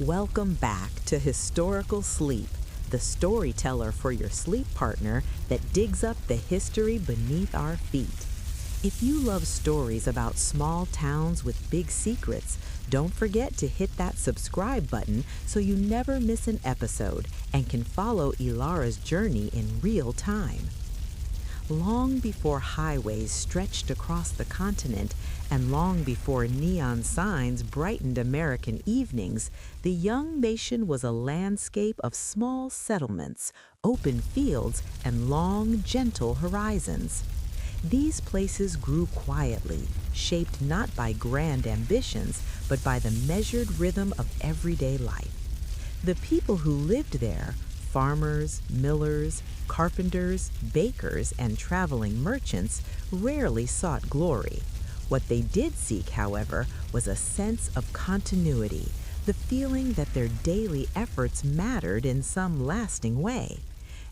Welcome back to Historical Sleep, the storyteller for your sleep partner that digs up the history beneath our feet. If you love stories about small towns with big secrets, don't forget to hit that subscribe button so you never miss an episode and can follow Ilara's journey in real time. Long before highways stretched across the continent and long before neon signs brightened American evenings, the young nation was a landscape of small settlements, open fields, and long, gentle horizons. These places grew quietly, shaped not by grand ambitions, but by the measured rhythm of everyday life. The people who lived there, farmers, millers, carpenters, bakers, and traveling merchants, rarely sought glory. What they did seek, however, was a sense of continuity, the feeling that their daily efforts mattered in some lasting way.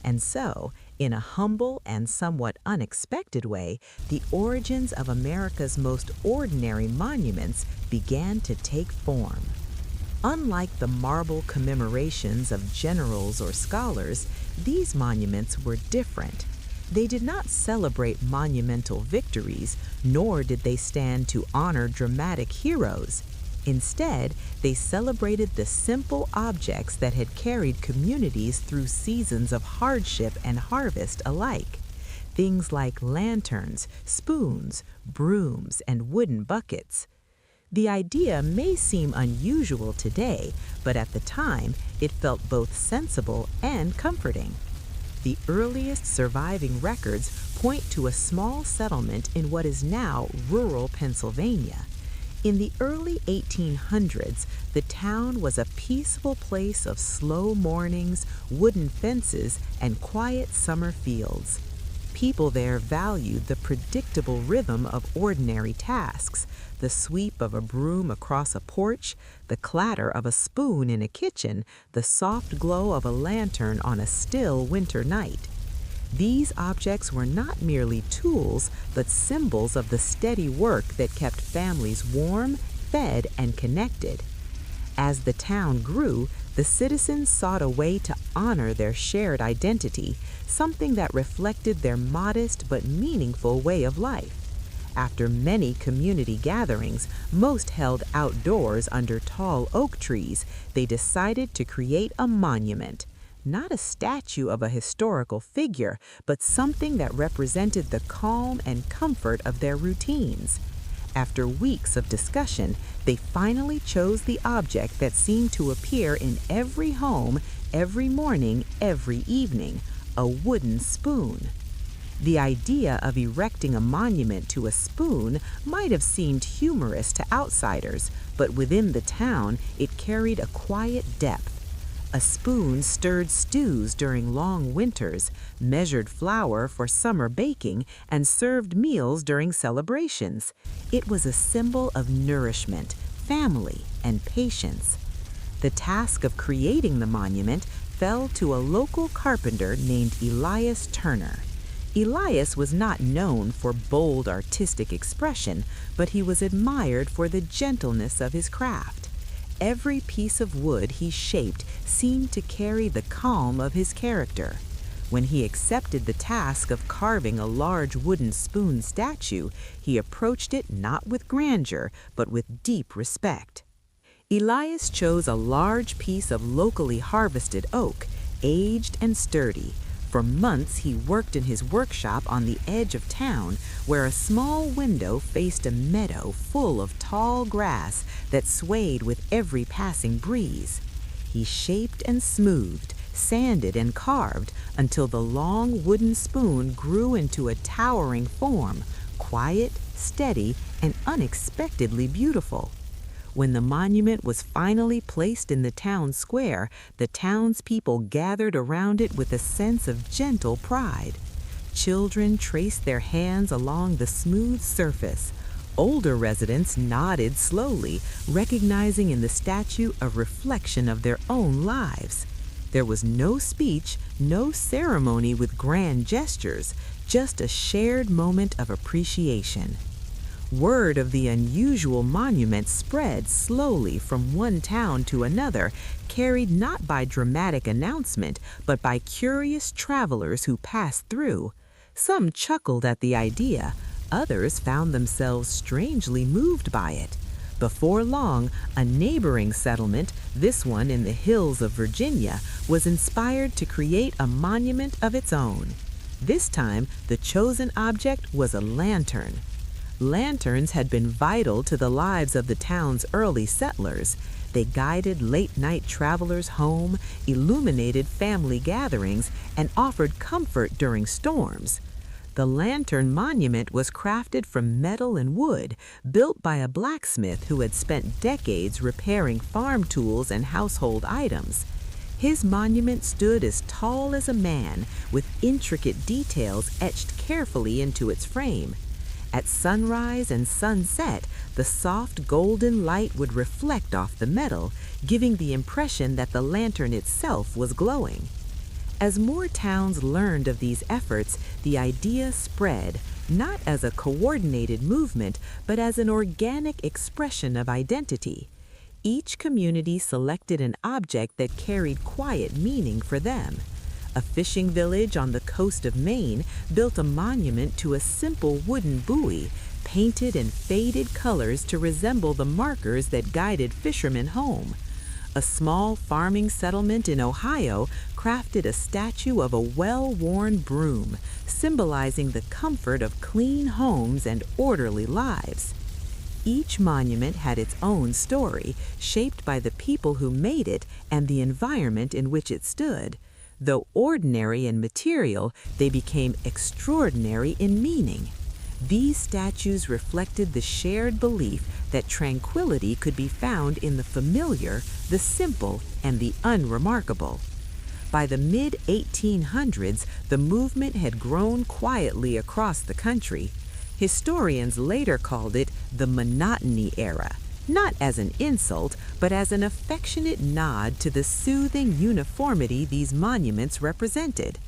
And so, in a humble and somewhat unexpected way, the origins of America's most ordinary monuments began to take form. Unlike the marble commemorations of generals or scholars, these monuments were different. They did not celebrate monumental victories, nor did they stand to honor dramatic heroes. Instead, they celebrated the simple objects that had carried communities through seasons of hardship and harvest alike. Things like lanterns, spoons, brooms, and wooden buckets. The idea may seem unusual today, but at the time, it felt both sensible and comforting. The earliest surviving records point to a small settlement in what is now rural Pennsylvania. In the early 1800s, the town was a peaceful place of slow mornings, wooden fences, and quiet summer fields. People there valued the predictable rhythm of ordinary tasks, the sweep of a broom across a porch, the clatter of a spoon in a kitchen, the soft glow of a lantern on a still winter night. These objects were not merely tools, but symbols of the steady work that kept families warm, fed, and connected. As the town grew, the citizens sought a way to honor their shared identity, something that reflected their modest but meaningful way of life. After many community gatherings, most held outdoors under tall oak trees, they decided to create a monument. Not a statue of a historical figure, but something that represented the calm and comfort of their routines. After weeks of discussion, they finally chose the object that seemed to appear in every home, every morning, every evening, a wooden spoon. The idea of erecting a monument to a spoon might have seemed humorous to outsiders, but within the town, it carried a quiet depth. A spoon stirred stews during long winters, measured flour for summer baking, and served meals during celebrations. It was a symbol of nourishment, family, and patience. The task of creating the monument fell to a local carpenter named Elias Turner. Elias was not known for bold artistic expression, but he was admired for the gentleness of his craft. Every piece of wood he shaped seemed to carry the calm of his character. When he accepted the task of carving a large wooden spoon statue, he approached it not with grandeur, but with deep respect. Elias chose a large piece of locally harvested oak, aged and sturdy. For months he worked in his workshop on the edge of town, where a small window faced a meadow full of tall grass that swayed with every passing breeze. He shaped and smoothed, sanded and carved, until the long wooden spoon grew into a towering form, quiet, steady, and unexpectedly beautiful. When the monument was finally placed in the town square, the townspeople gathered around it with a sense of gentle pride. Children traced their hands along the smooth surface. Older residents nodded slowly, recognizing in the statue a reflection of their own lives. There was no speech, no ceremony with grand gestures, just a shared moment of appreciation. Word of the unusual monument spread slowly from one town to another, carried not by dramatic announcement, but by curious travelers who passed through. Some chuckled at the idea, others found themselves strangely moved by it. Before long, a neighboring settlement, this one in the hills of Virginia, was inspired to create a monument of its own. This time, the chosen object was a lantern. Lanterns had been vital to the lives of the town's early settlers. They guided late-night travelers home, illuminated family gatherings, and offered comfort during storms. The lantern monument was crafted from metal and wood, built by a blacksmith who had spent decades repairing farm tools and household items. His monument stood as tall as a man, with intricate details etched carefully into its frame. At sunrise and sunset, the soft golden light would reflect off the metal, giving the impression that the lantern itself was glowing. As more towns learned of these efforts, the idea spread, not as a coordinated movement, but as an organic expression of identity. Each community selected an object that carried quiet meaning for them. A fishing village on the coast of Maine built a monument to a simple wooden buoy, painted in faded colors to resemble the markers that guided fishermen home. A small farming settlement in Ohio crafted a statue of a well-worn broom, symbolizing the comfort of clean homes and orderly lives. Each monument had its own story, shaped by the people who made it and the environment in which it stood. Though ordinary in material, they became extraordinary in meaning. These statues reflected the shared belief that tranquility could be found in the familiar, the simple, and the unremarkable. By the mid-1800s, the movement had grown quietly across the country. Historians later called it the monotony era, not as an insult, but as an affectionate nod to the soothing uniformity these monuments represented.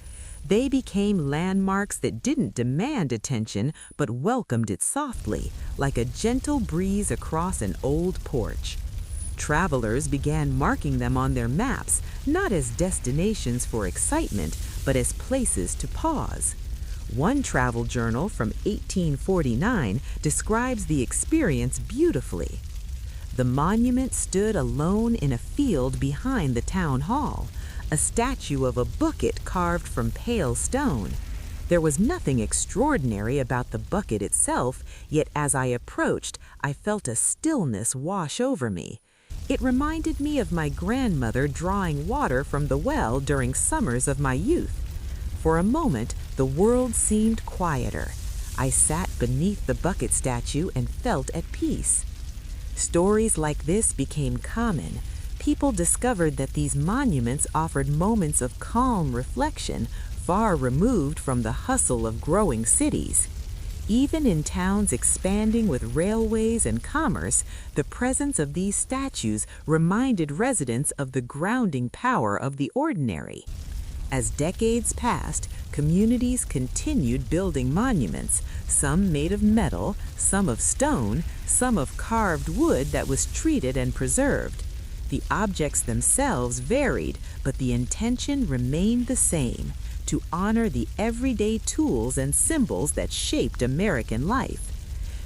They became landmarks that didn't demand attention, but welcomed it softly, like a gentle breeze across an old porch. Travelers began marking them on their maps, not as destinations for excitement, but as places to pause. One travel journal from 1849 describes the experience beautifully. The monument stood alone in a field behind the town hall, a statue of a bucket carved from pale stone. There was nothing extraordinary about the bucket itself, yet as I approached, I felt a stillness wash over me. It reminded me of my grandmother drawing water from the well during summers of my youth. For a moment, the world seemed quieter. I sat beneath the bucket statue and felt at peace. Stories like this became common. People discovered that these monuments offered moments of calm reflection, far removed from the hustle of growing cities. Even in towns expanding with railways and commerce, the presence of these statues reminded residents of the grounding power of the ordinary. As decades passed, communities continued building monuments, some made of metal, some of stone, some of carved wood that was treated and preserved. The objects themselves varied, but the intention remained the same: to honor the everyday tools and symbols that shaped American life.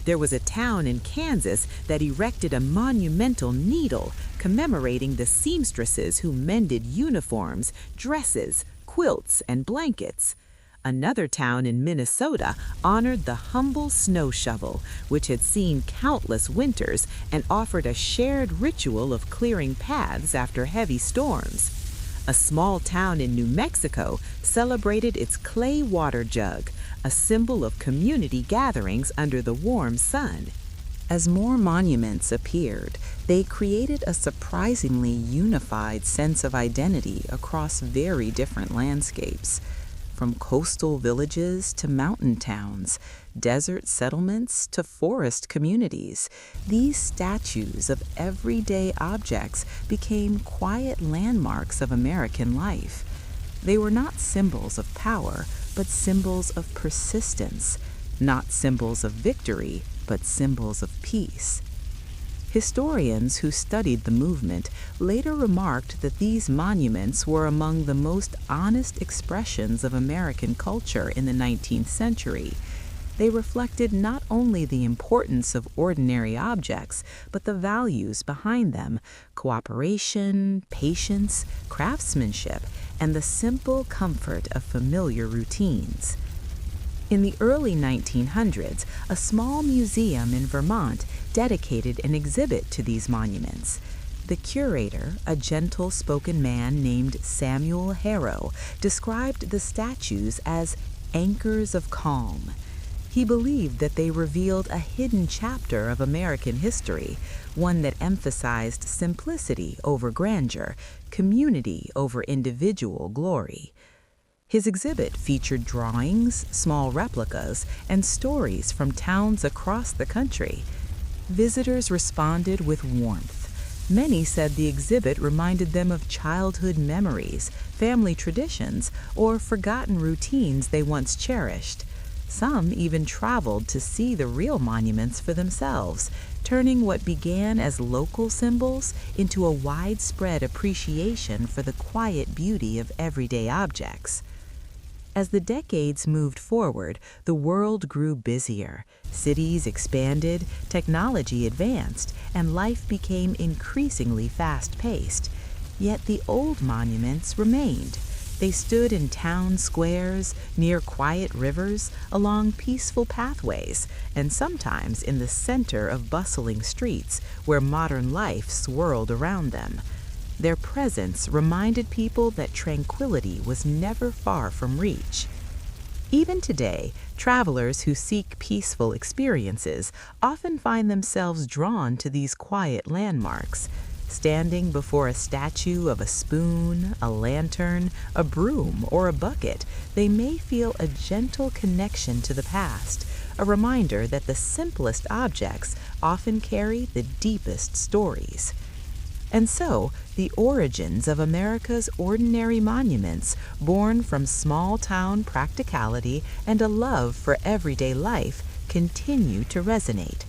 There was a town in Kansas that erected a monumental needle commemorating the seamstresses who mended uniforms, dresses, quilts, and blankets. Another town in Minnesota honored the humble snow shovel, which had seen countless winters and offered a shared ritual of clearing paths after heavy storms. A small town in New Mexico celebrated its clay water jug, a symbol of community gatherings under the warm sun. As more monuments appeared, they created a surprisingly unified sense of identity across very different landscapes. From coastal villages to mountain towns, desert settlements to forest communities, these statues of everyday objects became quiet landmarks of American life. They were not symbols of power, but symbols of persistence, not symbols of victory, but symbols of peace. Historians who studied the movement later remarked that these monuments were among the most honest expressions of American culture in the 19th century. They reflected not only the importance of ordinary objects, but the values behind them: cooperation, patience, craftsmanship, and the simple comfort of familiar routines. In the early 1900s, a small museum in Vermont dedicated an exhibit to these monuments. The curator, a gentle-spoken man named Samuel Harrow, described the statues as anchors of calm. He believed that they revealed a hidden chapter of American history, one that emphasized simplicity over grandeur, community over individual glory. His exhibit featured drawings, small replicas, and stories from towns across the country. Visitors responded with warmth. Many said the exhibit reminded them of childhood memories, family traditions, or forgotten routines they once cherished. Some even traveled to see the real monuments for themselves, turning what began as local symbols into a widespread appreciation for the quiet beauty of everyday objects. As the decades moved forward, the world grew busier. Cities expanded, technology advanced, and life became increasingly fast-paced. Yet the old monuments remained. They stood in town squares, near quiet rivers, along peaceful pathways, and sometimes in the center of bustling streets where modern life swirled around them. Their presence reminded people that tranquility was never far from reach. Even today, travelers who seek peaceful experiences often find themselves drawn to these quiet landmarks. Standing before a statue of a spoon, a lantern, a broom, or a bucket, they may feel a gentle connection to the past, a reminder that the simplest objects often carry the deepest stories. And so, the origins of America's ordinary monuments, born from small-town practicality and a love for everyday life, continue to resonate.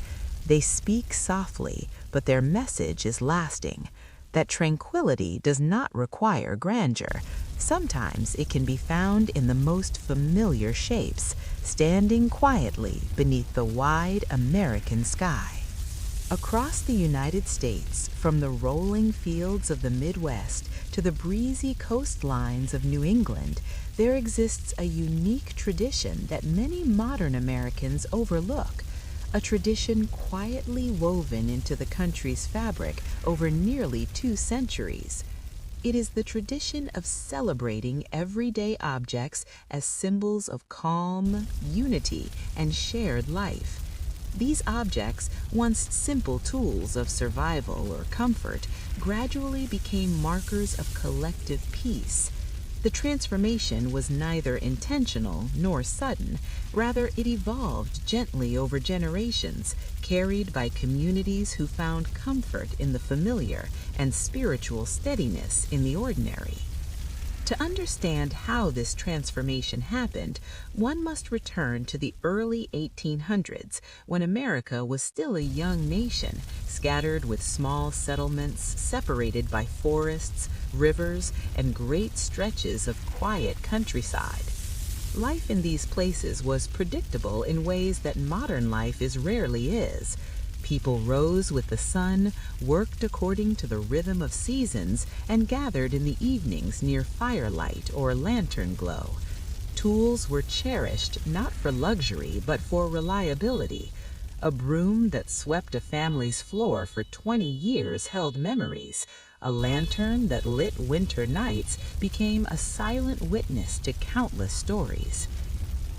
They speak softly, but their message is lasting. That tranquility does not require grandeur. Sometimes it can be found in the most familiar shapes, standing quietly beneath the wide American sky. Across the United States, from the rolling fields of the Midwest to the breezy coastlines of New England, there exists a unique tradition that many modern Americans overlook, a tradition quietly woven into the country's fabric over nearly 2 centuries. It is the tradition of celebrating everyday objects as symbols of calm, unity, and shared life. These objects, once simple tools of survival or comfort, gradually became markers of collective peace. The transformation was neither intentional nor sudden. Rather, it evolved gently over generations, carried by communities who found comfort in the familiar and spiritual steadiness in the ordinary. To understand how this transformation happened, one must return to the early 1800s, when America was still a young nation, scattered with small settlements separated by forests, rivers, and great stretches of quiet countryside. Life in these places was predictable in ways that modern life rarely is. People rose with the sun, worked according to the rhythm of seasons, and gathered in the evenings near firelight or lantern glow. Tools were cherished not for luxury but for reliability. A broom that swept a family's floor for 20 years held memories. A lantern that lit winter nights became a silent witness to countless stories.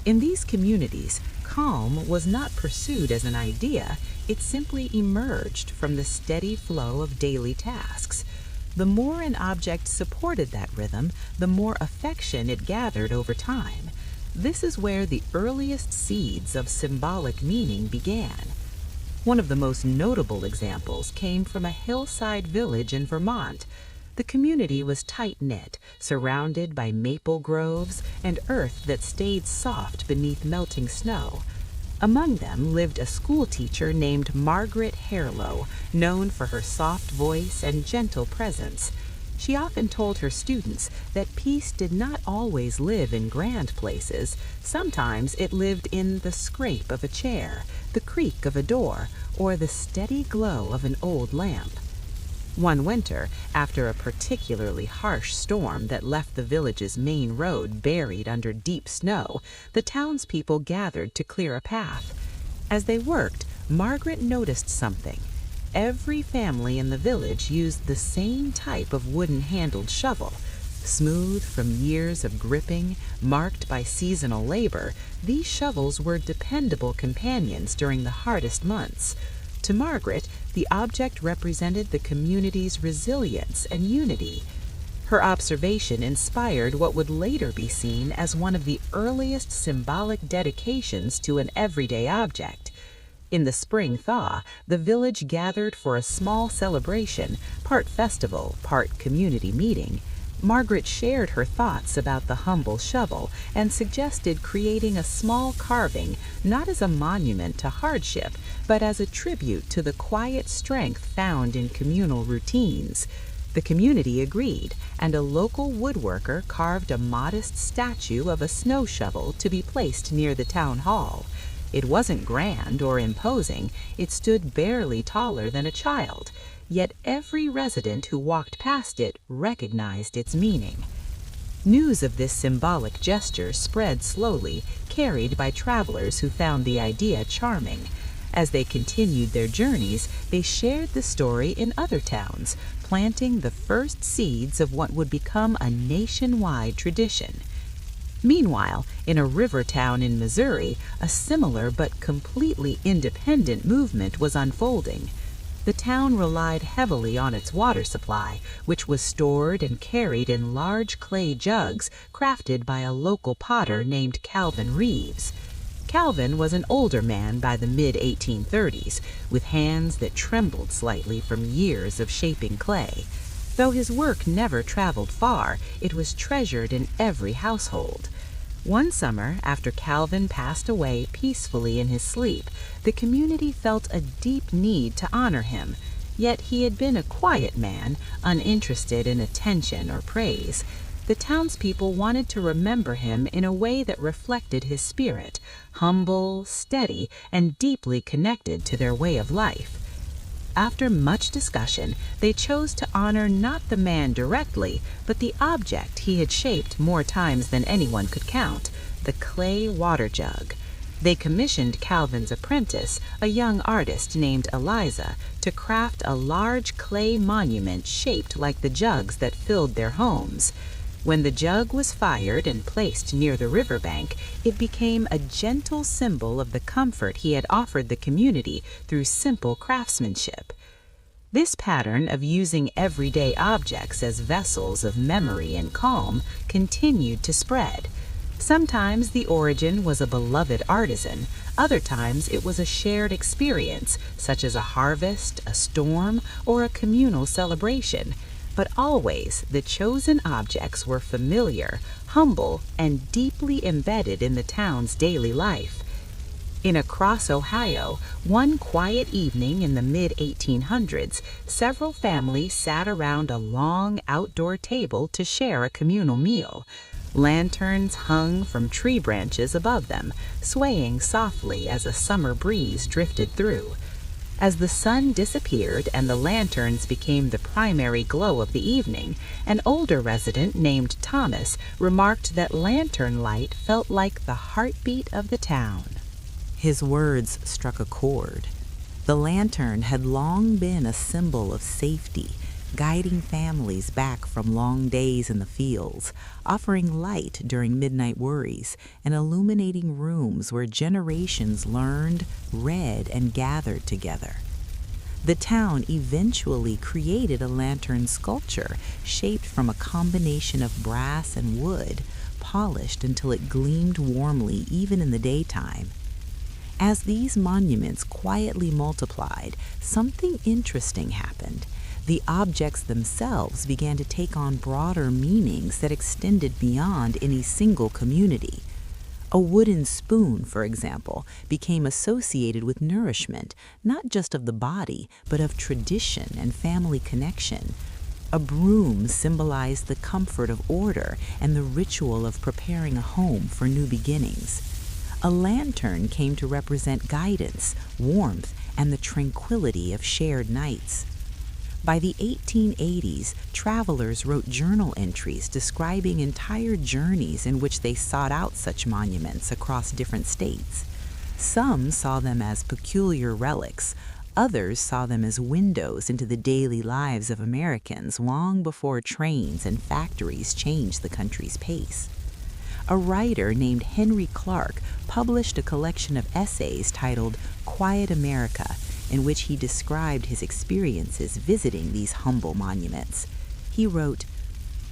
In these communities, calm was not pursued as an idea, it simply emerged from the steady flow of daily tasks. The more an object supported that rhythm, the more affection it gathered over time. This is where the earliest seeds of symbolic meaning began. One of the most notable examples came from a hillside village in Vermont. The community was tight-knit, surrounded by maple groves and earth that stayed soft beneath melting snow. Among them lived a schoolteacher named Margaret Harlow, known for her soft voice and gentle presence. She often told her students that peace did not always live in grand places. Sometimes it lived in the scrape of a chair, the creak of a door, or the steady glow of an old lamp. One winter, after a particularly harsh storm that left the village's main road buried under deep snow, the townspeople gathered to clear a path. As they worked, Margaret noticed something. Every family in the village used the same type of wooden-handled shovel. Smooth from years of gripping, marked by seasonal labor, these shovels were dependable companions during the hardest months. To Margaret, the object represented the community's resilience and unity. Her observation inspired what would later be seen as one of the earliest symbolic dedications to an everyday object. In the spring thaw, the village gathered for a small celebration, part festival, part community meeting. Margaret shared her thoughts about the humble shovel and suggested creating a small carving, not as a monument to hardship, but as a tribute to the quiet strength found in communal routines. The community agreed, and a local woodworker carved a modest statue of a snow shovel to be placed near the town hall. It wasn't grand or imposing, it stood barely taller than a child. Yet every resident who walked past it recognized its meaning. News of this symbolic gesture spread slowly, carried by travelers who found the idea charming. As they continued their journeys, they shared the story in other towns, planting the first seeds of what would become a nationwide tradition. Meanwhile, in a river town in Missouri, a similar but completely independent movement was unfolding. The town relied heavily on its water supply, which was stored and carried in large clay jugs crafted by a local potter named Calvin Reeves. Calvin was an older man by the mid-1830s, with hands that trembled slightly from years of shaping clay. Though his work never traveled far, it was treasured in every household. One summer, after Calvin passed away peacefully in his sleep, the community felt a deep need to honor him. Yet he had been a quiet man, uninterested in attention or praise. The townspeople wanted to remember him in a way that reflected his spirit, humble, steady, and deeply connected to their way of life. After much discussion, they chose to honor not the man directly, but the object he had shaped more times than anyone could count, the clay water jug. They commissioned Calvin's apprentice, a young artist named Eliza, to craft a large clay monument shaped like the jugs that filled their homes. When the jug was fired and placed near the riverbank, it became a gentle symbol of the comfort he had offered the community through simple craftsmanship. This pattern of using everyday objects as vessels of memory and calm continued to spread. Sometimes the origin was a beloved artisan, other times it was a shared experience, such as a harvest, a storm, or a communal celebration. But always the chosen objects were familiar, humble, and deeply embedded in the town's daily life. In across Ohio, one quiet evening in the mid-1800s, several families sat around a long outdoor table to share a communal meal. Lanterns hung from tree branches above them, swaying softly as a summer breeze drifted through. As the sun disappeared and the lanterns became the primary glow of the evening, an older resident named Thomas remarked that lantern light felt like the heartbeat of the town. His words struck a chord. The lantern had long been a symbol of safety, guiding families back from long days in the fields, offering light during midnight worries, and illuminating rooms where generations learned, read, and gathered together. The town eventually created a lantern sculpture shaped from a combination of brass and wood, polished until it gleamed warmly even in the daytime. As these monuments quietly multiplied, something interesting happened. The objects themselves began to take on broader meanings that extended beyond any single community. A wooden spoon, for example, became associated with nourishment, not just of the body, but of tradition and family connection. A broom symbolized the comfort of order and the ritual of preparing a home for new beginnings. A lantern came to represent guidance, warmth, and the tranquility of shared nights. By the 1880s, travelers wrote journal entries describing entire journeys in which they sought out such monuments across different states. Some saw them as peculiar relics, others saw them as windows into the daily lives of Americans long before trains and factories changed the country's pace. A writer named Henry Clark published a collection of essays titled Quiet America, in which he described his experiences visiting these humble monuments. He wrote,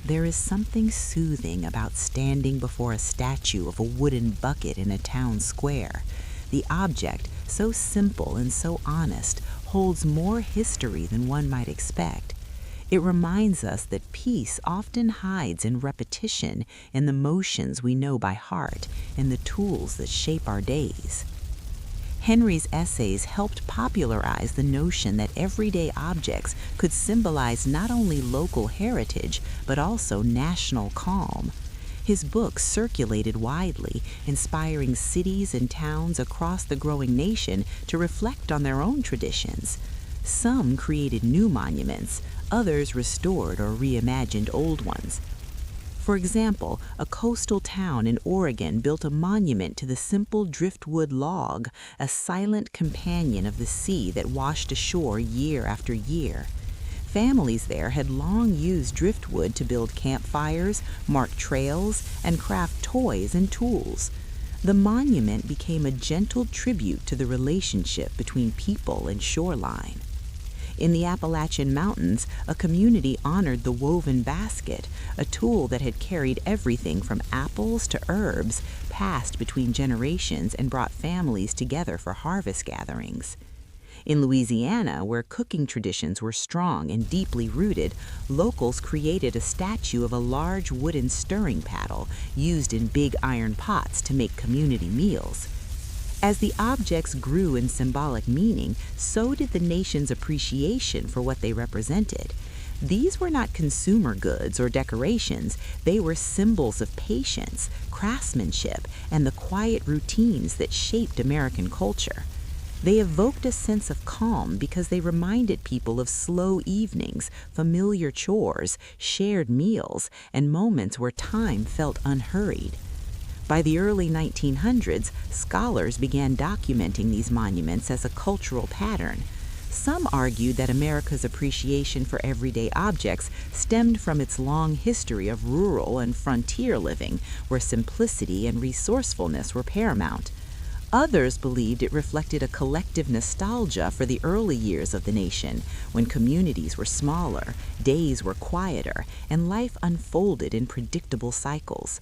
"There is something soothing about standing before a statue of a wooden bucket in a town square. The object, so simple and so honest, holds more history than one might expect. It reminds us that peace often hides in repetition, in the motions we know by heart, in the tools that shape our days." Henry's essays helped popularize the notion that everyday objects could symbolize not only local heritage, but also national calm. His books circulated widely, inspiring cities and towns across the growing nation to reflect on their own traditions. Some created new monuments, others restored or reimagined old ones. For example, a coastal town in Oregon built a monument to the simple driftwood log, a silent companion of the sea that washed ashore year after year. Families there had long used driftwood to build campfires, mark trails, and craft toys and tools. The monument became a gentle tribute to the relationship between people and shoreline. In the Appalachian Mountains, a community honored the woven basket, a tool that had carried everything from apples to herbs, passed between generations and brought families together for harvest gatherings. In Louisiana, where cooking traditions were strong and deeply rooted, locals created a statue of a large wooden stirring paddle used in big iron pots to make community meals. As the objects grew in symbolic meaning, so did the nation's appreciation for what they represented. These were not consumer goods or decorations, they were symbols of patience, craftsmanship, and the quiet routines that shaped American culture. They evoked a sense of calm because they reminded people of slow evenings, familiar chores, shared meals, and moments where time felt unhurried. By the early 1900s, scholars began documenting these monuments as a cultural pattern. Some argued that America's appreciation for everyday objects stemmed from its long history of rural and frontier living, where simplicity and resourcefulness were paramount. Others believed it reflected a collective nostalgia for the early years of the nation, when communities were smaller, days were quieter, and life unfolded in predictable cycles.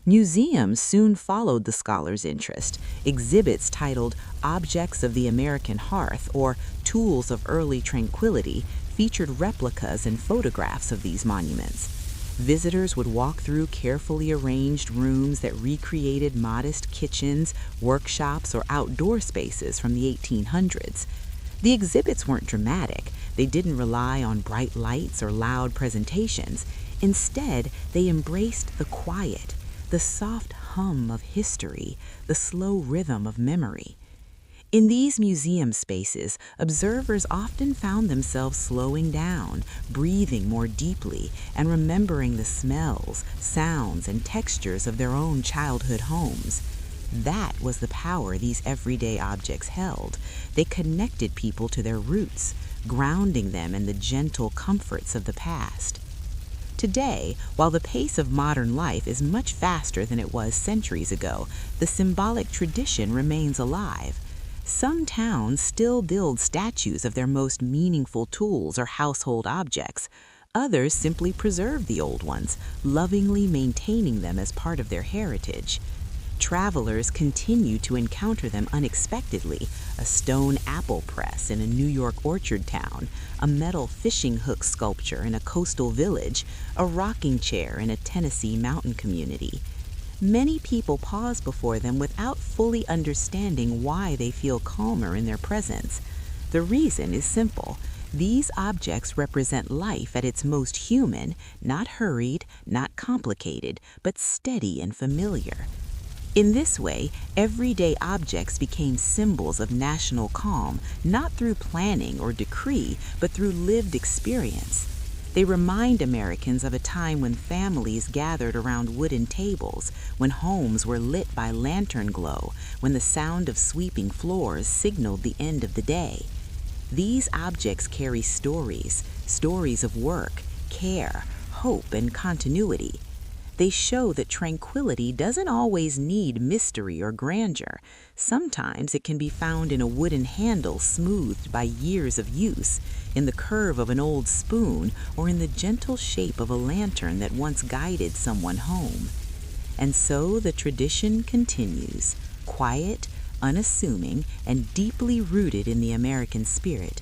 Museums soon followed the scholars' interest. Exhibits titled Objects of the American Hearth or Tools of Early Tranquility featured replicas and photographs of these monuments. Visitors would walk through carefully arranged rooms that recreated modest kitchens, workshops, or outdoor spaces from the 1800s. The exhibits weren't dramatic. They didn't rely on bright lights or loud presentations. Instead, they embraced the quiet, the soft hum of history, the slow rhythm of memory. In these museum spaces, observers often found themselves slowing down, breathing more deeply, and remembering the smells, sounds, and textures of their own childhood homes. That was the power these everyday objects held. They connected people to their roots, grounding them in the gentle comforts of the past. Today, while the pace of modern life is much faster than it was centuries ago, the symbolic tradition remains alive. Some towns still build statues of their most meaningful tools or household objects. Others simply preserve the old ones, lovingly maintaining them as part of their heritage. Travelers continue to encounter them unexpectedly: a stone apple press in a New York orchard town, a metal fishing hook sculpture in a coastal village, a rocking chair in a Tennessee mountain community. many people pause before them without fully understanding why they feel calmer in their presence. The reason is simple. These objects represent life at its most human, not hurried, not complicated, but steady and familiar. In this way, everyday objects became symbols of national calm, not through planning or decree, but through lived experience. They remind Americans of a time when families gathered around wooden tables, when homes were lit by lantern glow, when the sound of sweeping floors signaled the end of the day. These objects carry stories, stories of work, care, hope, and continuity. They show that tranquility doesn't always need mystery or grandeur. Sometimes it can be found in a wooden handle smoothed by years of use, in the curve of an old spoon, or in the gentle shape of a lantern that once guided someone home. And so the tradition continues, quiet, unassuming, and deeply rooted in the American spirit,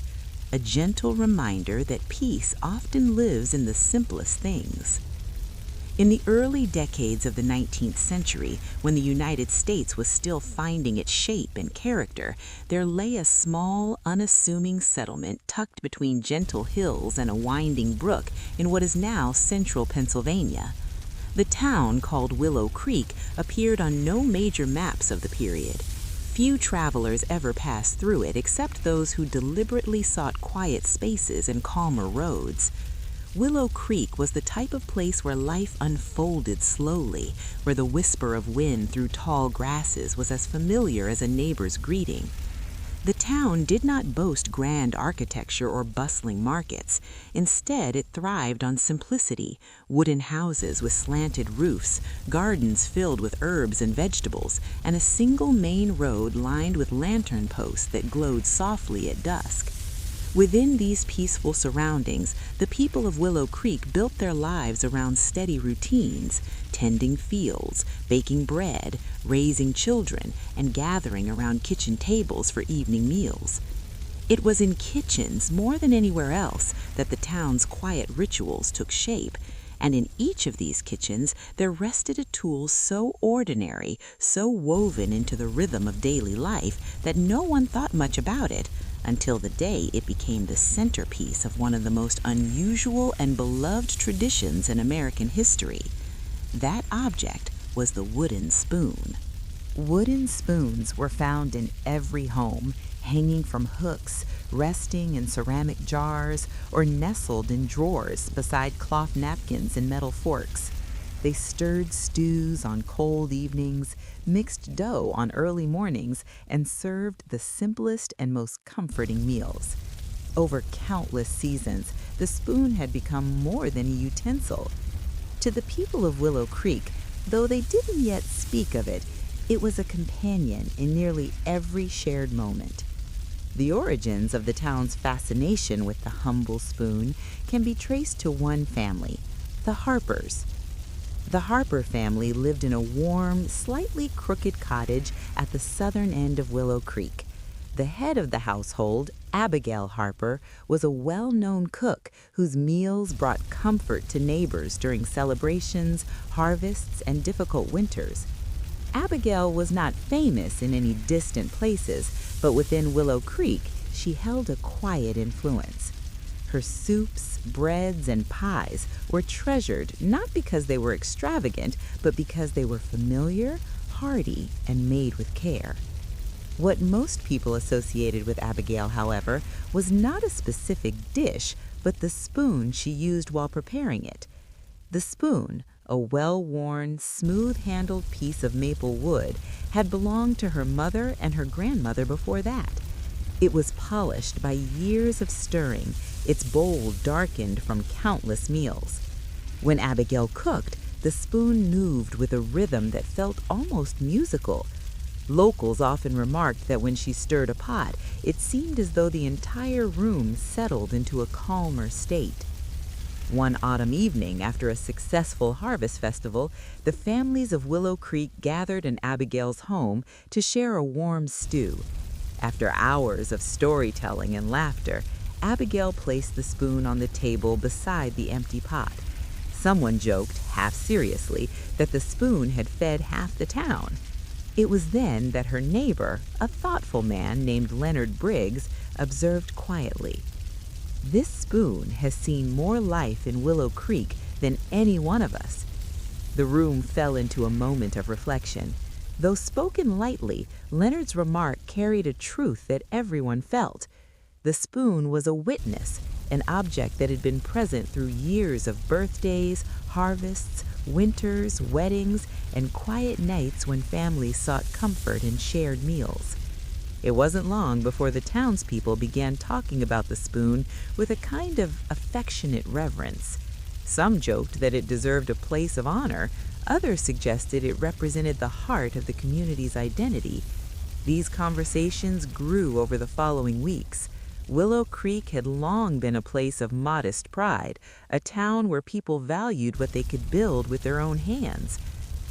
a gentle reminder that peace often lives in the simplest things. In the early decades of the 19th century, when the United States was still finding its shape and character, there lay a small, unassuming settlement tucked between gentle hills and a winding brook in what is now central Pennsylvania. The town, called Willow Creek, appeared on no major maps of the period. Few travelers ever passed through it except those who deliberately sought quiet spaces and calmer roads. Willow Creek was the type of place where life unfolded slowly, where the whisper of wind through tall grasses was as familiar as a neighbor's greeting. The town did not boast grand architecture or bustling markets. Instead, it thrived on simplicity: wooden houses with slanted roofs, gardens filled with herbs and vegetables, and a single main road lined with lantern posts that glowed softly at dusk. Within these peaceful surroundings, the people of Willow Creek built their lives around steady routines, tending fields, baking bread, raising children, and gathering around kitchen tables for evening meals. It was in kitchens, more than anywhere else, that the town's quiet rituals took shape, and in each of these kitchens there rested a tool so ordinary, so woven into the rhythm of daily life, that no one thought much about it, until the day it became the centerpiece of one of the most unusual and beloved traditions in American history. That object was the wooden spoon. Wooden spoons were found in every home, hanging from hooks, resting in ceramic jars, or nestled in drawers beside cloth napkins and metal forks. They stirred stews on cold evenings, mixed dough on early mornings, and served the simplest and most comforting meals. Over countless seasons, the spoon had become more than a utensil. To the people of Willow Creek, though they didn't yet speak of it, it was a companion in nearly every shared moment. The origins of the town's fascination with the humble spoon can be traced to one family, the Harpers. The Harper family lived in a warm, slightly crooked cottage at the southern end of Willow Creek. The head of the household, Abigail Harper, was a well-known cook whose meals brought comfort to neighbors during celebrations, harvests, and difficult winters. Abigail was not famous in any distant places, but within Willow Creek, she held a quiet influence. Her soups, breads, and pies were treasured not because they were extravagant, but because they were familiar, hearty, and made with care. What most people associated with Abigail, however, was not a specific dish, but the spoon she used while preparing it. The spoon, a well-worn, smooth-handled piece of maple wood, had belonged to her mother and her grandmother before that. It was polished by years of stirring, its bowl darkened from countless meals. When Abigail cooked, the spoon moved with a rhythm that felt almost musical. Locals often remarked that when she stirred a pot, it seemed as though the entire room settled into a calmer state. One autumn evening, after a successful harvest festival, the families of Willow Creek gathered in Abigail's home to share a warm stew. After hours of storytelling and laughter, Abigail placed the spoon on the table beside the empty pot. Someone joked, half seriously, that the spoon had fed half the town. It was then that her neighbor, a thoughtful man named Leonard Briggs, observed quietly, "This spoon has seen more life in Willow Creek than any one of us." The room fell into a moment of reflection. Though spoken lightly, Leonard's remark carried a truth that everyone felt. The spoon was a witness, an object that had been present through years of birthdays, harvests, winters, weddings, and quiet nights when families sought comfort in shared meals. It wasn't long before the townspeople began talking about the spoon with a kind of affectionate reverence. Some joked that it deserved a place of honor. Others suggested it represented the heart of the community's identity. These conversations grew over the following weeks. Willow Creek had long been a place of modest pride, a town where people valued what they could build with their own hands.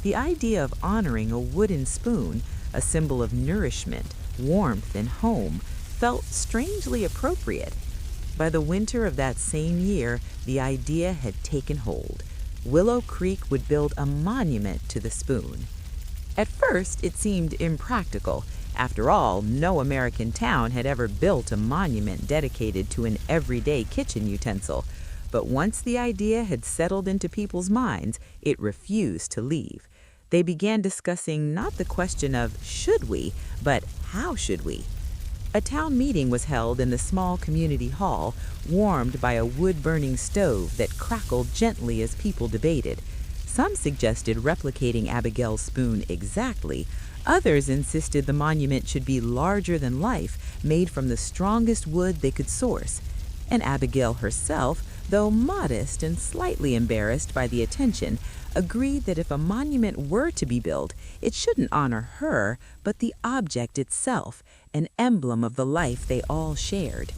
The idea of honoring a wooden spoon, a symbol of nourishment, warmth, and home, felt strangely appropriate. By the winter of that same year, the idea had taken hold. Willow Creek would build a monument to the spoon. At first, it seemed impractical. After all, no American town had ever built a monument dedicated to an everyday kitchen utensil. But once the idea had settled into people's minds, it refused to leave. They began discussing not the question of should we, but how should we? A town meeting was held in the small community hall, warmed by a wood-burning stove that crackled gently as people debated. Some suggested replicating Abigail's spoon exactly. Others insisted the monument should be larger than life, made from the strongest wood they could source. And Abigail herself, though modest and slightly embarrassed by the attention, agreed that if a monument were to be built, it shouldn't honor her, but the object itself, an emblem of the life they all shared.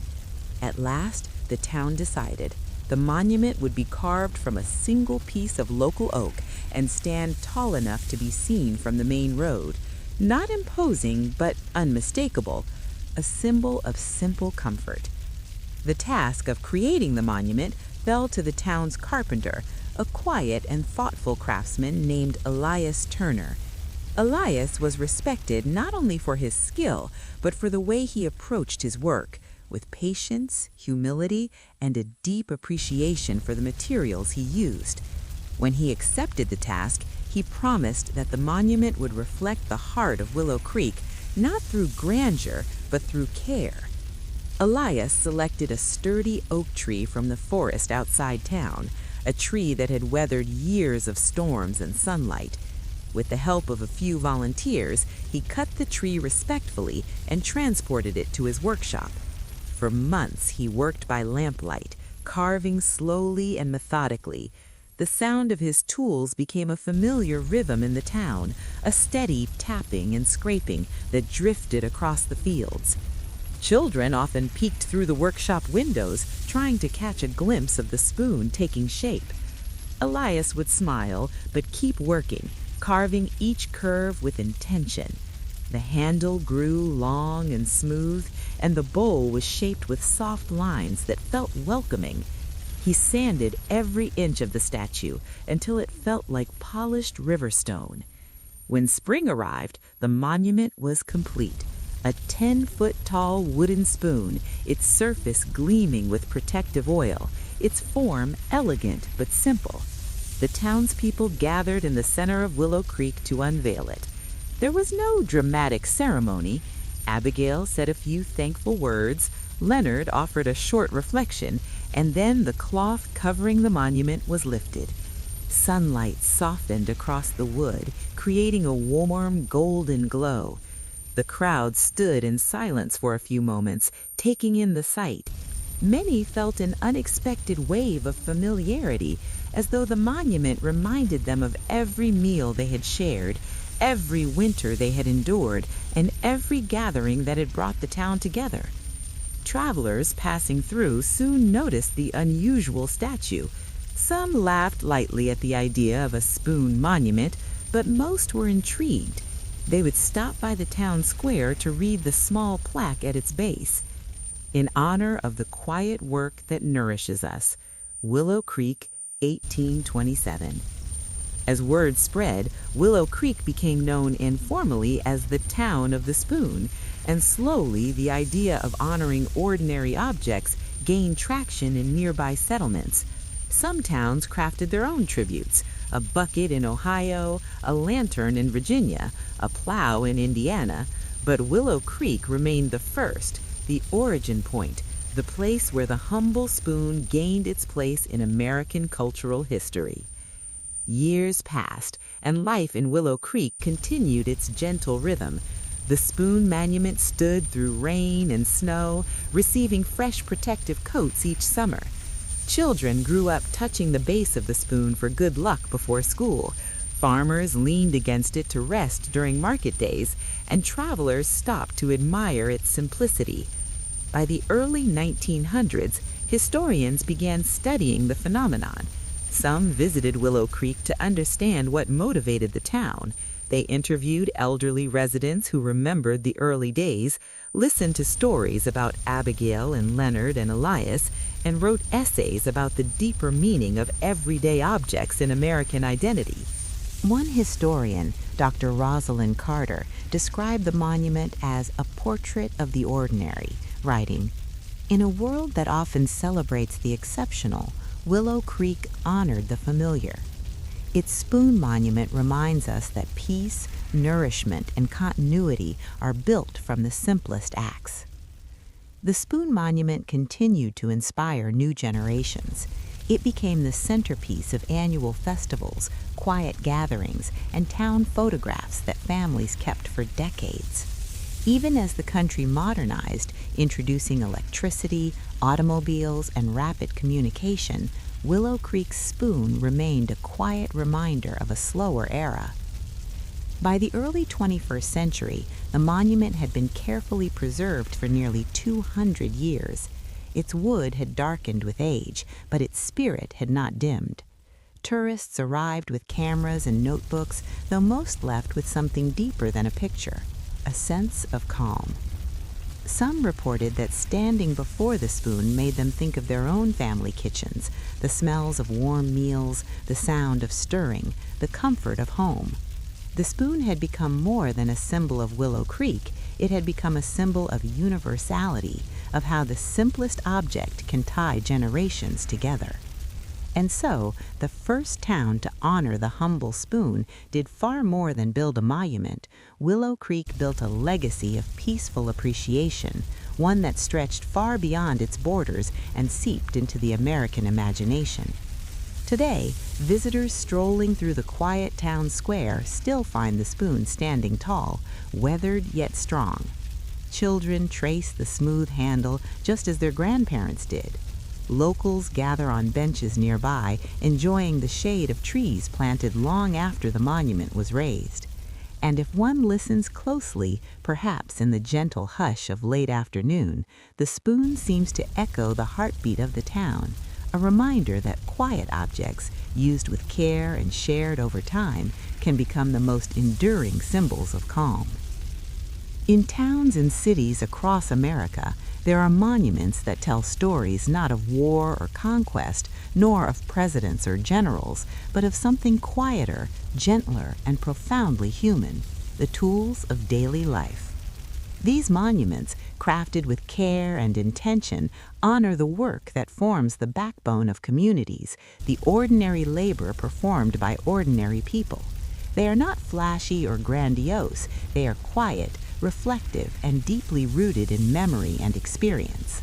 At last, the town decided. The monument would be carved from a single piece of local oak and stand tall enough to be seen from the main road. Not imposing, but unmistakable, a symbol of simple comfort. The task of creating the monument fell to the town's carpenter, a quiet and thoughtful craftsman named Elias Turner. Elias was respected not only for his skill, but for the way he approached his work, with patience, humility, and a deep appreciation for the materials he used. When he accepted the task, he promised that the monument would reflect the heart of Willow Creek, not through grandeur, but through care. Elias selected a sturdy oak tree from the forest outside town, a tree that had weathered years of storms and sunlight. With the help of a few volunteers, he cut the tree respectfully and transported it to his workshop. For months, he worked by lamplight, carving slowly and methodically. The sound of his tools became a familiar rhythm in the town, a steady tapping and scraping that drifted across the fields. Children often peeked through the workshop windows, trying to catch a glimpse of the spoon taking shape. Elias would smile, but keep working, carving each curve with intention. The handle grew long and smooth, and the bowl was shaped with soft lines that felt welcoming. He sanded every inch of the statue until it felt like polished river stone. When spring arrived, the monument was complete. A 10-foot-tall wooden spoon, its surface gleaming with protective oil, its form elegant but simple. The townspeople gathered in the center of Willow Creek to unveil it. There was no dramatic ceremony. Abigail said a few thankful words, Leonard offered a short reflection, and then the cloth covering the monument was lifted. Sunlight softened across the wood, creating a warm, golden glow. The crowd stood in silence for a few moments, taking in the sight. Many felt an unexpected wave of familiarity, as though the monument reminded them of every meal they had shared, every winter they had endured, and every gathering that had brought the town together. Travelers passing through soon noticed the unusual statue. Some laughed lightly at the idea of a spoon monument, but most were intrigued. They would stop by the town square to read the small plaque at its base. In honor of the quiet work that nourishes us, Willow Creek 1827. As word spread, Willow Creek became known informally as the town of the spoon, and slowly the idea of honoring ordinary objects gained traction in nearby settlements. Some towns crafted their own tributes: a bucket in Ohio, a lantern in Virginia, a plow in Indiana, but Willow Creek remained the first, the origin point, the place where the humble spoon gained its place in American cultural history. Years passed, and life in Willow Creek continued its gentle rhythm. The spoon monument stood through rain and snow, receiving fresh protective coats each summer. Children grew up touching the base of the spoon for good luck before school. Farmers leaned against it to rest during market days, and travelers stopped to admire its simplicity. By the early 1900s, historians began studying the phenomenon. Some visited Willow Creek to understand what motivated the town. They interviewed elderly residents who remembered the early days, listened to stories about Abigail and Leonard and Elias, and wrote essays about the deeper meaning of everyday objects in American identity. One historian, Dr. Rosalind Carter, described the monument as a portrait of the ordinary, writing, "In a world that often celebrates the exceptional, Willow Creek honored the familiar. Its spoon monument reminds us that peace, nourishment, and continuity are built from the simplest acts." The spoon monument continued to inspire new generations. It became the centerpiece of annual festivals, quiet gatherings, and town photographs that families kept for decades. Even as the country modernized, introducing electricity, automobiles, and rapid communication, Willow Creek's spoon remained a quiet reminder of a slower era. By the early 21st century, the monument had been carefully preserved for nearly 200 years. Its wood had darkened with age, but its spirit had not dimmed. Tourists arrived with cameras and notebooks, though most left with something deeper than a picture: a sense of calm. Some reported that standing before the spoon made them think of their own family kitchens, the smells of warm meals, the sound of stirring, the comfort of home. The spoon had become more than a symbol of Willow Creek. It had become a symbol of universality, of how the simplest object can tie generations together. And so, the first town to honor the humble spoon did far more than build a monument. Willow Creek built a legacy of peaceful appreciation, one that stretched far beyond its borders and seeped into the American imagination. Today, visitors strolling through the quiet town square still find the spoon standing tall, weathered yet strong. Children trace the smooth handle just as their grandparents did. Locals gather on benches nearby, enjoying the shade of trees planted long after the monument was raised. And if one listens closely, perhaps in the gentle hush of late afternoon, the spoon seems to echo the heartbeat of the town, a reminder that quiet objects, used with care and shared over time, can become the most enduring symbols of calm. In towns and cities across America, there are monuments that tell stories not of war or conquest, nor of presidents or generals, but of something quieter, gentler, and profoundly human: the tools of daily life. These monuments, crafted with care and intention, honor the work that forms the backbone of communities, the ordinary labor performed by ordinary people. They are not flashy or grandiose. They are quiet, reflective, and deeply rooted in memory and experience.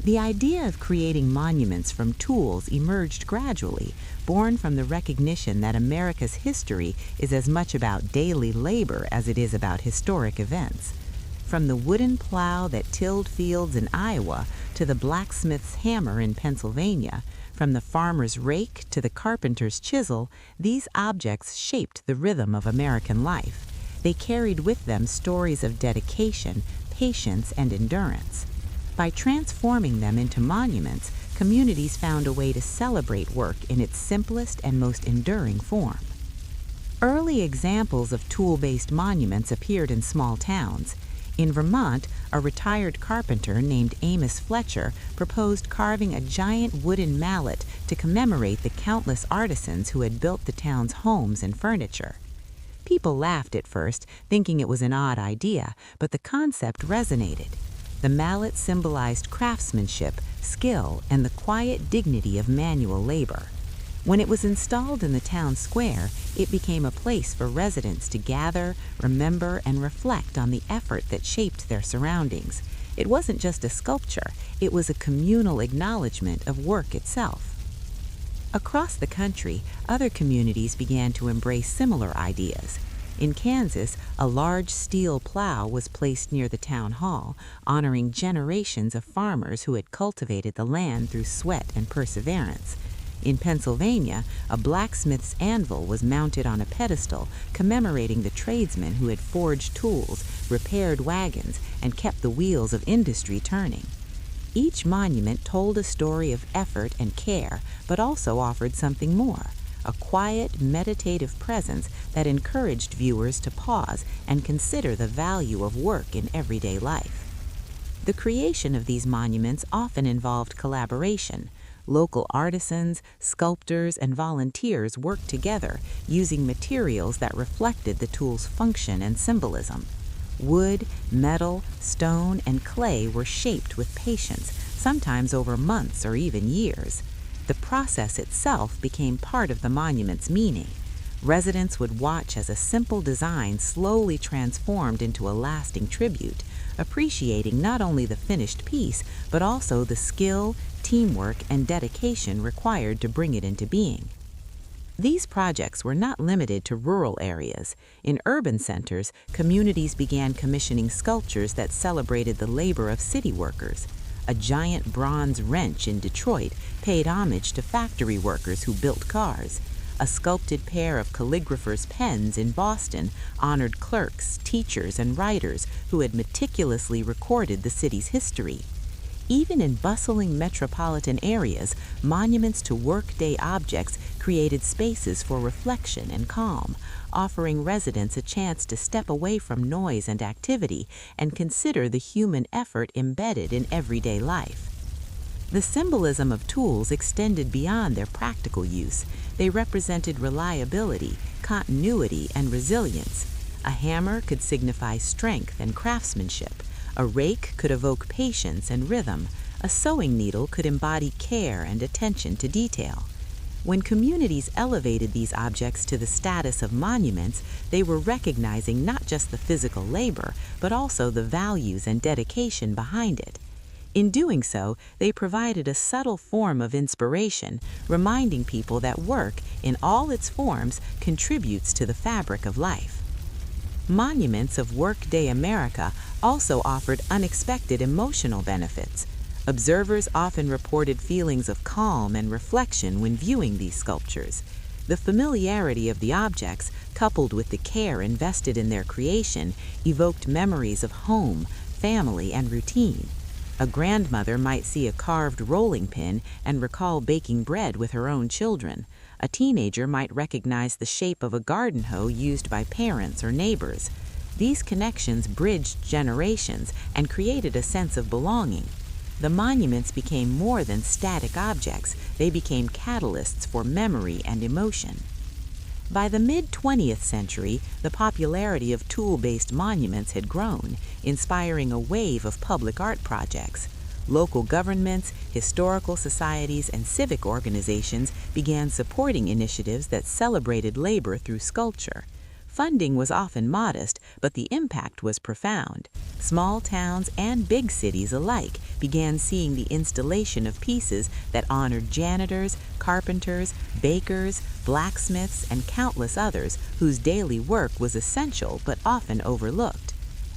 The idea of creating monuments from tools emerged gradually, born from the recognition that America's history is as much about daily labor as it is about historic events. From the wooden plow that tilled fields in Iowa to the blacksmith's hammer in Pennsylvania, from the farmer's rake to the carpenter's chisel, these objects shaped the rhythm of American life. They carried with them stories of dedication, patience, and endurance. By transforming them into monuments, communities found a way to celebrate work in its simplest and most enduring form. Early examples of tool-based monuments appeared in small towns. In Vermont, a retired carpenter named Amos Fletcher proposed carving a giant wooden mallet to commemorate the countless artisans who had built the town's homes and furniture. People laughed at first, thinking it was an odd idea, but the concept resonated. The mallet symbolized craftsmanship, skill, and the quiet dignity of manual labor. When it was installed in the town square, it became a place for residents to gather, remember, and reflect on the effort that shaped their surroundings. It wasn't just a sculpture, it was a communal acknowledgement of work itself. Across the country, other communities began to embrace similar ideas. In Kansas, a large steel plow was placed near the town hall, honoring generations of farmers who had cultivated the land through sweat and perseverance. In Pennsylvania, a blacksmith's anvil was mounted on a pedestal commemorating the tradesmen who had forged tools, repaired wagons, and kept the wheels of industry turning. Each monument told a story of effort and care, but also offered something more, a quiet, meditative presence that encouraged viewers to pause and consider the value of work in everyday life. The creation of these monuments often involved collaboration. Local artisans, sculptors, and volunteers worked together, using materials that reflected the tool's function and symbolism. Wood, metal, stone, and clay were shaped with patience, sometimes over months or even years. The process itself became part of the monument's meaning. Residents would watch as a simple design slowly transformed into a lasting tribute, appreciating not only the finished piece, but also the skill, teamwork, and dedication required to bring it into being. These projects were not limited to rural areas. In urban centers, communities began commissioning sculptures that celebrated the labor of city workers. A giant bronze wrench in Detroit paid homage to factory workers who built cars. A sculpted pair of calligraphers' pens in Boston honored clerks, teachers, and writers who had meticulously recorded the city's history. Even in bustling metropolitan areas, monuments to workday objects created spaces for reflection and calm, offering residents a chance to step away from noise and activity and consider the human effort embedded in everyday life. The symbolism of tools extended beyond their practical use. They represented reliability, continuity, and resilience. A hammer could signify strength and craftsmanship. A rake could evoke patience and rhythm. A sewing needle could embody care and attention to detail. When communities elevated these objects to the status of monuments, they were recognizing not just the physical labor, but also the values and dedication behind it. In doing so, they provided a subtle form of inspiration, reminding people that work, in all its forms, contributes to the fabric of life. Monuments of workday America also offered unexpected emotional benefits. Observers often reported feelings of calm and reflection when viewing these sculptures. The familiarity of the objects, coupled with the care invested in their creation, evoked memories of home, family, and routine. A grandmother might see a carved rolling pin and recall baking bread with her own children. A teenager might recognize the shape of a garden hoe used by parents or neighbors. These connections bridged generations and created a sense of belonging. The monuments became more than static objects. They became catalysts for memory and emotion. By the mid-20th century, the popularity of tool-based monuments had grown, inspiring a wave of public art projects. Local governments, historical societies, and civic organizations began supporting initiatives that celebrated labor through sculpture. Funding was often modest, but the impact was profound. Small towns and big cities alike began seeing the installation of pieces that honored janitors, carpenters, bakers, blacksmiths, and countless others whose daily work was essential but often overlooked.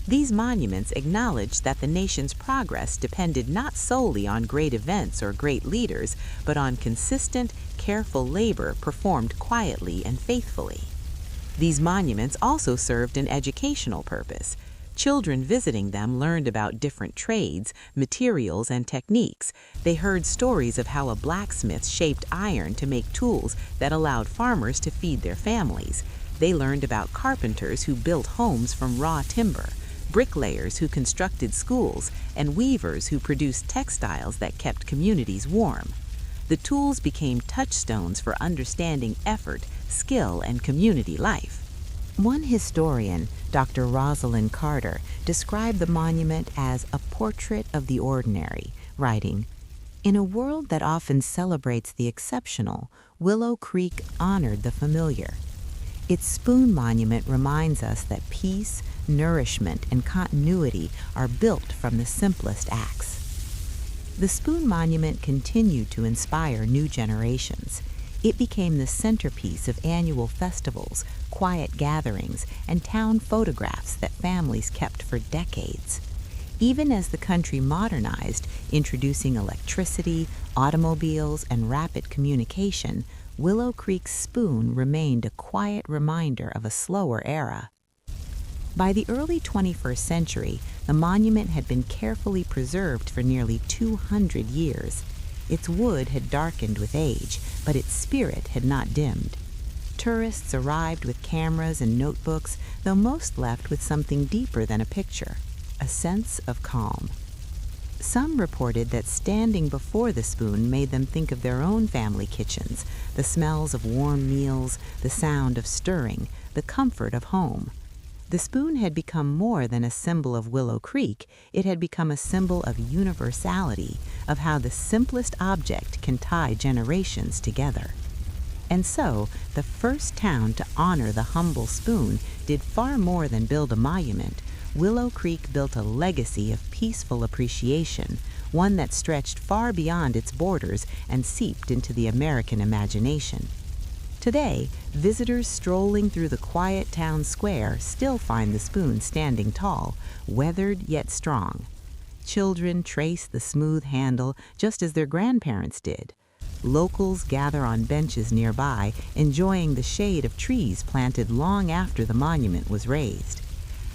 These monuments acknowledged that the nation's progress depended not solely on great events or great leaders, but on consistent, careful labor performed quietly and faithfully. These monuments also served an educational purpose. Children visiting them learned about different trades, materials, and techniques. They heard stories of how a blacksmith shaped iron to make tools that allowed farmers to feed their families. They learned about carpenters who built homes from raw timber. bricklayers who constructed schools, and weavers who produced textiles that kept communities warm. The tools became touchstones for understanding effort, skill, and community life. One historian, Dr. Rosalind Carter, described the monument as a portrait of the ordinary, writing, "In a world that often celebrates the exceptional, Willow Creek honored the familiar. Its spoon monument reminds us that peace, nourishment, and continuity are built from the simplest acts." The spoon monument continued to inspire new generations. It became the centerpiece of annual festivals, quiet gatherings, and town photographs that families kept for decades. Even as the country modernized, introducing electricity, automobiles, and rapid communication, Willow Creek's spoon remained a quiet reminder of a slower era. By the early 21st century, the monument had been carefully preserved for nearly 200 years. Its wood had darkened with age, but its spirit had not dimmed. Tourists arrived with cameras and notebooks, though most left with something deeper than a picture, a sense of calm. Some reported that standing before the spoon made them think of their own family kitchens, the smells of warm meals, the sound of stirring, the comfort of home. The spoon had become more than a symbol of Willow Creek. It had become a symbol of universality, of how the simplest object can tie generations together. And so, the first town to honor the humble spoon did far more than build a monument. Willow Creek built a legacy of peaceful appreciation, one that stretched far beyond its borders and seeped into the American imagination. Today, visitors strolling through the quiet town square still find the spoon standing tall, weathered yet strong. Children trace the smooth handle just as their grandparents did. Locals gather on benches nearby, enjoying the shade of trees planted long after the monument was raised.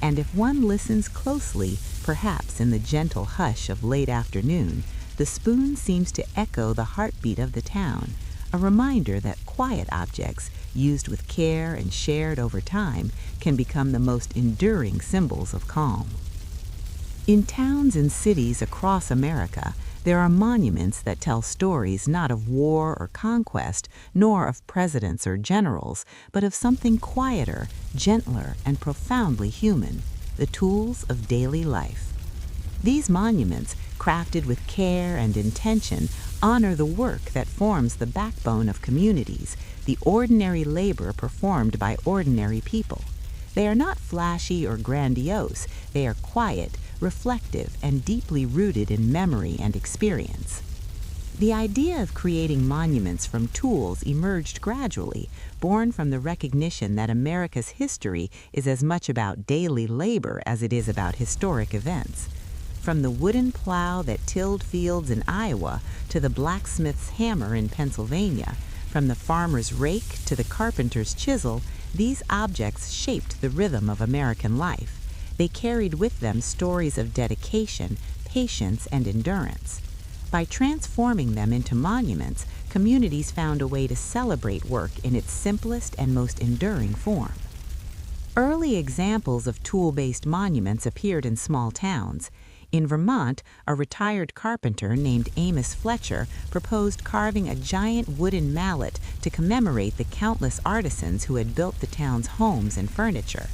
And if one listens closely, perhaps in the gentle hush of late afternoon, the spoon seems to echo the heartbeat of the town, a reminder that quiet objects, used with care and shared over time, can become the most enduring symbols of calm. In towns and cities across America, there are monuments that tell stories not of war or conquest, nor of presidents or generals, but of something quieter, gentler, and profoundly human, the tools of daily life. These monuments, crafted with care and intention, honor the work that forms the backbone of communities, the ordinary labor performed by ordinary people. They are not flashy or grandiose. They are quiet, reflective, and deeply rooted in memory and experience. The idea of creating monuments from tools emerged gradually, born from the recognition that America's history is as much about daily labor as it is about historic events. From the wooden plow that tilled fields in Iowa to the blacksmith's hammer in Pennsylvania, from the farmer's rake to the carpenter's chisel, these objects shaped the rhythm of American life. They carried with them stories of dedication, patience, and endurance. By transforming them into monuments, communities found a way to celebrate work in its simplest and most enduring form. Early examples of tool-based monuments appeared in small towns. In Vermont, a retired carpenter named Amos Fletcher proposed carving a giant wooden mallet to commemorate the countless artisans who had built the town's homes and furniture.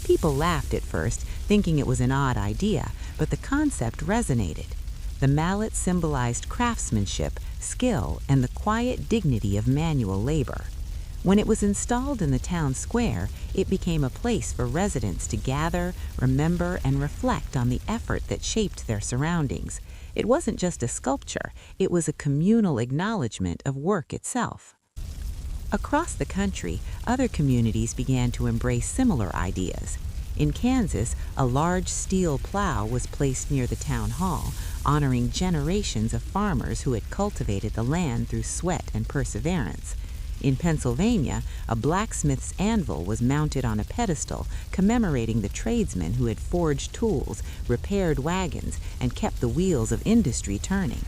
People laughed at first, thinking it was an odd idea, but the concept resonated. The mallet symbolized craftsmanship, skill, and the quiet dignity of manual labor. When it was installed in the town square, it became a place for residents to gather, remember, and reflect on the effort that shaped their surroundings. It wasn't just a sculpture, it was a communal acknowledgement of work itself. Across the country, other communities began to embrace similar ideas. In Kansas, a large steel plow was placed near the town hall, honoring generations of farmers who had cultivated the land through sweat and perseverance. In Pennsylvania, a blacksmith's anvil was mounted on a pedestal, commemorating the tradesmen who had forged tools, repaired wagons, and kept the wheels of industry turning.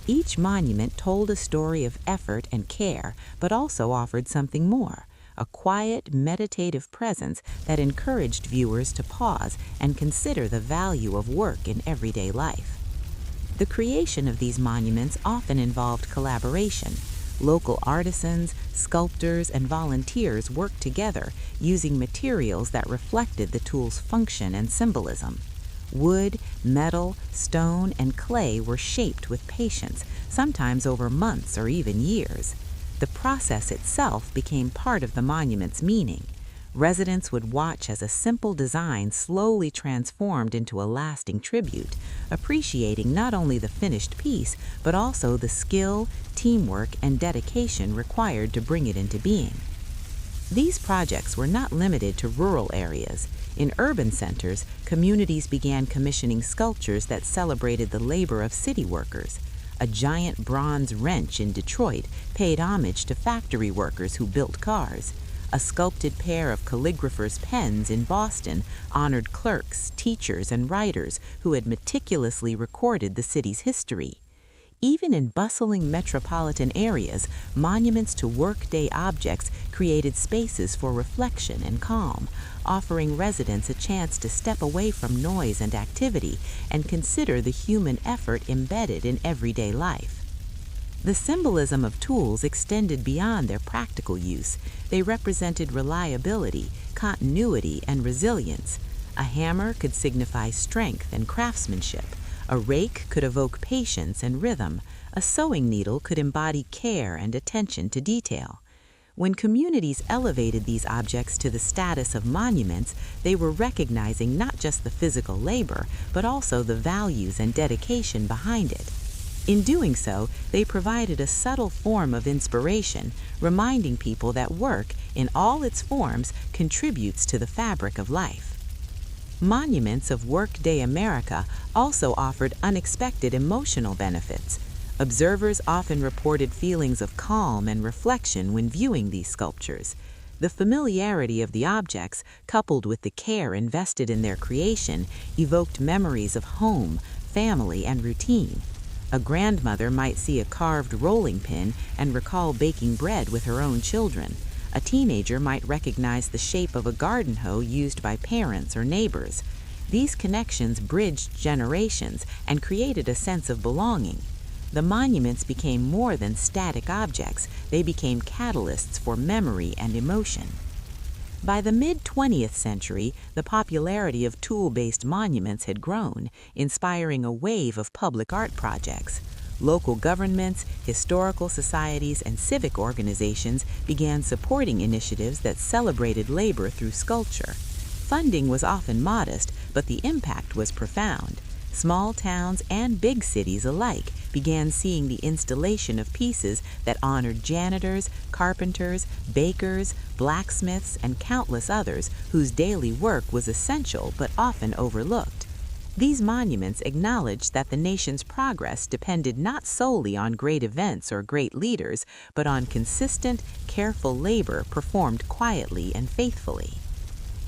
Each monument told a story of effort and care, but also offered something more, a quiet, meditative presence that encouraged viewers to pause and consider the value of work in everyday life. The creation of these monuments often involved collaboration. Local artisans, sculptors, and volunteers worked together using materials that reflected the tool's function and symbolism. Wood, metal, stone, and clay were shaped with patience, sometimes over months or even years. The process itself became part of the monument's meaning. Residents would watch as a simple design slowly transformed into a lasting tribute, appreciating not only the finished piece, but also the skill, teamwork, and dedication required to bring it into being. These projects were not limited to rural areas. In urban centers, communities began commissioning sculptures that celebrated the labor of city workers. A giant bronze wrench in Detroit paid homage to factory workers who built cars. A sculpted pair of calligraphers' pens in Boston honored clerks, teachers, and writers who had meticulously recorded the city's history. Even in bustling metropolitan areas, monuments to workday objects created spaces for reflection and calm, offering residents a chance to step away from noise and activity and consider the human effort embedded in everyday life. The symbolism of tools extended beyond their practical use. They represented reliability, continuity, and resilience. A hammer could signify strength and craftsmanship. A rake could evoke patience and rhythm. A sewing needle could embody care and attention to detail. When communities elevated these objects to the status of monuments, they were recognizing not just the physical labor, but also the values and dedication behind it. In doing so, they provided a subtle form of inspiration, reminding people that work, in all its forms, contributes to the fabric of life. Monuments of workday America also offered unexpected emotional benefits. Observers often reported feelings of calm and reflection when viewing these sculptures. The familiarity of the objects, coupled with the care invested in their creation, evoked memories of home, family, and routine. A grandmother might see a carved rolling pin and recall baking bread with her own children. A teenager might recognize the shape of a garden hoe used by parents or neighbors. These connections bridged generations and created a sense of belonging. The monuments became more than static objects. They became catalysts for memory and emotion. By the mid-20th century, the popularity of tool-based monuments had grown, inspiring a wave of public art projects. Local governments, historical societies, and civic organizations began supporting initiatives that celebrated labor through sculpture. Funding was often modest, but the impact was profound. Small towns and big cities alike began seeing the installation of pieces that honored janitors, carpenters, bakers, blacksmiths, and countless others whose daily work was essential but often overlooked. These monuments acknowledged that the nation's progress depended not solely on great events or great leaders, but on consistent, careful labor performed quietly and faithfully.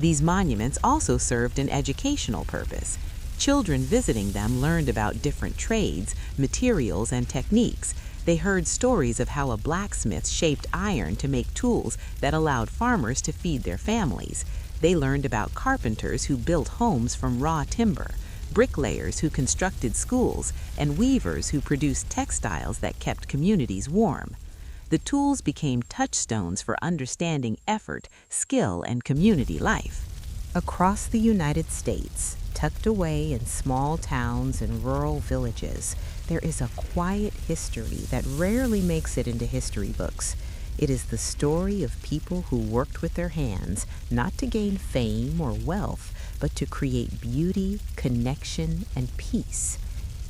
These monuments also served an educational purpose. Children visiting them learned about different trades, materials, and techniques. They heard stories of how a blacksmith shaped iron to make tools that allowed farmers to feed their families. They learned about carpenters who built homes from raw timber, bricklayers who constructed schools, and weavers who produced textiles that kept communities warm. The tools became touchstones for understanding effort, skill, and community life. Across the United States, tucked away in small towns and rural villages, there is a quiet history that rarely makes it into history books. It is the story of people who worked with their hands, not to gain fame or wealth, but to create beauty, connection, and peace.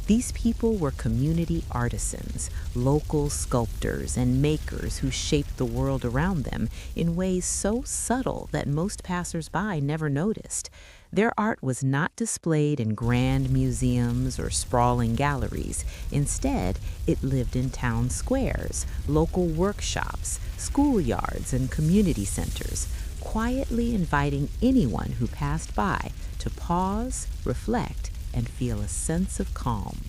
These people were community artisans, local sculptors, and makers who shaped the world around them in ways so subtle that most passers-by never noticed. Their art was not displayed in grand museums or sprawling galleries. Instead, it lived in town squares, local workshops, schoolyards, and community centers, quietly inviting anyone who passed by to pause, reflect, and feel a sense of calm.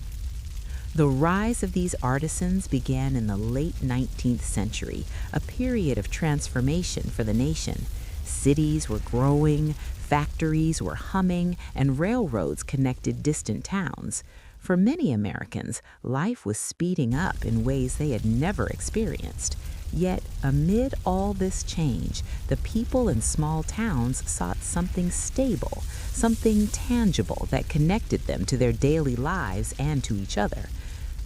The rise of these artisans began in the late 19th century, a period of transformation for the nation. Cities were growing, factories were humming, and railroads connected distant towns. For many Americans, life was speeding up in ways they had never experienced. Yet, amid all this change, the people in small towns sought something stable, something tangible that connected them to their daily lives and to each other.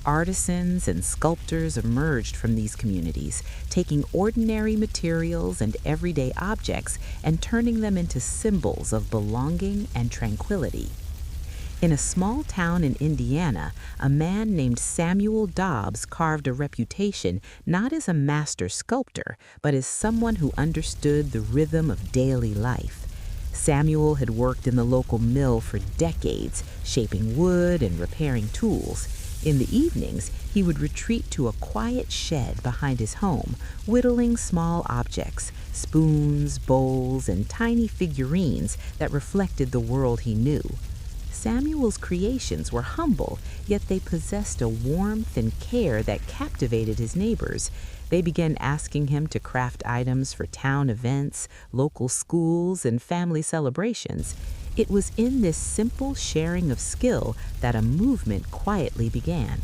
Artisans and sculptors emerged from these communities, taking ordinary materials and everyday objects and turning them into symbols of belonging and tranquility. In a small town in Indiana, a man named Samuel Dobbs carved a reputation not as a master sculptor, but as someone who understood the rhythm of daily life. Samuel had worked in the local mill for decades, shaping wood and repairing tools. In the evenings, he would retreat to a quiet shed behind his home, whittling small objects, spoons, bowls, and tiny figurines that reflected the world he knew. Samuel's creations were humble, yet they possessed a warmth and care that captivated his neighbors. They began asking him to craft items for town events, local schools, and family celebrations. It was in this simple sharing of skill that a movement quietly began.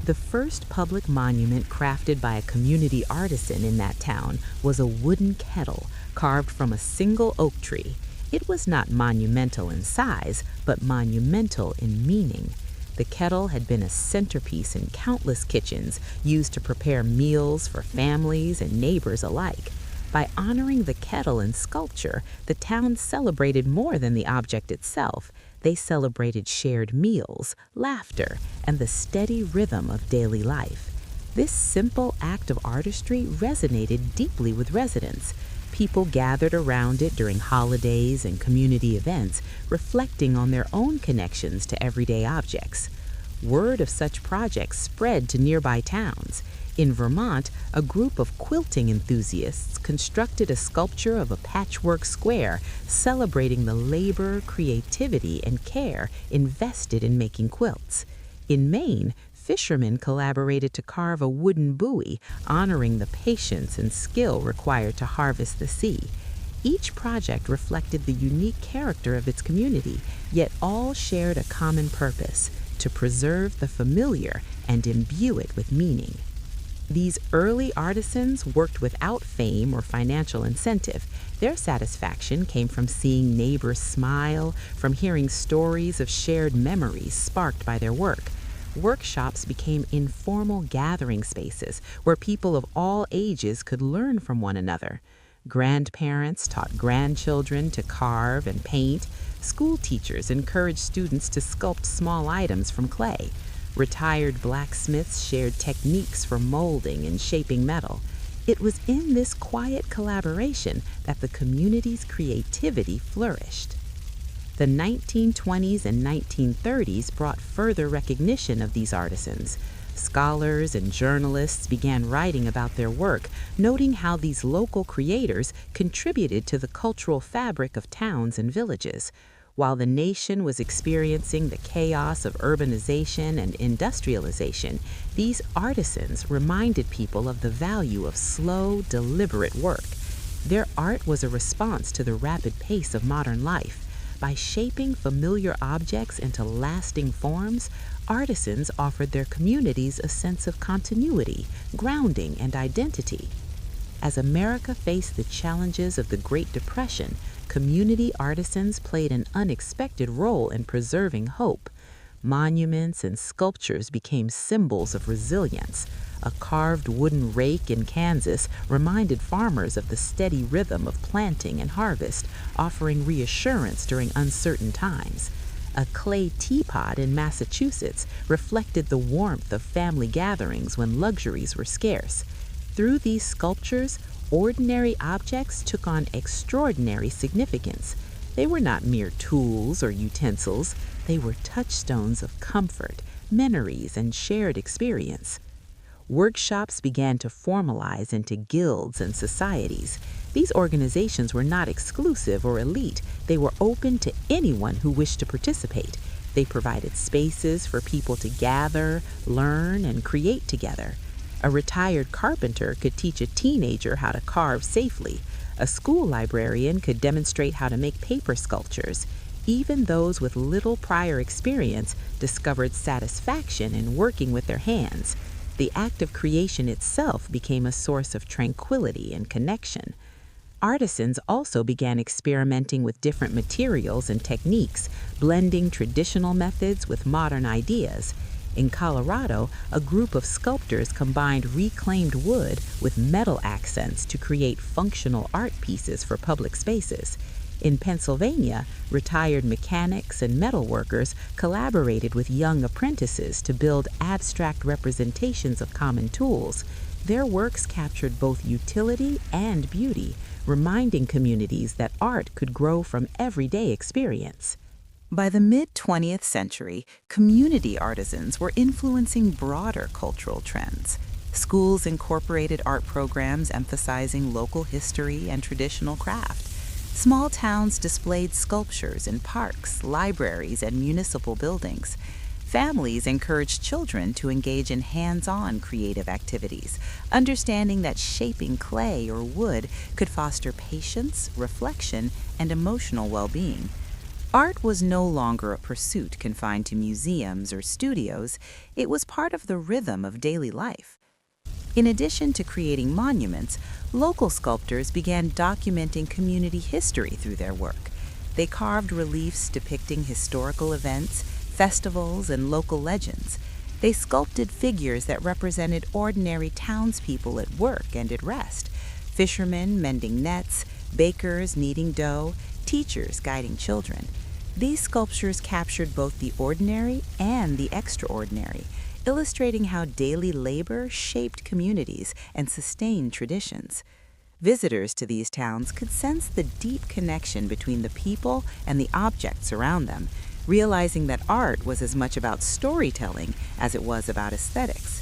The first public monument crafted by a community artisan in that town was a wooden kettle carved from a single oak tree. It was not monumental in size, but monumental in meaning. The kettle had been a centerpiece in countless kitchens, used to prepare meals for families and neighbors alike. By honoring the kettle in sculpture, the town celebrated more than the object itself. They celebrated shared meals, laughter, and the steady rhythm of daily life. This simple act of artistry resonated deeply with residents. People gathered around it during holidays and community events, reflecting on their own connections to everyday objects. Word of such projects spread to nearby towns. In Vermont, a group of quilting enthusiasts constructed a sculpture of a patchwork square, celebrating the labor, creativity, and care invested in making quilts. In Maine, fishermen collaborated to carve a wooden buoy, honoring the patience and skill required to harvest the sea. Each project reflected the unique character of its community, yet all shared a common purpose: to preserve the familiar and imbue it with meaning. These early artisans worked without fame or financial incentive. Their satisfaction came from seeing neighbors smile, from hearing stories of shared memories sparked by their work. Workshops became informal gathering spaces where people of all ages could learn from one another. Grandparents taught grandchildren to carve and paint. School teachers encouraged students to sculpt small items from clay. Retired blacksmiths shared techniques for molding and shaping metal. It was in this quiet collaboration that the community's creativity flourished. The 1920s and 1930s brought further recognition of these artisans. Scholars and journalists began writing about their work, noting how these local creators contributed to the cultural fabric of towns and villages. While the nation was experiencing the chaos of urbanization and industrialization, these artisans reminded people of the value of slow, deliberate work. Their art was a response to the rapid pace of modern life. By shaping familiar objects into lasting forms, artisans offered their communities a sense of continuity, grounding, and identity. As America faced the challenges of the Great Depression, community artisans played an unexpected role in preserving hope. Monuments and sculptures became symbols of resilience. A carved wooden rake in Kansas reminded farmers of the steady rhythm of planting and harvest, offering reassurance during uncertain times. A clay teapot in Massachusetts reflected the warmth of family gatherings when luxuries were scarce. Through these sculptures, ordinary objects took on extraordinary significance. They were not mere tools or utensils. They were touchstones of comfort, memories, and shared experience. Workshops began to formalize into guilds and societies. These organizations were not exclusive or elite. They were open to anyone who wished to participate. They provided spaces for people to gather, learn, and create together. A retired carpenter could teach a teenager how to carve safely. A school librarian could demonstrate how to make paper sculptures. Even those with little prior experience discovered satisfaction in working with their hands. The act of creation itself became a source of tranquility and connection. Artisans also began experimenting with different materials and techniques, blending traditional methods with modern ideas. In Colorado, a group of sculptors combined reclaimed wood with metal accents to create functional art pieces for public spaces. In Pennsylvania, retired mechanics and metalworkers collaborated with young apprentices to build abstract representations of common tools. Their works captured both utility and beauty, reminding communities that art could grow from everyday experience. By the mid-20th century, community artisans were influencing broader cultural trends. Schools incorporated art programs emphasizing local history and traditional craft. Small towns displayed sculptures in parks, libraries, and municipal buildings. Families encouraged children to engage in hands-on creative activities, understanding that shaping clay or wood could foster patience, reflection, and emotional well-being. Art was no longer a pursuit confined to museums or studios. It was part of the rhythm of daily life. In addition to creating monuments, local sculptors began documenting community history through their work. They carved reliefs depicting historical events, festivals, and local legends. They sculpted figures that represented ordinary townspeople at work and at rest: fishermen mending nets, bakers kneading dough, teachers guiding children. These sculptures captured both the ordinary and the extraordinary, illustrating how daily labor shaped communities and sustained traditions. Visitors to these towns could sense the deep connection between the people and the objects around them, realizing that art was as much about storytelling as it was about aesthetics.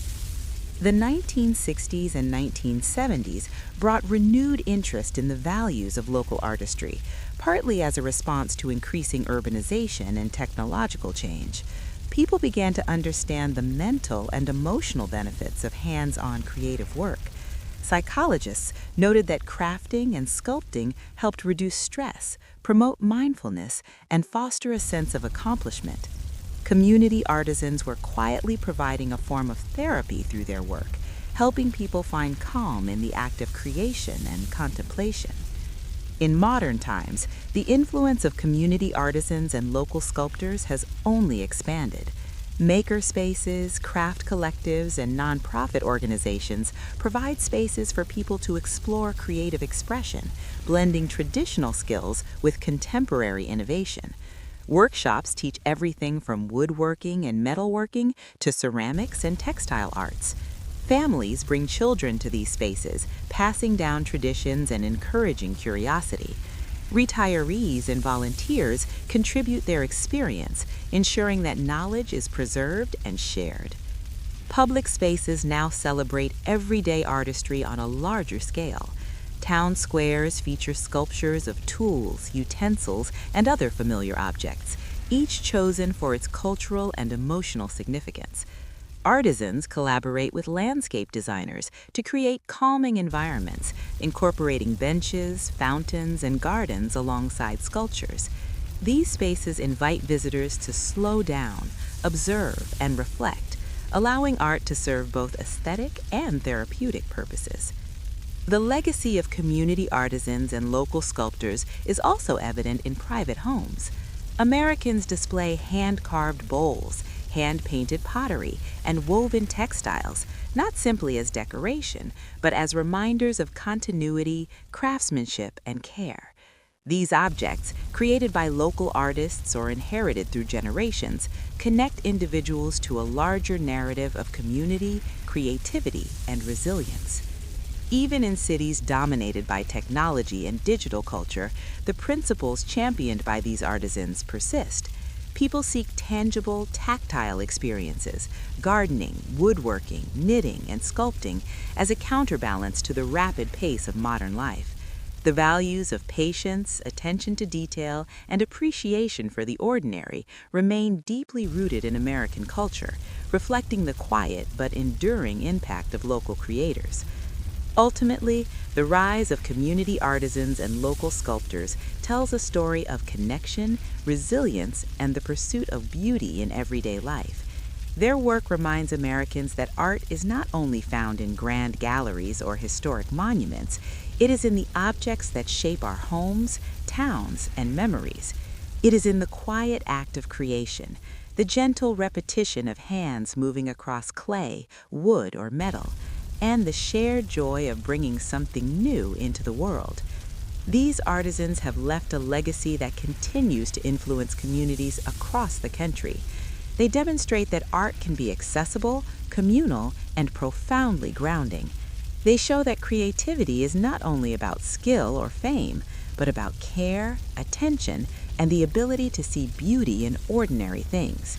The 1960s and 1970s brought renewed interest in the values of local artistry, partly as a response to increasing urbanization and technological change. People began to understand the mental and emotional benefits of hands-on creative work. Psychologists noted that crafting and sculpting helped reduce stress, promote mindfulness, and foster a sense of accomplishment. Community artisans were quietly providing a form of therapy through their work, helping people find calm in the act of creation and contemplation. In modern times, the influence of community artisans and local sculptors has only expanded. Maker spaces, craft collectives, and nonprofit organizations provide spaces for people to explore creative expression, blending traditional skills with contemporary innovation. Workshops teach everything from woodworking and metalworking to ceramics and textile arts. Families bring children to these spaces, passing down traditions and encouraging curiosity. Retirees and volunteers contribute their experience, ensuring that knowledge is preserved and shared. Public spaces now celebrate everyday artistry on a larger scale. Town squares feature sculptures of tools, utensils, and other familiar objects, each chosen for its cultural and emotional significance. Artisans collaborate with landscape designers to create calming environments, incorporating benches, fountains, and gardens alongside sculptures. These spaces invite visitors to slow down, observe, and reflect, allowing art to serve both aesthetic and therapeutic purposes. The legacy of community artisans and local sculptors is also evident in private homes. Americans display hand-carved bowls, hand-painted pottery, and woven textiles, not simply as decoration, but as reminders of continuity, craftsmanship, and care. These objects, created by local artists or inherited through generations, connect individuals to a larger narrative of community, creativity, and resilience. Even in cities dominated by technology and digital culture, the principles championed by these artisans persist. People seek tangible, tactile experiences, gardening, woodworking, knitting, and sculpting as a counterbalance to the rapid pace of modern life. The values of patience, attention to detail, and appreciation for the ordinary remain deeply rooted in American culture, reflecting the quiet but enduring impact of local creators. Ultimately, the rise of community artisans and local sculptors tells a story of connection, resilience, and the pursuit of beauty in everyday life. Their work reminds Americans that art is not only found in grand galleries or historic monuments, it is in the objects that shape our homes, towns, and memories. It is in the quiet act of creation, the gentle repetition of hands moving across clay, wood, or metal, and the shared joy of bringing something new into the world. These artisans have left a legacy that continues to influence communities across the country. They demonstrate that art can be accessible, communal, and profoundly grounding. They show that creativity is not only about skill or fame, but about care, attention, and the ability to see beauty in ordinary things.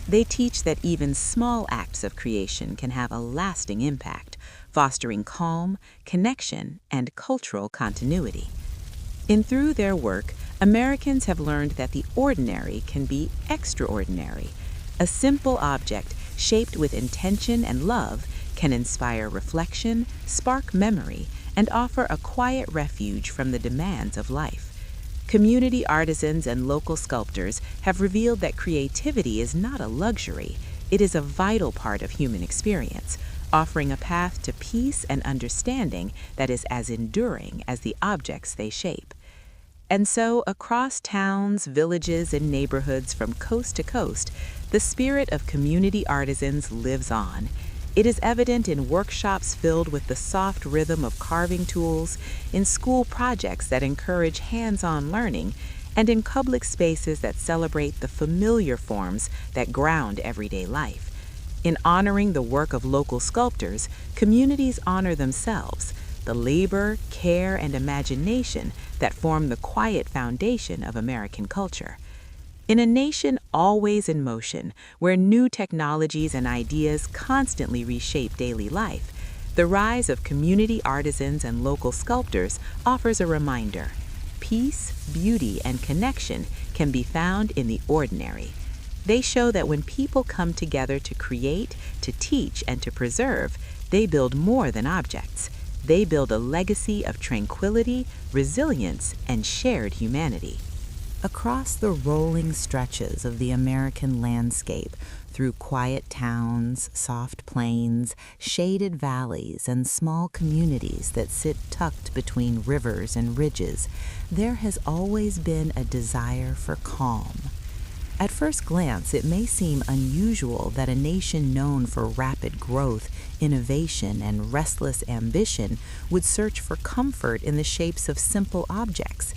They teach that even small acts of creation can have a lasting impact, fostering calm, connection, and cultural continuity. Through their work, Americans have learned that the ordinary can be extraordinary. A simple object, shaped with intention and love, can inspire reflection, spark memory, and offer a quiet refuge from the demands of life. Community artisans and local sculptors have revealed that creativity is not a luxury, it is a vital part of human experience, offering a path to peace and understanding that is as enduring as the objects they shape. And so, across towns, villages, and neighborhoods from coast to coast, the spirit of community artisans lives on. It is evident in workshops filled with the soft rhythm of carving tools, in school projects that encourage hands-on learning, and in public spaces that celebrate the familiar forms that ground everyday life. In honoring the work of local sculptors, communities honor themselves, the labor, care, and imagination that form the quiet foundation of American culture. In a nation always in motion, where new technologies and ideas constantly reshape daily life, the rise of community artisans and local sculptors offers a reminder. Peace, beauty, and connection can be found in the ordinary. They show that when people come together to create, to teach, and to preserve, they build more than objects. They build a legacy of tranquility, resilience, and shared humanity. Across the rolling stretches of the American landscape, through quiet towns, soft plains, shaded valleys, and small communities that sit tucked between rivers and ridges, there has always been a desire for calm. At first glance, it may seem unusual that a nation known for rapid growth, innovation, and restless ambition would search for comfort in the shapes of simple objects.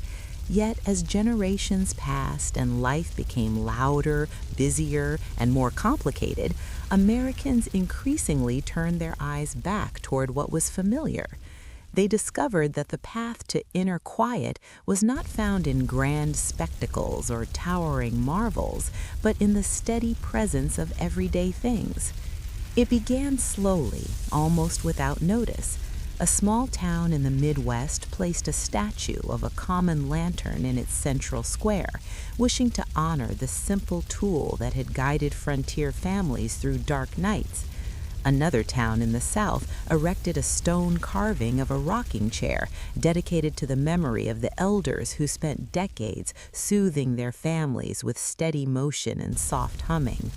Yet, as generations passed and life became louder, busier, and more complicated, Americans increasingly turned their eyes back toward what was familiar. They discovered that the path to inner quiet was not found in grand spectacles or towering marvels, but in the steady presence of everyday things. It began slowly, almost without notice. A small town in the Midwest placed a statue of a common lantern in its central square, wishing to honor the simple tool that had guided frontier families through dark nights. Another town in the South erected a stone carving of a rocking chair dedicated to the memory of the elders who spent decades soothing their families with steady motion and soft humming.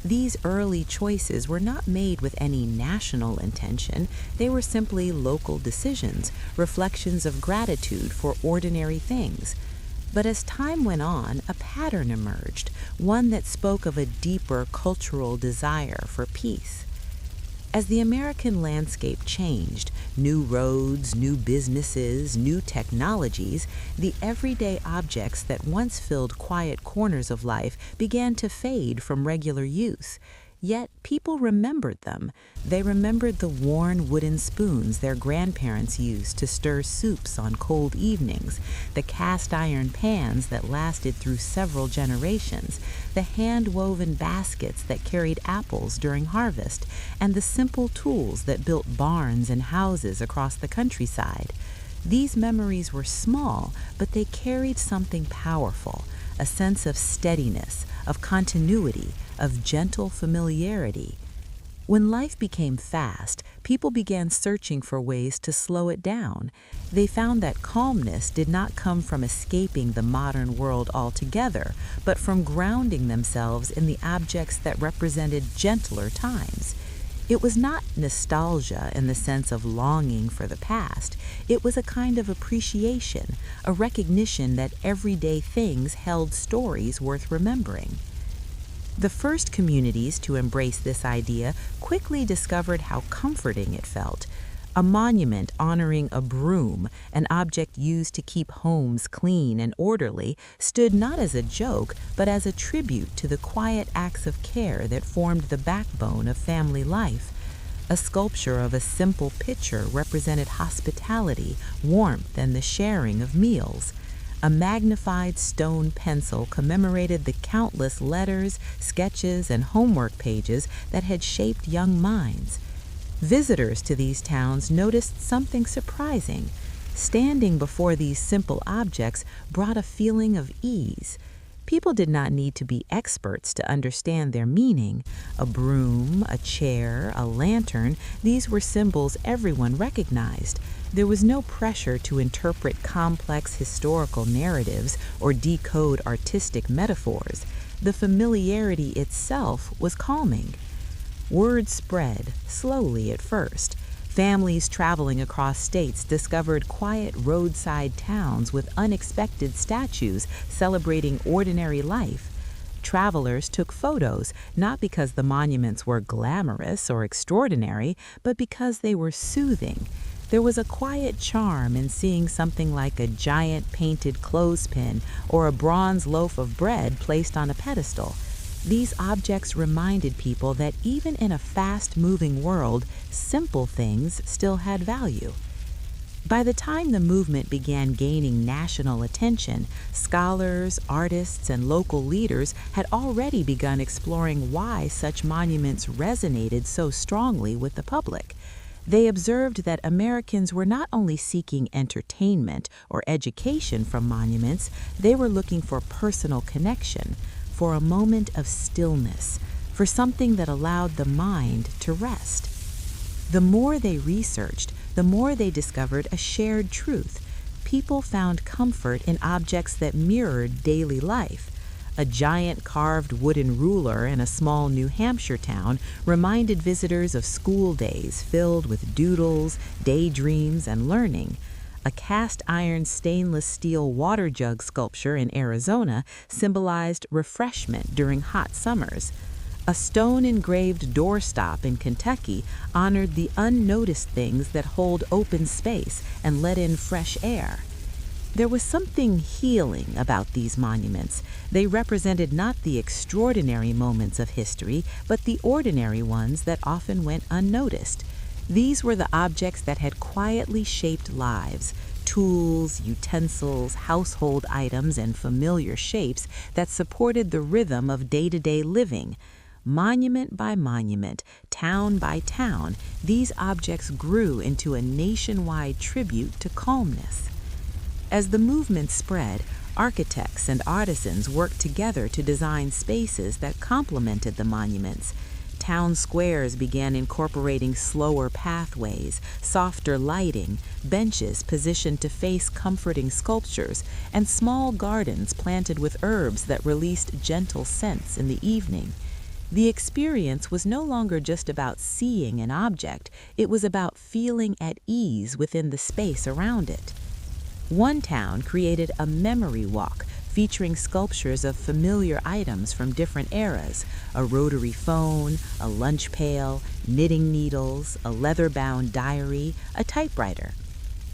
These early choices were not made with any national intention. They were simply local decisions, reflections of gratitude for ordinary things. But as time went on, a pattern emerged, one that spoke of a deeper cultural desire for peace. As the American landscape changed, new roads, new businesses, new technologies, the everyday objects that once filled quiet corners of life began to fade from regular use. Yet people remembered them. They remembered the worn wooden spoons their grandparents used to stir soups on cold evenings, the cast iron pans that lasted through several generations, the hand-woven baskets that carried apples during harvest, and the simple tools that built barns and houses across the countryside. These memories were small, but they carried something powerful, a sense of steadiness, of continuity, of gentle familiarity. When life became fast, people began searching for ways to slow it down. They found that calmness did not come from escaping the modern world altogether, but from grounding themselves in the objects that represented gentler times. It was not nostalgia in the sense of longing for the past. It was a kind of appreciation, a recognition that everyday things held stories worth remembering. The first communities to embrace this idea quickly discovered how comforting it felt. A monument honoring a broom, an object used to keep homes clean and orderly, stood not as a joke, but as a tribute to the quiet acts of care that formed the backbone of family life. A sculpture of a simple pitcher represented hospitality, warmth, and the sharing of meals. A magnified stone pencil commemorated the countless letters, sketches, and homework pages that had shaped young minds. Visitors to these towns noticed something surprising. Standing before these simple objects brought a feeling of ease. People did not need to be experts to understand their meaning. A broom, a chair, a lantern, these were symbols everyone recognized. There was no pressure to interpret complex historical narratives or decode artistic metaphors. The familiarity itself was calming. Word spread, slowly at first. Families traveling across states discovered quiet roadside towns with unexpected statues celebrating ordinary life. Travelers took photos, not because the monuments were glamorous or extraordinary, but because they were soothing. There was a quiet charm in seeing something like a giant painted clothespin or a bronze loaf of bread placed on a pedestal. These objects reminded people that even in a fast-moving world, simple things still had value. By the time the movement began gaining national attention, scholars, artists, and local leaders had already begun exploring why such monuments resonated so strongly with the public. They observed that Americans were not only seeking entertainment or education from monuments, they were looking for personal connection, for a moment of stillness, for something that allowed the mind to rest. The more they researched, the more they discovered a shared truth. People found comfort in objects that mirrored daily life. A giant carved wooden ruler in a small New Hampshire town reminded visitors of school days filled with doodles, daydreams, and learning. A cast-iron stainless steel water jug sculpture in Arizona symbolized refreshment during hot summers. A stone-engraved doorstop in Kentucky honored the unnoticed things that hold open space and let in fresh air. There was something healing about these monuments. They represented not the extraordinary moments of history, but the ordinary ones that often went unnoticed. These were the objects that had quietly shaped lives, tools, utensils, household items, and familiar shapes that supported the rhythm of day-to-day living. Monument by monument, town by town, these objects grew into a nationwide tribute to calmness. As the movement spread, architects and artisans worked together to design spaces that complemented the monuments. Town squares began incorporating slower pathways, softer lighting, benches positioned to face comforting sculptures, and small gardens planted with herbs that released gentle scents in the evening. The experience was no longer just about seeing an object, it was about feeling at ease within the space around it. One town created a memory walk featuring sculptures of familiar items from different eras, a rotary phone, a lunch pail, knitting needles, a leather-bound diary, a typewriter.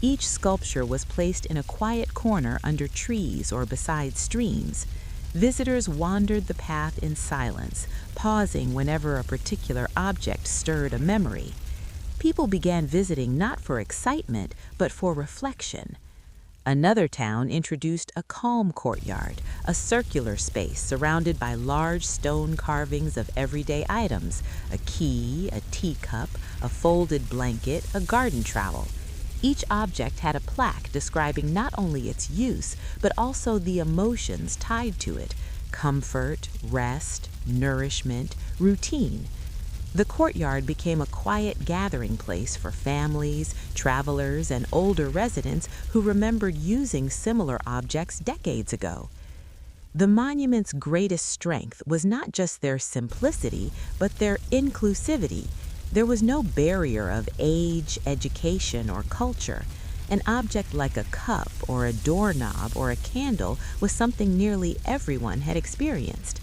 Each sculpture was placed in a quiet corner under trees or beside streams. Visitors wandered the path in silence, pausing whenever a particular object stirred a memory. People began visiting not for excitement, but for reflection. Another town introduced a calm courtyard, a circular space surrounded by large stone carvings of everyday items, a key, a teacup, a folded blanket, a garden trowel. Each object had a plaque describing not only its use, but also the emotions tied to it: comfort, rest, nourishment, routine. The courtyard became a quiet gathering place for families, travelers, and older residents who remembered using similar objects decades ago. The monument's greatest strength was not just their simplicity, but their inclusivity. There was no barrier of age, education, or culture. An object like a cup or a doorknob or a candle was something nearly everyone had experienced.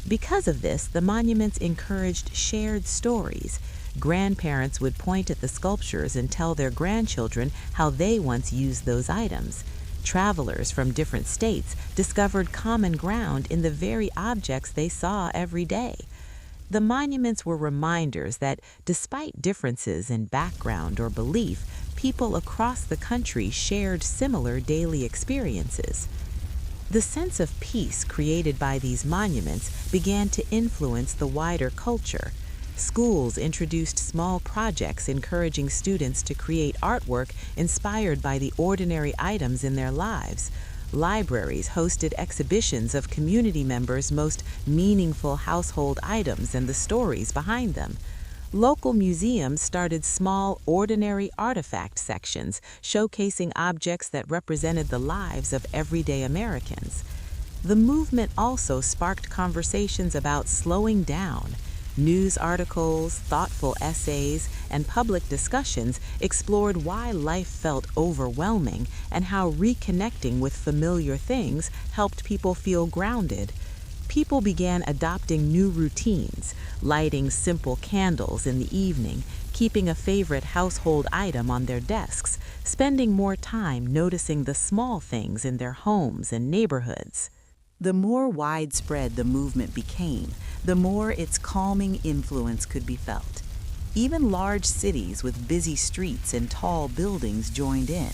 Because of this, the monuments encouraged shared stories. Grandparents would point at the sculptures and tell their grandchildren how they once used those items. Travelers from different states discovered common ground in the very objects they saw every day. The monuments were reminders that, despite differences in background or belief, people across the country shared similar daily experiences. The sense of peace created by these monuments began to influence the wider culture. Schools introduced small projects encouraging students to create artwork inspired by the ordinary items in their lives. Libraries hosted exhibitions of community members' most meaningful household items and the stories behind them. Local museums started small, ordinary artifact sections, showcasing objects that represented the lives of everyday Americans. The movement also sparked conversations about slowing down. News articles, thoughtful essays, and public discussions explored why life felt overwhelming and how reconnecting with familiar things helped people feel grounded. People began adopting new routines, lighting simple candles in the evening, keeping a favorite household item on their desks, spending more time noticing the small things in their homes and neighborhoods. The more widespread the movement became, the more its calming influence could be felt. Even large cities with busy streets and tall buildings joined in.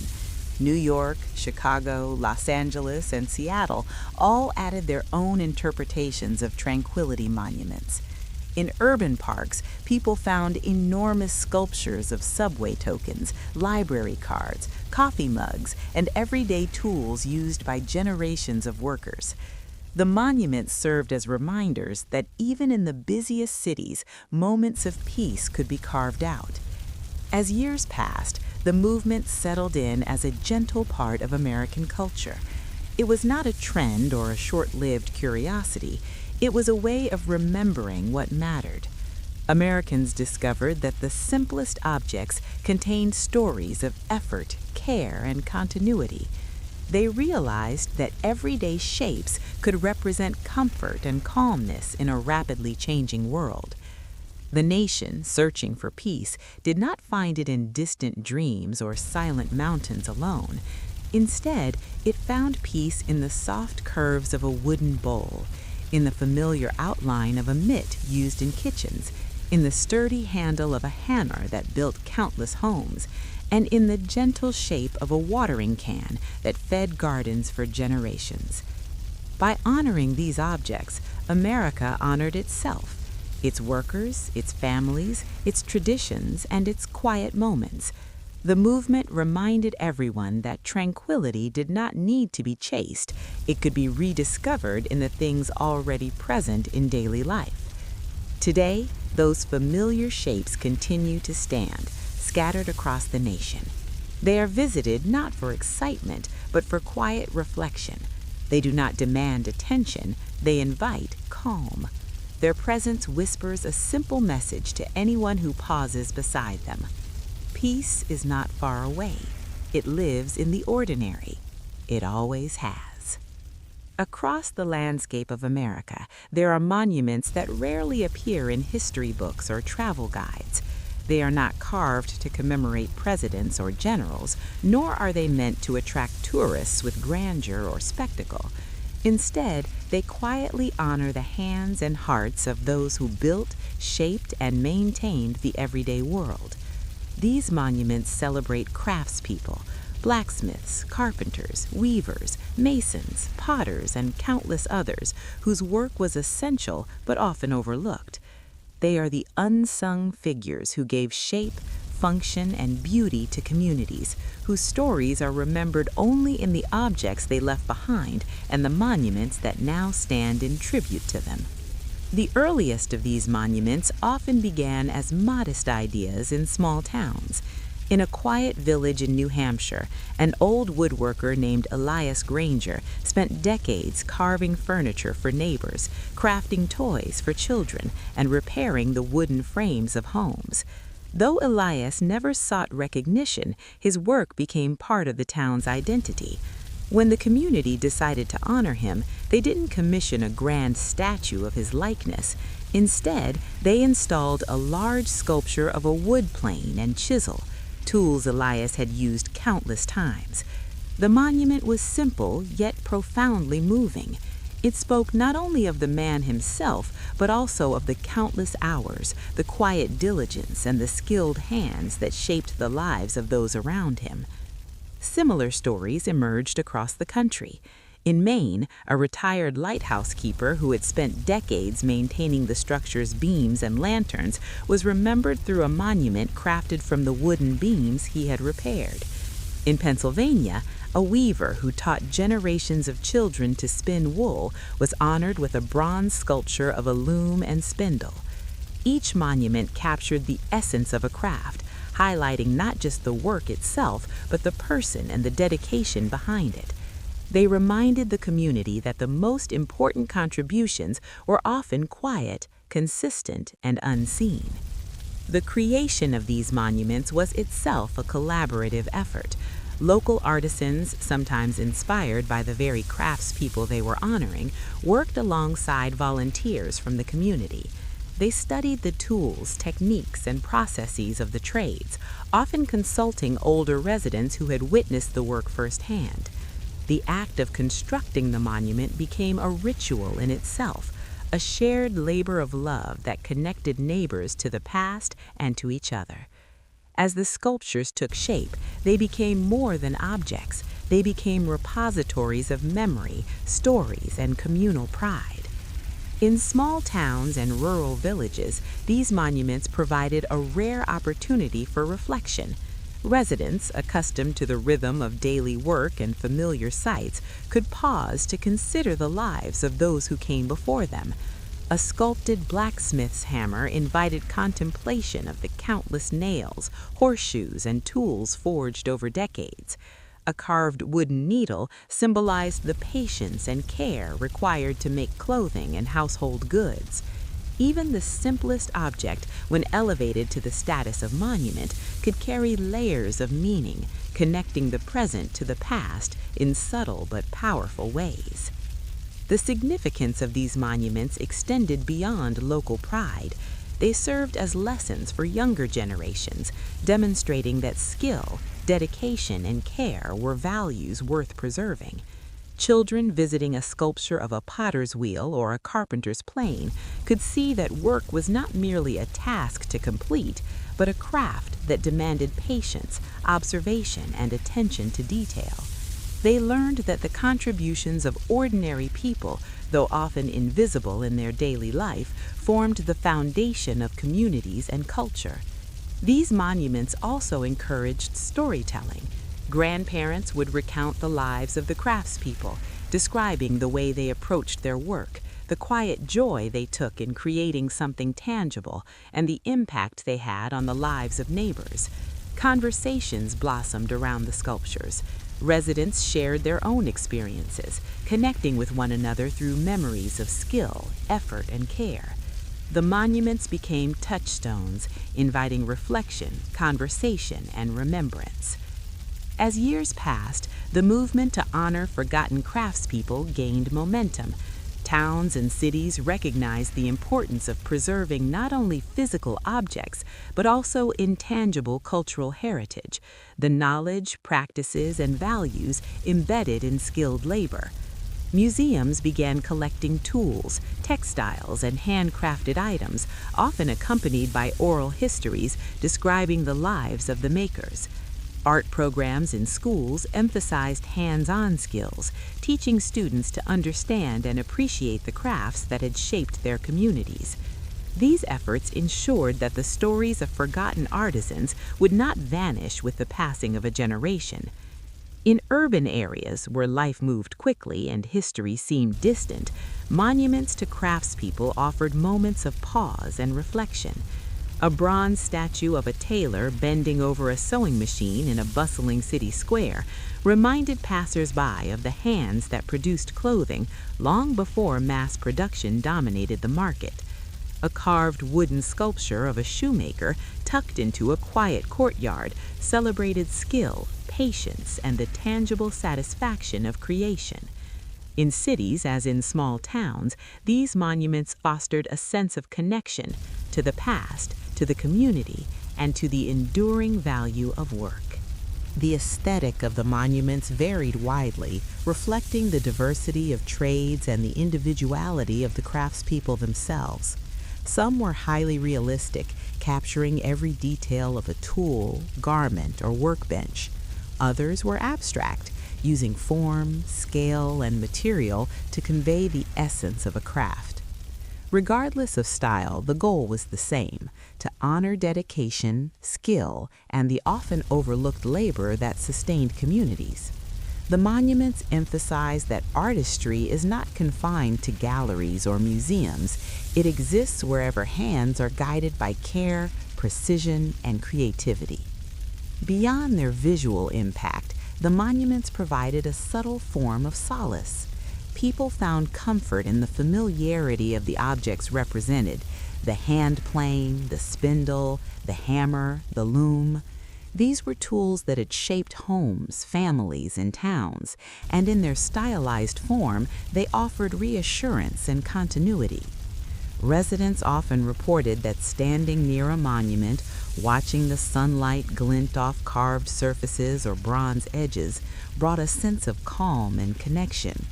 New York, Chicago, Los Angeles, and Seattle all added their own interpretations of tranquility monuments. In urban parks, people found enormous sculptures of subway tokens, library cards, coffee mugs, and everyday tools used by generations of workers. The monuments served as reminders that even in the busiest cities, moments of peace could be carved out. As years passed, the movement settled in as a gentle part of American culture. It was not a trend or a short-lived curiosity. It was a way of remembering what mattered. Americans discovered that the simplest objects contained stories of effort, care, and continuity. They realized that everyday shapes could represent comfort and calmness in a rapidly changing world. The nation, searching for peace, did not find it in distant dreams or silent mountains alone. Instead, it found peace in the soft curves of a wooden bowl, in the familiar outline of a mitt used in kitchens, in the sturdy handle of a hammer that built countless homes, and in the gentle shape of a watering can that fed gardens for generations. By honoring these objects, America honored itself, its workers, its families, its traditions, and its quiet moments. The movement reminded everyone that tranquility did not need to be chased. It could be rediscovered in the things already present in daily life. Today, those familiar shapes continue to stand, scattered across the nation. They are visited not for excitement, but for quiet reflection. They do not demand attention, they invite calm. Their presence whispers a simple message to anyone who pauses beside them. Peace is not far away. It lives in the ordinary. It always has. Across the landscape of America, there are monuments that rarely appear in history books or travel guides. They are not carved to commemorate presidents or generals, nor are they meant to attract tourists with grandeur or spectacle. Instead, they quietly honor the hands and hearts of those who built, shaped, and maintained the everyday world. These monuments celebrate craftspeople, blacksmiths, carpenters, weavers, masons, potters, and countless others whose work was essential but often overlooked. They are the unsung figures who gave shape, function, and beauty to communities, whose stories are remembered only in the objects they left behind and the monuments that now stand in tribute to them. The earliest of these monuments often began as modest ideas in small towns. In a quiet village in New Hampshire, an old woodworker named Elias Granger spent decades carving furniture for neighbors, crafting toys for children, and repairing the wooden frames of homes. Though Elias never sought recognition, his work became part of the town's identity. When the community decided to honor him, they didn't commission a grand statue of his likeness. Instead, they installed a large sculpture of a wood plane and chisel, tools Elias had used countless times. The monument was simple, yet profoundly moving. It spoke not only of the man himself, but also of the countless hours, the quiet diligence, and the skilled hands that shaped the lives of those around him. Similar stories emerged across the country. In Maine, a retired lighthouse keeper who had spent decades maintaining the structure's beams and lanterns was remembered through a monument crafted from the wooden beams he had repaired. In Pennsylvania, a weaver who taught generations of children to spin wool was honored with a bronze sculpture of a loom and spindle. Each monument captured the essence of a craft, highlighting not just the work itself, but the person and the dedication behind it. They reminded the community that the most important contributions were often quiet, consistent, and unseen. The creation of these monuments was itself a collaborative effort. Local artisans, sometimes inspired by the very craftspeople they were honoring, worked alongside volunteers from the community. They studied the tools, techniques, and processes of the trades, often consulting older residents who had witnessed the work firsthand. The act of constructing the monument became a ritual in itself, a shared labor of love that connected neighbors to the past and to each other. As the sculptures took shape, they became more than objects. They became repositories of memory, stories, and communal pride. In small towns and rural villages, these monuments provided a rare opportunity for reflection. Residents, accustomed to the rhythm of daily work and familiar sights, could pause to consider the lives of those who came before them. A sculpted blacksmith's hammer invited contemplation of the countless nails, horseshoes, and tools forged over decades. A carved wooden needle symbolized the patience and care required to make clothing and household goods. Even the simplest object, when elevated to the status of monument, could carry layers of meaning, connecting the present to the past in subtle but powerful ways. The significance of these monuments extended beyond local pride. They served as lessons for younger generations, demonstrating that skill, dedication, and care were values worth preserving. Children visiting a sculpture of a potter's wheel or a carpenter's plane could see that work was not merely a task to complete, but a craft that demanded patience, observation, and attention to detail. They learned that the contributions of ordinary people, though often invisible in their daily life, formed the foundation of communities and culture. These monuments also encouraged storytelling. Grandparents would recount the lives of the craftspeople, describing the way they approached their work, the quiet joy they took in creating something tangible, and the impact they had on the lives of neighbors. Conversations blossomed around the sculptures. Residents shared their own experiences, connecting with one another through memories of skill, effort, and care. The monuments became touchstones, inviting reflection, conversation, and remembrance. As years passed, the movement to honor forgotten craftspeople gained momentum. Towns and cities recognized the importance of preserving not only physical objects, but also intangible cultural heritage, the knowledge, practices, and values embedded in skilled labor. Museums began collecting tools, textiles, and handcrafted items, often accompanied by oral histories describing the lives of the makers. Art programs in schools emphasized hands-on skills, teaching students to understand and appreciate the crafts that had shaped their communities. These efforts ensured that the stories of forgotten artisans would not vanish with the passing of a generation. In urban areas where life moved quickly and history seemed distant, monuments to craftspeople offered moments of pause and reflection. A bronze statue of a tailor bending over a sewing machine in a bustling city square reminded passers-by of the hands that produced clothing long before mass production dominated the market. A carved wooden sculpture of a shoemaker tucked into a quiet courtyard celebrated skill, patience, and the tangible satisfaction of creation. In cities, as in small towns, these monuments fostered a sense of connection to the past, to the community, and to the enduring value of work. The aesthetic of the monuments varied widely, reflecting the diversity of trades and the individuality of the craftspeople themselves. Some were highly realistic, capturing every detail of a tool, garment, or workbench. Others were abstract, using form, scale, and material to convey the essence of a craft. Regardless of style, the goal was the same: to honor dedication, skill, and the often overlooked labor that sustained communities. The monuments emphasize that artistry is not confined to galleries or museums. It exists wherever hands are guided by care, precision, and creativity. Beyond their visual impact, the monuments provided a subtle form of solace. People found comfort in the familiarity of the objects represented: the hand plane, the spindle, the hammer, the loom. These were tools that had shaped homes, families, and towns, and in their stylized form, they offered reassurance and continuity. Residents often reported that standing near a monument, watching the sunlight glint off carved surfaces or bronze edges, brought a sense of calm and connection.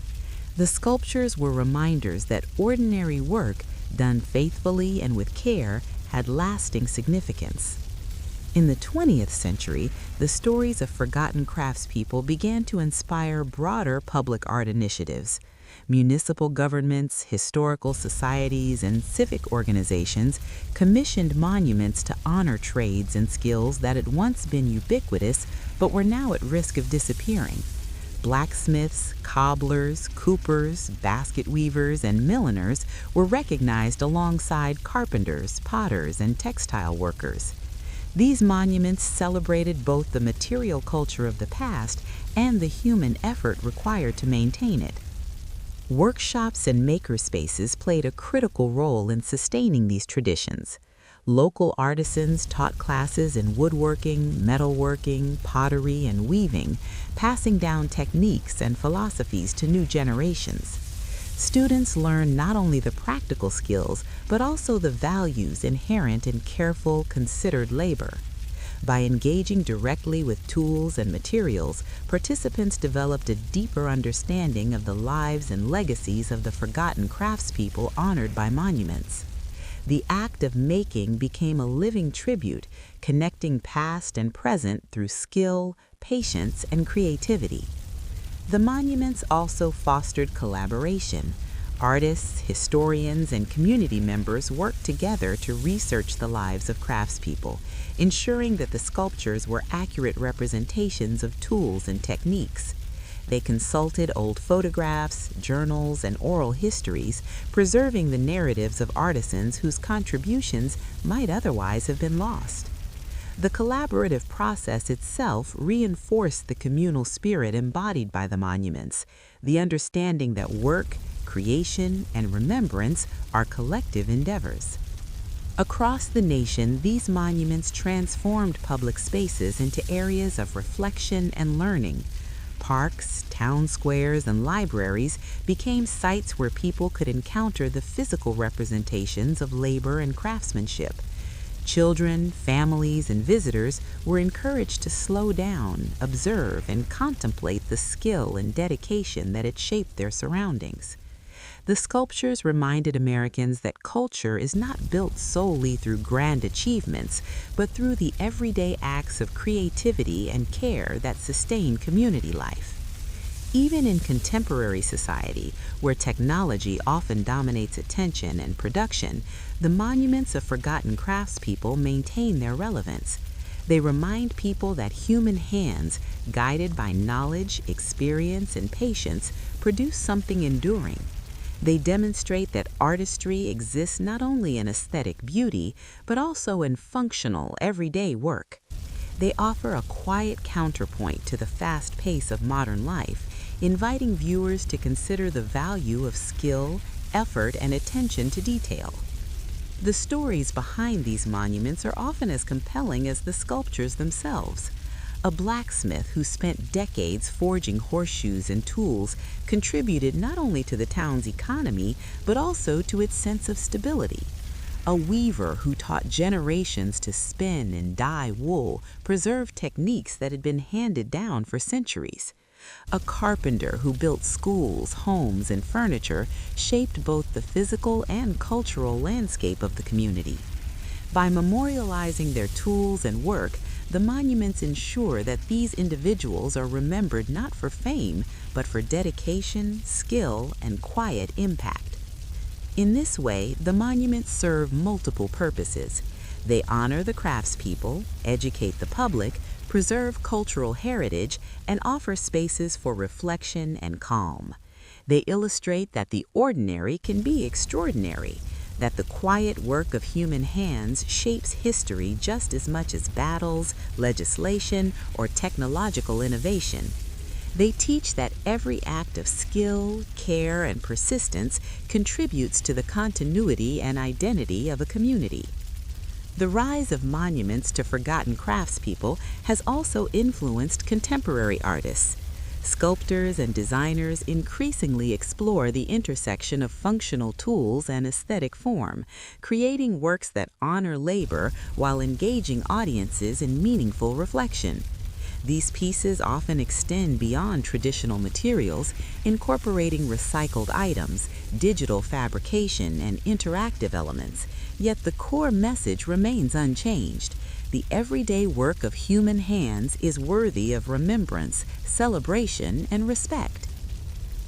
The sculptures were reminders that ordinary work, done faithfully and with care, had lasting significance. In the 20th century, the stories of forgotten craftspeople began to inspire broader public art initiatives. Municipal governments, historical societies, and civic organizations commissioned monuments to honor trades and skills that had once been ubiquitous but were now at risk of disappearing. Blacksmiths, cobblers, coopers, basket weavers, and milliners were recognized alongside carpenters, potters, and textile workers. These monuments celebrated both the material culture of the past and the human effort required to maintain it. Workshops and makerspaces played a critical role in sustaining these traditions. Local artisans taught classes in woodworking, metalworking, pottery, and weaving, passing down techniques and philosophies to new generations. Students learned not only the practical skills, but also the values inherent in careful, considered labor. By engaging directly with tools and materials, participants developed a deeper understanding of the lives and legacies of the forgotten craftspeople honored by monuments. The act of making became a living tribute, connecting past and present through skill, patience, and creativity. The monuments also fostered collaboration. Artists, historians, and community members worked together to research the lives of craftspeople, ensuring that the sculptures were accurate representations of tools and techniques. They consulted old photographs, journals, and oral histories, preserving the narratives of artisans whose contributions might otherwise have been lost. The collaborative process itself reinforced the communal spirit embodied by the monuments, the understanding that work, creation, and remembrance are collective endeavors. Across the nation, these monuments transformed public spaces into areas of reflection and learning. Parks, town squares, and libraries became sites where people could encounter the physical representations of labor and craftsmanship. Children, families, and visitors were encouraged to slow down, observe, and contemplate the skill and dedication that had shaped their surroundings. The sculptures reminded Americans that culture is not built solely through grand achievements, but through the everyday acts of creativity and care that sustain community life. Even in contemporary society, where technology often dominates attention and production, the monuments of forgotten craftspeople maintain their relevance. They remind people that human hands, guided by knowledge, experience, and patience, produce something enduring. They demonstrate that artistry exists not only in aesthetic beauty, but also in functional, everyday work. They offer a quiet counterpoint to the fast pace of modern life, inviting viewers to consider the value of skill, effort, and attention to detail. The stories behind these monuments are often as compelling as the sculptures themselves. A blacksmith who spent decades forging horseshoes and tools contributed not only to the town's economy, but also to its sense of stability. A weaver who taught generations to spin and dye wool preserved techniques that had been handed down for centuries. A carpenter who built schools, homes, and furniture shaped both the physical and cultural landscape of the community. By memorializing their tools and work, the monuments ensure that these individuals are remembered not for fame, but for dedication, skill, and quiet impact. In this way, the monuments serve multiple purposes. They honor the craftspeople, educate the public, preserve cultural heritage, and offer spaces for reflection and calm. They illustrate that the ordinary can be extraordinary, that the quiet work of human hands shapes history just as much as battles, legislation, or technological innovation. They teach that every act of skill, care, and persistence contributes to the continuity and identity of a community. The rise of monuments to forgotten craftspeople has also influenced contemporary artists. Sculptors and designers increasingly explore the intersection of functional tools and aesthetic form, creating works that honor labor while engaging audiences in meaningful reflection. These pieces often extend beyond traditional materials, incorporating recycled items, digital fabrication, and interactive elements, yet the core message remains unchanged. The everyday work of human hands is worthy of remembrance, celebration, and respect.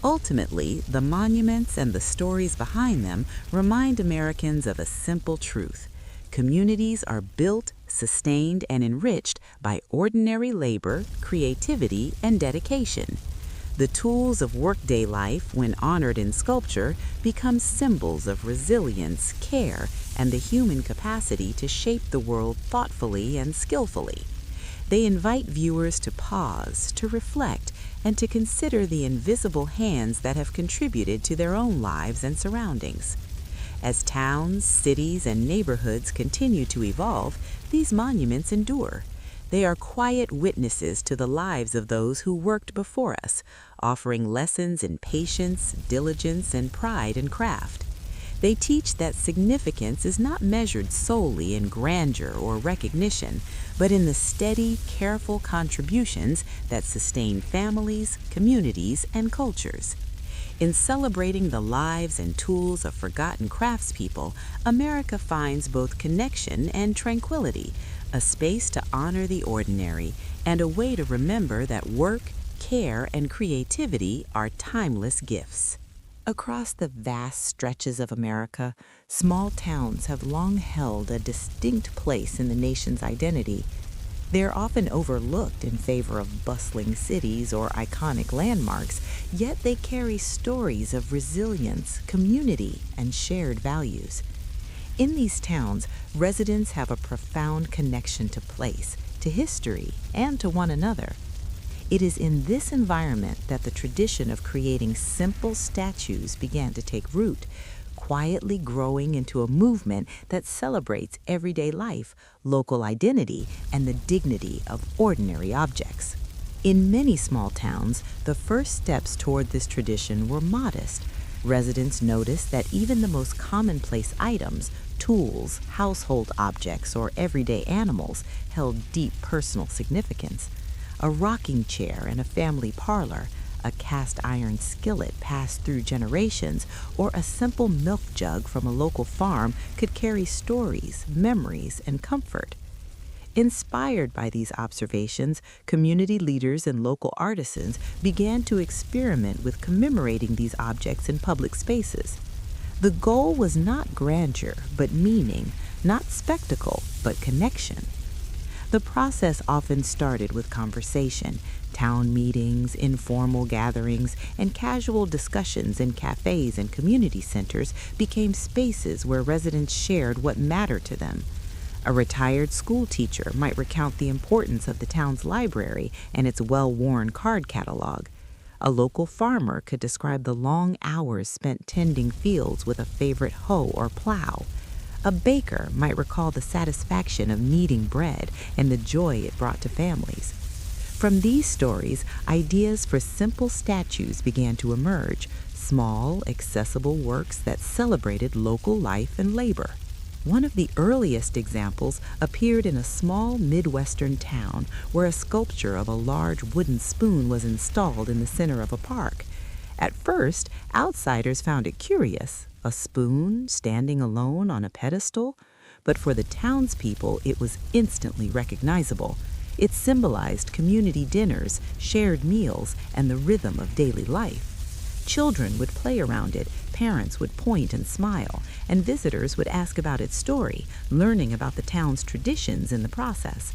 Ultimately, the monuments and the stories behind them remind Americans of a simple truth. Communities are built, sustained, and enriched by ordinary labor, creativity, and dedication. The tools of workday life, when honored in sculpture, become symbols of resilience, care, and the human capacity to shape the world thoughtfully and skillfully. They invite viewers to pause, to reflect, and to consider the invisible hands that have contributed to their own lives and surroundings. As towns, cities, and neighborhoods continue to evolve, these monuments endure. They are quiet witnesses to the lives of those who worked before us, offering lessons in patience, diligence, and pride in craft. They teach that significance is not measured solely in grandeur or recognition, but in the steady, careful contributions that sustain families, communities, and cultures. In celebrating the lives and tools of forgotten craftspeople, America finds both connection and tranquility, a space to honor the ordinary, and a way to remember that work, care, and creativity are timeless gifts. Across the vast stretches of America, small towns have long held a distinct place in the nation's identity. They are often overlooked in favor of bustling cities or iconic landmarks, yet they carry stories of resilience, community, and shared values. In these towns, residents have a profound connection to place, to history, and to one another. It is in this environment that the tradition of creating simple statues began to take root, quietly growing into a movement that celebrates everyday life, local identity, and the dignity of ordinary objects. In many small towns, the first steps toward this tradition were modest. Residents noticed that even the most commonplace items, tools, household objects, or everyday animals held deep personal significance. A rocking chair in a family parlor, a cast iron skillet passed through generations, or a simple milk jug from a local farm could carry stories, memories, and comfort. Inspired by these observations, community leaders and local artisans began to experiment with commemorating these objects in public spaces. The goal was not grandeur, but meaning, not spectacle, but connection. The process often started with conversation, town meetings, informal gatherings, and casual discussions in cafes and community centers became spaces where residents shared what mattered to them. A retired school teacher might recount the importance of the town's library and its well-worn card catalog. A local farmer could describe the long hours spent tending fields with a favorite hoe or plow. A baker might recall the satisfaction of kneading bread and the joy it brought to families. From these stories, ideas for simple statues began to emerge, small, accessible works that celebrated local life and labor. One of the earliest examples appeared in a small Midwestern town where a sculpture of a large wooden spoon was installed in the center of a park. At first, outsiders found it curious, a spoon standing alone on a pedestal, but for the townspeople it was instantly recognizable. It symbolized community dinners, shared meals, and the rhythm of daily life. Children would play around it, parents would point and smile, and visitors would ask about its story, learning about the town's traditions in the process.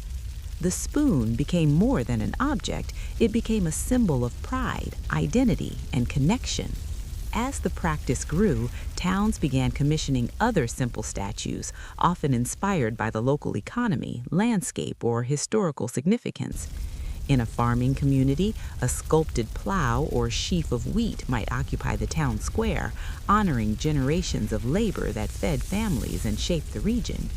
The spoon became more than an object, it became a symbol of pride, identity, and connection. As the practice grew, towns began commissioning other simple statues, often inspired by the local economy, landscape, or historical significance. In a farming community, a sculpted plow or sheaf of wheat might occupy the town square, honoring generations of labor that fed families and shaped the region.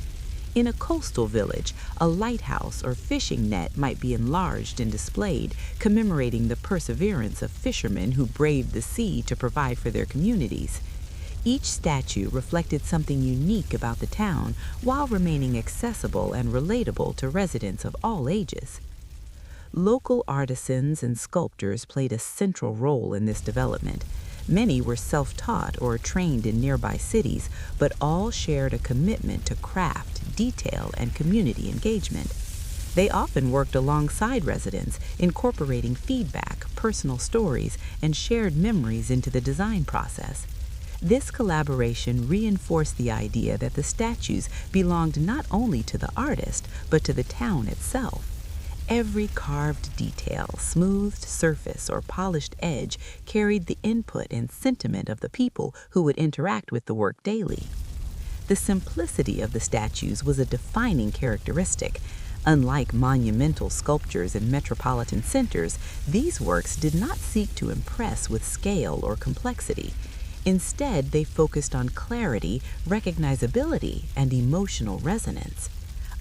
In a coastal village, a lighthouse or fishing net might be enlarged and displayed, commemorating the perseverance of fishermen who braved the sea to provide for their communities. Each statue reflected something unique about the town while remaining accessible and relatable to residents of all ages. Local artisans and sculptors played a central role in this development. Many were self-taught or trained in nearby cities, but all shared a commitment to craft, detail, and community engagement. They often worked alongside residents, incorporating feedback, personal stories, and shared memories into the design process. This collaboration reinforced the idea that the statues belonged not only to the artist, but to the town itself. Every carved detail, smoothed surface, or polished edge carried the input and sentiment of the people who would interact with the work daily. The simplicity of the statues was a defining characteristic. Unlike monumental sculptures in metropolitan centers, these works did not seek to impress with scale or complexity. Instead, they focused on clarity, recognizability, and emotional resonance.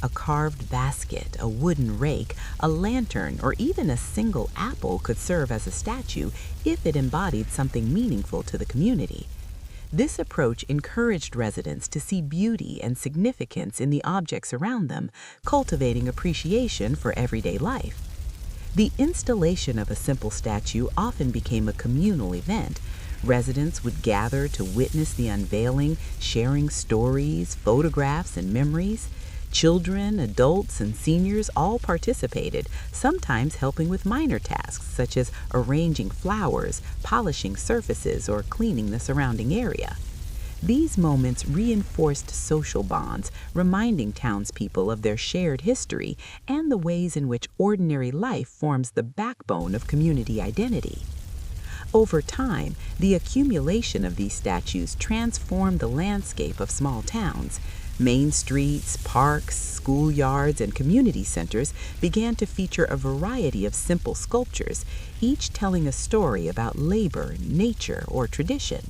A carved basket, a wooden rake, a lantern, or even a single apple could serve as a statue if it embodied something meaningful to the community. This approach encouraged residents to see beauty and significance in the objects around them, cultivating appreciation for everyday life. The installation of a simple statue often became a communal event. Residents would gather to witness the unveiling, sharing stories, photographs, and memories. Children, adults, and seniors all participated, sometimes helping with minor tasks such as arranging flowers, polishing surfaces, or cleaning the surrounding area. These moments reinforced social bonds, reminding townspeople of their shared history and the ways in which ordinary life forms the backbone of community identity. Over time, the accumulation of these statues transformed the landscape of small towns. Main streets, parks, schoolyards, and community centers began to feature a variety of simple sculptures, each telling a story about labor, nature, or tradition.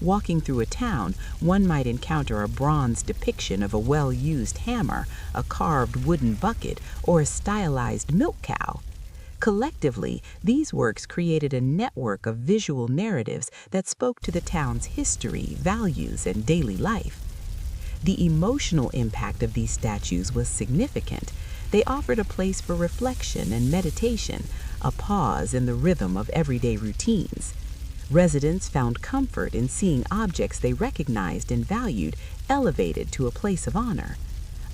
Walking through a town, one might encounter a bronze depiction of a well-used hammer, a carved wooden bucket, or a stylized milk cow. Collectively, these works created a network of visual narratives that spoke to the town's history, values, and daily life. The emotional impact of these statues was significant. They offered a place for reflection and meditation, a pause in the rhythm of everyday routines. Residents found comfort in seeing objects they recognized and valued elevated to a place of honor.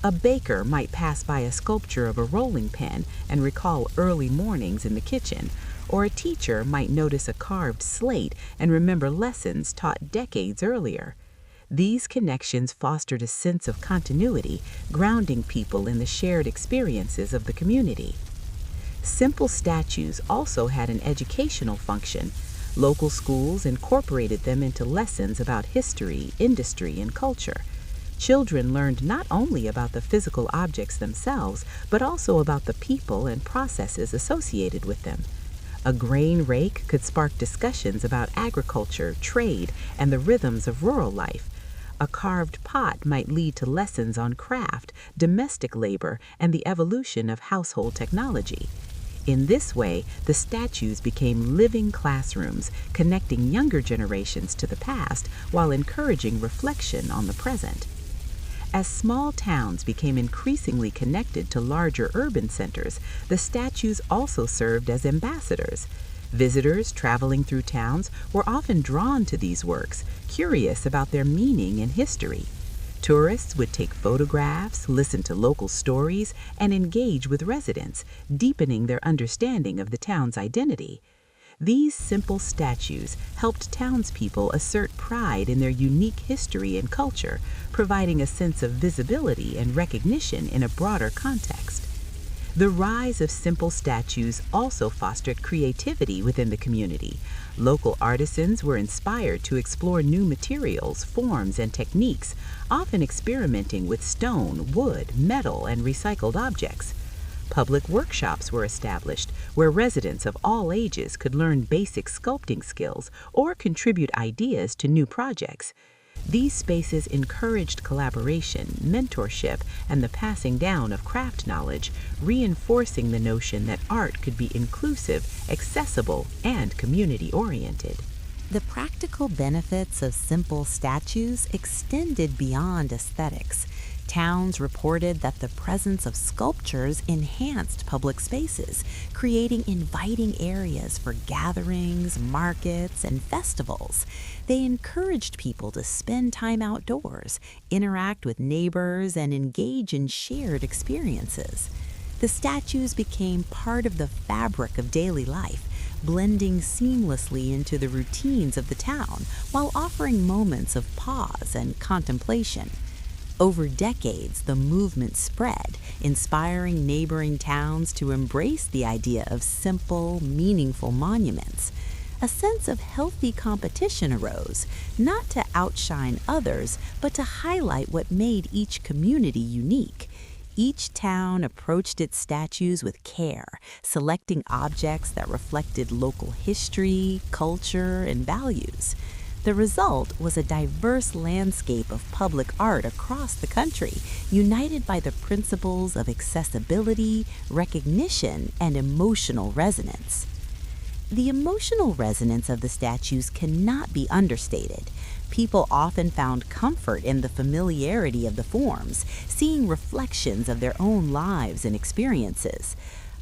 A baker might pass by a sculpture of a rolling pin and recall early mornings in the kitchen, or a teacher might notice a carved slate and remember lessons taught decades earlier. These connections fostered a sense of continuity, grounding people in the shared experiences of the community. Simple statues also had an educational function. Local schools incorporated them into lessons about history, industry, and culture. Children learned not only about the physical objects themselves, but also about the people and processes associated with them. A grain rake could spark discussions about agriculture, trade, and the rhythms of rural life. A carved pot might lead to lessons on craft, domestic labor, and the evolution of household technology. In this way, the statues became living classrooms, connecting younger generations to the past while encouraging reflection on the present. As small towns became increasingly connected to larger urban centers, the statues also served as ambassadors. Visitors traveling through towns were often drawn to these works, curious about their meaning and history. Tourists would take photographs, listen to local stories, and engage with residents, deepening their understanding of the town's identity. These simple statues helped townspeople assert pride in their unique history and culture, providing a sense of visibility and recognition in a broader context. The rise of simple statues also fostered creativity within the community. Local artisans were inspired to explore new materials, forms, and techniques, often experimenting with stone, wood, metal, and recycled objects. Public workshops were established where residents of all ages could learn basic sculpting skills or contribute ideas to new projects. These spaces encouraged collaboration, mentorship, and the passing down of craft knowledge, reinforcing the notion that art could be inclusive, accessible, and community-oriented. The practical benefits of simple statues extended beyond aesthetics. Towns reported that the presence of sculptures enhanced public spaces, creating inviting areas for gatherings, markets, and festivals. They encouraged people to spend time outdoors, interact with neighbors, and engage in shared experiences. The statues became part of the fabric of daily life, blending seamlessly into the routines of the town while offering moments of pause and contemplation. Over decades, the movement spread, inspiring neighboring towns to embrace the idea of simple, meaningful monuments. A sense of healthy competition arose, not to outshine others, but to highlight what made each community unique. Each town approached its statues with care, selecting objects that reflected local history, culture, and values. The result was a diverse landscape of public art across the country, united by the principles of accessibility, recognition, and emotional resonance. The emotional resonance of the statues cannot be understated. People often found comfort in the familiarity of the forms, seeing reflections of their own lives and experiences.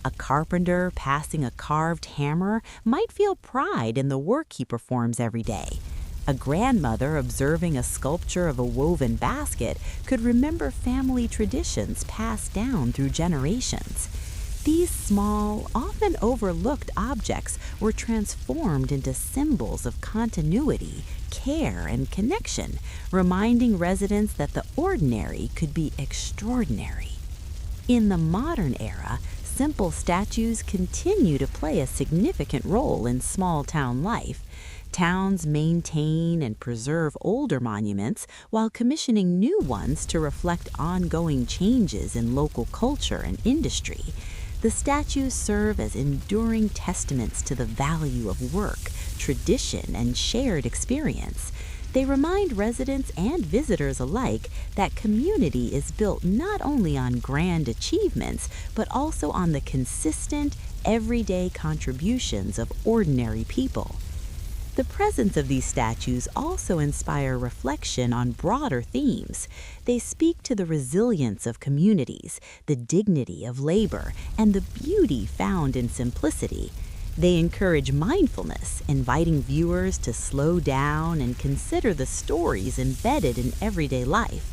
A carpenter passing a carved hammer might feel pride in the work he performs every day. A grandmother observing a sculpture of a woven basket could remember family traditions passed down through generations. These small, often overlooked objects were transformed into symbols of continuity, care, and connection, reminding residents that the ordinary could be extraordinary. In the modern era, simple statues continue to play a significant role in small town life. Towns maintain and preserve older monuments while commissioning new ones to reflect ongoing changes in local culture and industry. The statues serve as enduring testaments to the value of work, tradition, and shared experience. They remind residents and visitors alike that community is built not only on grand achievements, but also on the consistent, everyday contributions of ordinary people. The presence of these statues also inspire reflection on broader themes. They speak to the resilience of communities, the dignity of labor, and the beauty found in simplicity. They encourage mindfulness, inviting viewers to slow down and consider the stories embedded in everyday life.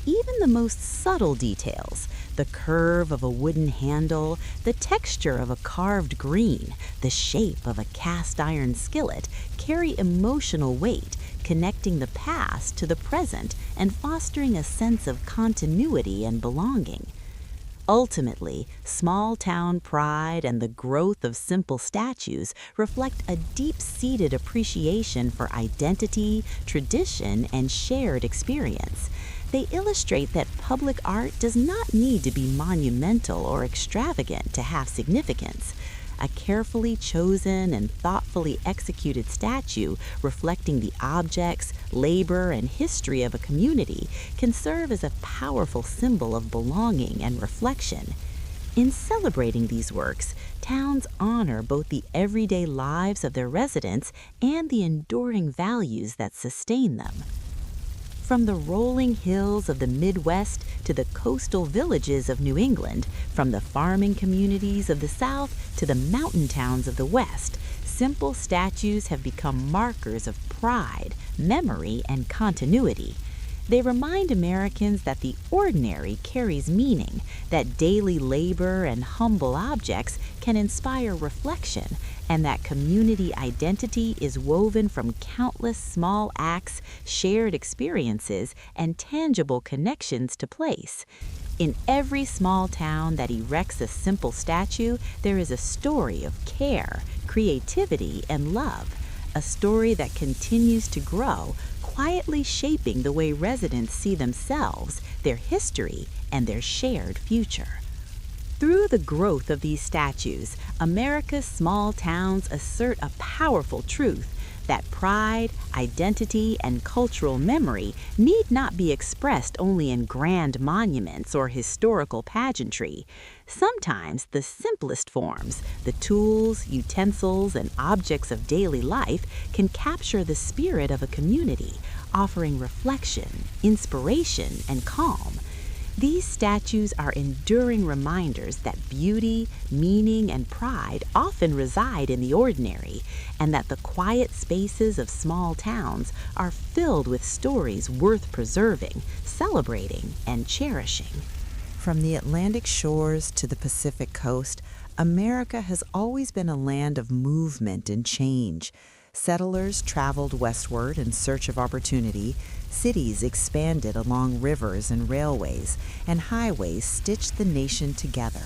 even the most subtle details, the curve of a wooden handle, the texture of a carved green, the shape of a cast iron skillet, carry emotional weight, connecting the past to the present and fostering a sense of continuity and belonging. Ultimately, small-town pride and the growth of simple statues reflect a deep-seated appreciation for identity, tradition, and shared experience. They illustrate that public art does not need to be monumental or extravagant to have significance. A carefully chosen and thoughtfully executed statue reflecting the objects, labor, and history of a community can serve as a powerful symbol of belonging and reflection. In celebrating these works, towns honor both the everyday lives of their residents and the enduring values that sustain them. From the rolling hills of the Midwest to the coastal villages of New England, from the farming communities of the South to the mountain towns of the West, simple statues have become markers of pride, memory, and continuity. They remind Americans that the ordinary carries meaning, that daily labor and humble objects can inspire reflection, and that community identity is woven from countless small acts, shared experiences, and tangible connections to place. In every small town that erects a simple statue, there is a story of care, creativity, and love, a story that continues to grow, quietly shaping the way residents see themselves, their history, and their shared future. Through the growth of these statues, America's small towns assert a powerful truth that pride, identity, and cultural memory need not be expressed only in grand monuments or historical pageantry. Sometimes the simplest forms, the tools, utensils, and objects of daily life can capture the spirit of a community, offering reflection, inspiration, and calm. These statues are enduring reminders that beauty, meaning, and pride often reside in the ordinary, and that the quiet spaces of small towns are filled with stories worth preserving, celebrating, and cherishing. From the Atlantic shores to the Pacific coast, America has always been a land of movement and change. Settlers traveled westward in search of opportunity, cities expanded along rivers and railways, and highways stitched the nation together.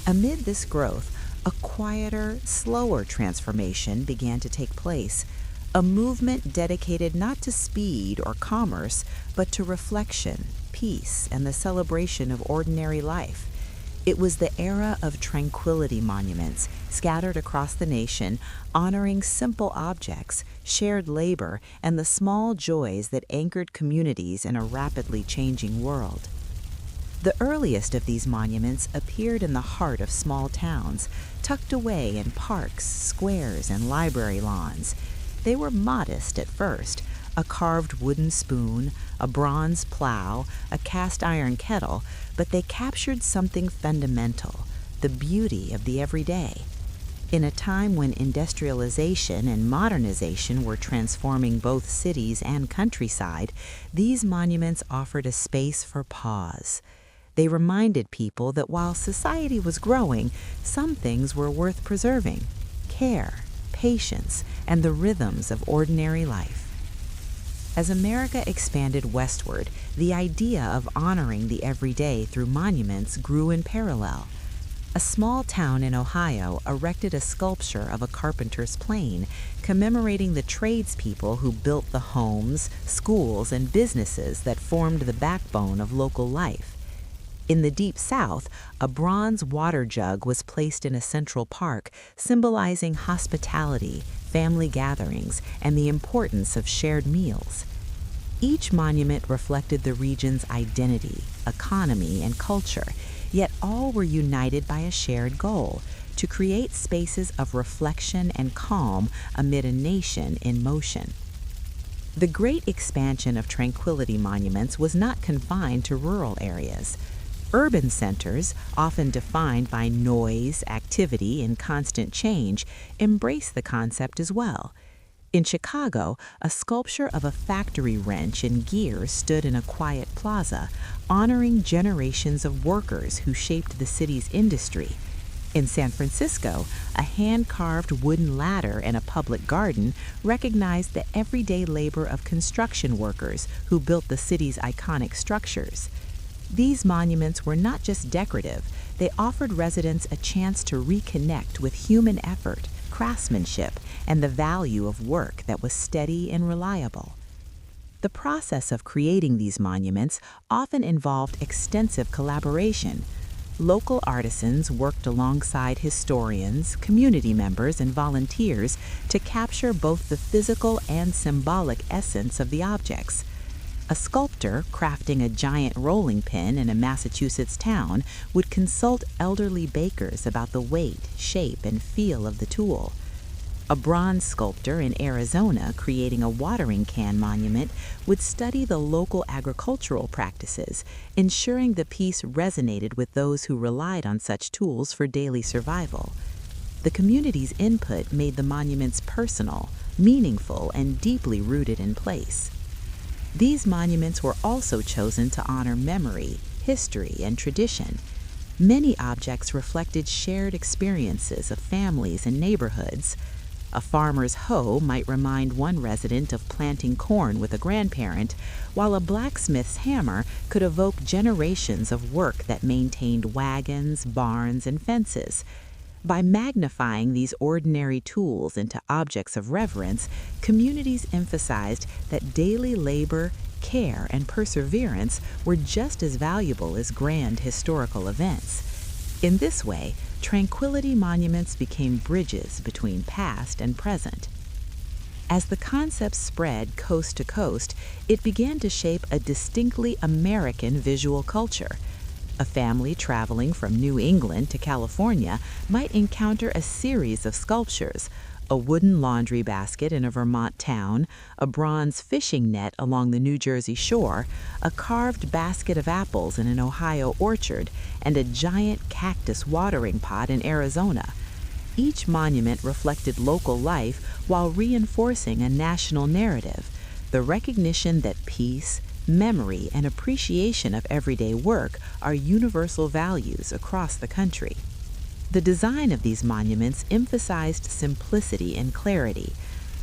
Amid this growth, a quieter, slower transformation began to take place, a movement dedicated not to speed or commerce, but to reflection, peace, and the celebration of ordinary life. It was the era of tranquility monuments scattered across the nation, honoring simple objects, shared labor, and the small joys that anchored communities in a rapidly changing world. The earliest of these monuments appeared in the heart of small towns, tucked away in parks, squares, and library lawns. They were modest at first, a carved wooden spoon, a bronze plow, a cast iron kettle, but they captured something fundamental, the beauty of the everyday. In a time when industrialization and modernization were transforming both cities and countryside, these monuments offered a space for pause. They reminded people that while society was growing, some things were worth preserving: care, patience, and the rhythms of ordinary life. As America expanded westward, the idea of honoring the everyday through monuments grew in parallel. A small town in Ohio erected a sculpture of a carpenter's plane, commemorating the tradespeople who built the homes, schools, and businesses that formed the backbone of local life. In the Deep South, a bronze water jug was placed in a central park, symbolizing hospitality, family gatherings, and the importance of shared meals. Each monument reflected the region's identity, economy, and culture, yet all were united by a shared goal: to create spaces of reflection and calm amid a nation in motion. The great expansion of tranquility monuments was not confined to rural areas. Urban centers, often defined by noise, activity, and constant change, embrace the concept as well. In Chicago, a sculpture of a factory wrench and gears stood in a quiet plaza, honoring generations of workers who shaped the city's industry. In San Francisco, a hand-carved wooden ladder in a public garden recognized the everyday labor of construction workers who built the city's iconic structures. These monuments were not just decorative, they offered residents a chance to reconnect with human effort, craftsmanship, and the value of work that was steady and reliable. The process of creating these monuments often involved extensive collaboration. Local artisans worked alongside historians, community members, and volunteers to capture both the physical and symbolic essence of the objects. A sculptor crafting a giant rolling pin in a Massachusetts town would consult elderly bakers about the weight, shape, and feel of the tool. A bronze sculptor in Arizona creating a watering can monument would study the local agricultural practices, ensuring the piece resonated with those who relied on such tools for daily survival. The community's input made the monuments personal, meaningful, and deeply rooted in place. These monuments were also chosen to honor memory, history, and tradition. Many objects reflected shared experiences of families and neighborhoods. A farmer's hoe might remind one resident of planting corn with a grandparent, while a blacksmith's hammer could evoke generations of work that maintained wagons, barns, and fences. By magnifying these ordinary tools into objects of reverence, communities emphasized that daily labor, care, and perseverance were just as valuable as grand historical events. In this way, tranquility monuments became bridges between past and present. As the concept spread coast to coast, it began to shape a distinctly American visual culture. A family traveling from New England to California might encounter a series of sculptures: a wooden laundry basket in a Vermont town, a bronze fishing net along the New Jersey shore, a carved basket of apples in an Ohio orchard, and a giant cactus watering pot in Arizona. Each monument reflected local life while reinforcing a national narrative, the recognition that peace, memory, and appreciation of everyday work are universal values across the country. The design of these monuments emphasized simplicity and clarity.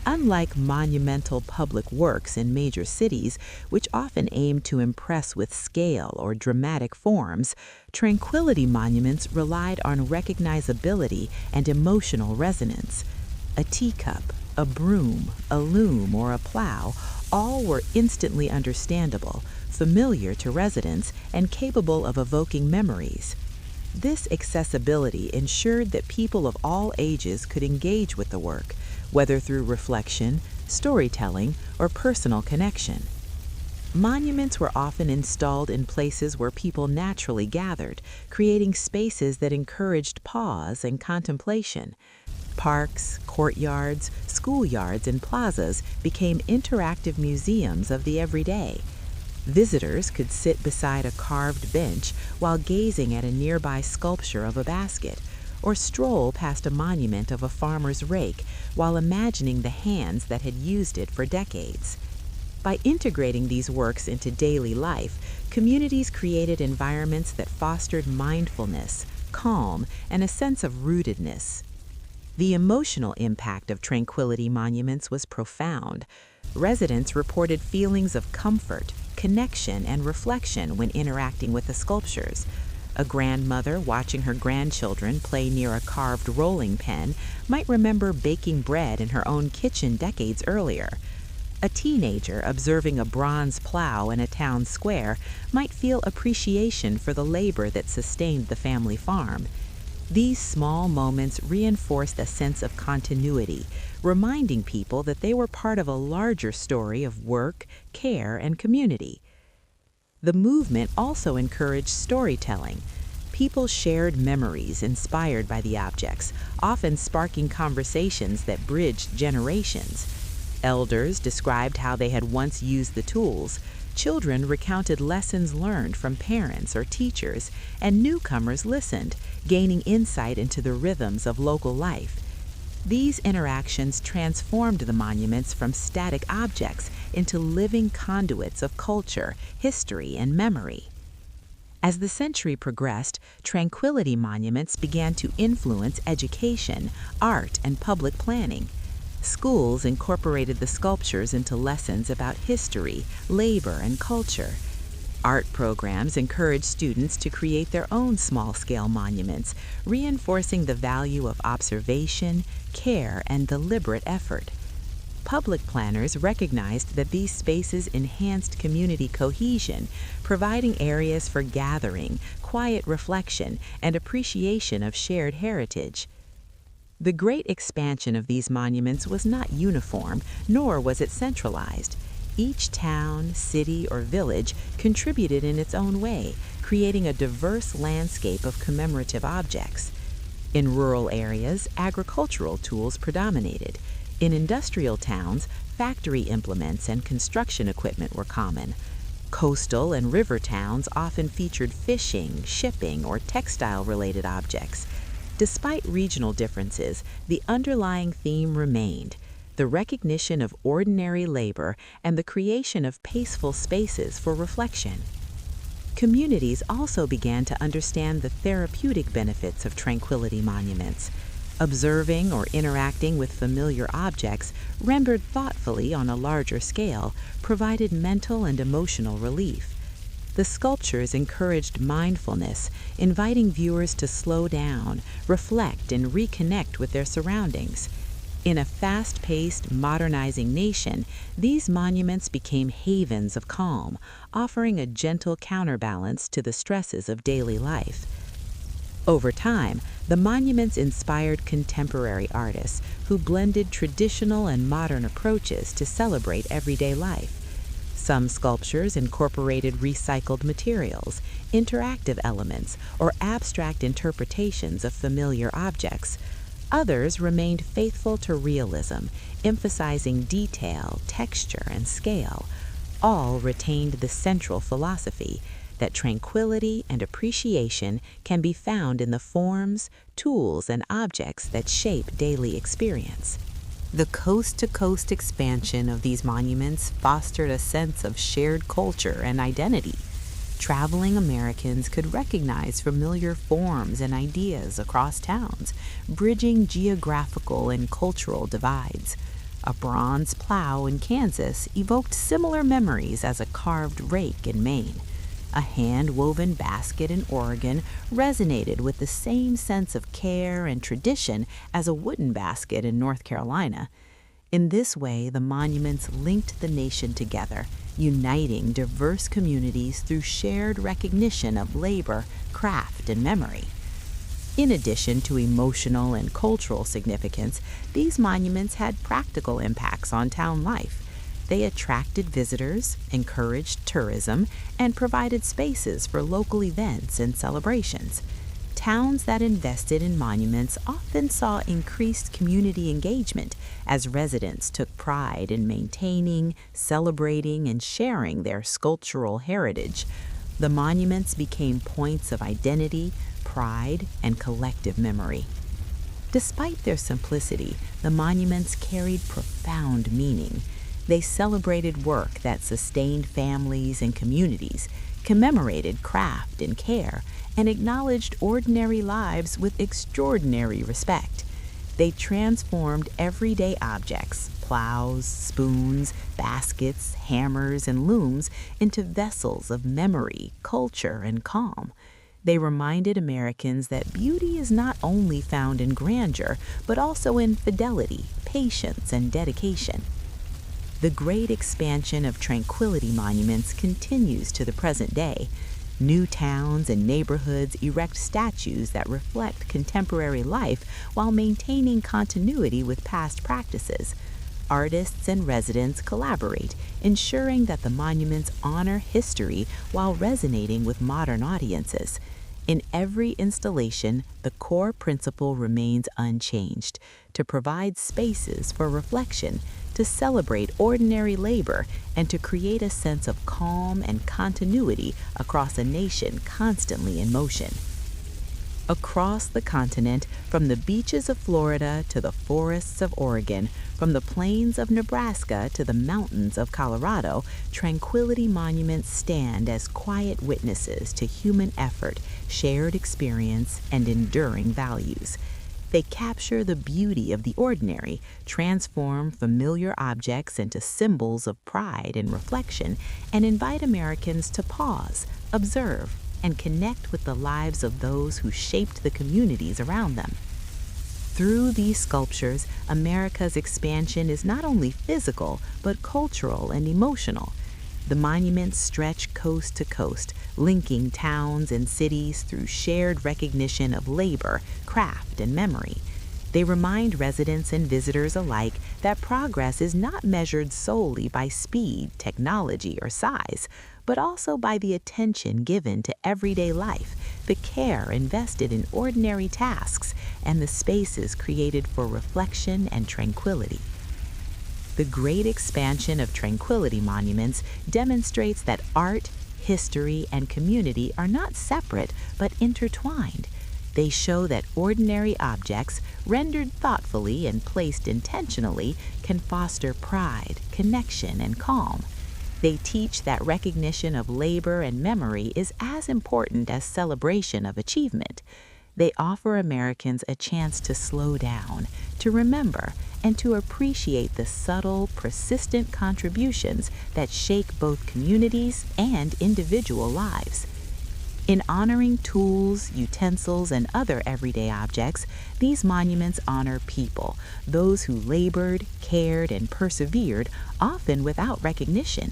Unlike monumental public works in major cities, which often aim to impress with scale or dramatic forms, tranquility monuments relied on recognizability and emotional resonance. A teacup, a broom, a loom, or a plow all were instantly understandable, familiar to residents, and capable of evoking memories. This accessibility ensured that people of all ages could engage with the work, whether through reflection, storytelling, or personal connection. Monuments were often installed in places where people naturally gathered, creating spaces that encouraged pause and contemplation. Parks, courtyards, schoolyards, and plazas became interactive museums of the everyday. Visitors could sit beside a carved bench while gazing at a nearby sculpture of a basket, or stroll past a monument of a farmer's rake while imagining the hands that had used it for decades. By integrating these works into daily life, communities created environments that fostered mindfulness, calm, and a sense of rootedness. The emotional impact of tranquility monuments was profound. Residents reported feelings of comfort, connection, and reflection when interacting with the sculptures. A grandmother watching her grandchildren play near a carved rolling pin might remember baking bread in her own kitchen decades earlier. A teenager observing a bronze plow in a town square might feel appreciation for the labor that sustained the family farm. These small moments reinforced a sense of continuity, reminding people that they were part of a larger story of work, care, and community. The movement also encouraged storytelling. People shared memories inspired by the objects, often sparking conversations that bridged generations. Elders described how they had once used the tools. Children recounted lessons learned from parents or teachers, and newcomers listened, gaining insight into the rhythms of local life. These interactions transformed the monuments from static objects into living conduits of culture, history, and memory. As the century progressed, tranquility monuments began to influence education, art, and public planning. Schools incorporated the sculptures into lessons about history, labor, and culture. Art programs encouraged students to create their own small-scale monuments, reinforcing the value of observation, care, and deliberate effort. Public planners recognized that these spaces enhanced community cohesion, providing areas for gathering, quiet reflection, and appreciation of shared heritage. The great expansion of these monuments was not uniform, nor was it centralized. Each town, city, or village contributed in its own way, creating a diverse landscape of commemorative objects. In rural areas, agricultural tools predominated. In industrial towns, factory implements and construction equipment were common. Coastal and river towns often featured fishing, shipping, or textile-related objects. Despite regional differences, the underlying theme remained: the recognition of ordinary labor and the creation of peaceful spaces for reflection. Communities also began to understand the therapeutic benefits of tranquility monuments. Observing or interacting with familiar objects, rendered thoughtfully on a larger scale, provided mental and emotional relief. The sculptures encouraged mindfulness, inviting viewers to slow down, reflect, and reconnect with their surroundings. In a fast-paced, modernizing nation, these monuments became havens of calm, offering a gentle counterbalance to the stresses of daily life. Over time, the monuments inspired contemporary artists who blended traditional and modern approaches to celebrate everyday life. Some sculptures incorporated recycled materials, interactive elements, or abstract interpretations of familiar objects. Others remained faithful to realism, emphasizing detail, texture, and scale. All retained the central philosophy that tranquility and appreciation can be found in the forms, tools, and objects that shape daily experience. The coast-to-coast expansion of these monuments fostered a sense of shared culture and identity. Traveling Americans could recognize familiar forms and ideas across towns, bridging geographical and cultural divides. A bronze plow in Kansas evoked similar memories as a carved rake in Maine. A hand-woven basket in Oregon resonated with the same sense of care and tradition as a wooden basket in North Carolina. In this way, the monuments linked the nation together, uniting diverse communities through shared recognition of labor, craft, and memory. In addition to emotional and cultural significance, these monuments had practical impacts on town life. They attracted visitors, encouraged tourism, and provided spaces for local events and celebrations. Towns that invested in monuments often saw increased community engagement as residents took pride in maintaining, celebrating, and sharing their sculptural heritage. The monuments became points of identity, pride, and collective memory. Despite their simplicity, the monuments carried profound meaning. They celebrated work that sustained families and communities, commemorated craft and care, and acknowledged ordinary lives with extraordinary respect. They transformed everyday objects, plows, spoons, baskets, hammers, and looms, into vessels of memory, culture, and calm. They reminded Americans that beauty is not only found in grandeur, but also in fidelity, patience, and dedication. The great expansion of tranquility monuments continues to the present day. New towns and neighborhoods erect statues that reflect contemporary life while maintaining continuity with past practices. Artists and residents collaborate, ensuring that the monuments honor history while resonating with modern audiences. In every installation, the core principle remains unchanged: to provide spaces for reflection, to celebrate ordinary labor, and to create a sense of calm and continuity across a nation constantly in motion. Across the continent, from the beaches of Florida to the forests of Oregon, from the plains of Nebraska to the mountains of Colorado, Tranquility monuments stand as quiet witnesses to human effort, shared experience, and enduring values. They capture the beauty of the ordinary, transform familiar objects into symbols of pride and reflection, and invite Americans to pause, observe, and connect with the lives of those who shaped the communities around them. Through these sculptures, America's expansion is not only physical, but cultural and emotional. The monuments stretch coast to coast, linking towns and cities through shared recognition of labor, craft, and memory. They remind residents and visitors alike that progress is not measured solely by speed, technology, or size, but also by the attention given to everyday life, the care invested in ordinary tasks, and the spaces created for reflection and tranquility. The great expansion of Tranquility monuments demonstrates that art, history, and community are not separate but intertwined. They show that ordinary objects, rendered thoughtfully and placed intentionally, can foster pride, connection, and calm. They teach that recognition of labor and memory is as important as celebration of achievement. They offer Americans a chance to slow down, to remember, and to appreciate the subtle, persistent contributions that shake both communities and individual lives. In honoring tools, utensils, and other everyday objects, these monuments honor people, those who labored, cared, and persevered, often without recognition.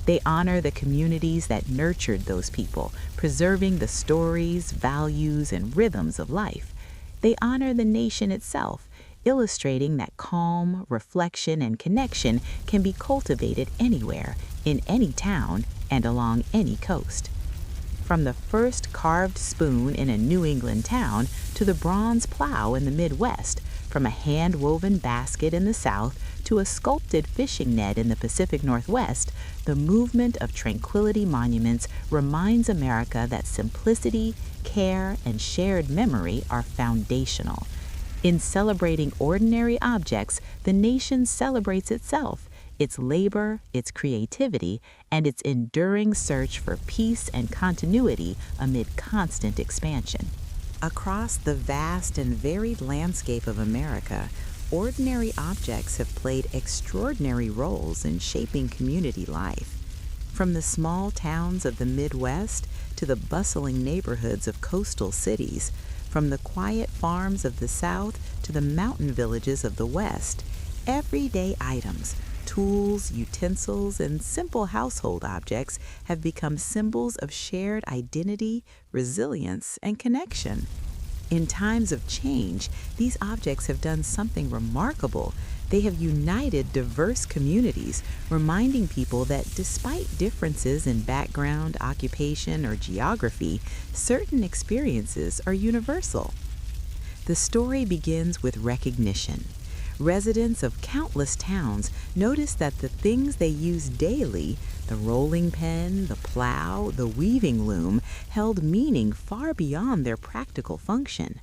They honor the communities that nurtured those people, preserving the stories, values, and rhythms of life. They honor the nation itself, illustrating that calm, reflection, and connection can be cultivated anywhere, in any town, and along any coast. From the first carved spoon in a New England town to the bronze plow in the Midwest, from a hand-woven basket in the South to a sculpted fishing net in the Pacific Northwest, the movement of Tranquility monuments reminds America that simplicity, care, and shared memory are foundational. In celebrating ordinary objects, the nation celebrates itself, its labor, its creativity, and its enduring search for peace and continuity amid constant expansion. Across the vast and varied landscape of America, ordinary objects have played extraordinary roles in shaping community life. From the small towns of the Midwest to the bustling neighborhoods of coastal cities, from the quiet farms of the South to the mountain villages of the West, everyday items, tools, utensils, and simple household objects have become symbols of shared identity, resilience, and connection. In times of change, these objects have done something remarkable. They have united diverse communities, reminding people that despite differences in background, occupation, or geography, certain experiences are universal. The story begins with recognition. Residents of countless towns notice that the things they use daily, the rolling pin, the plow, the weaving loom, held meaning far beyond their practical function.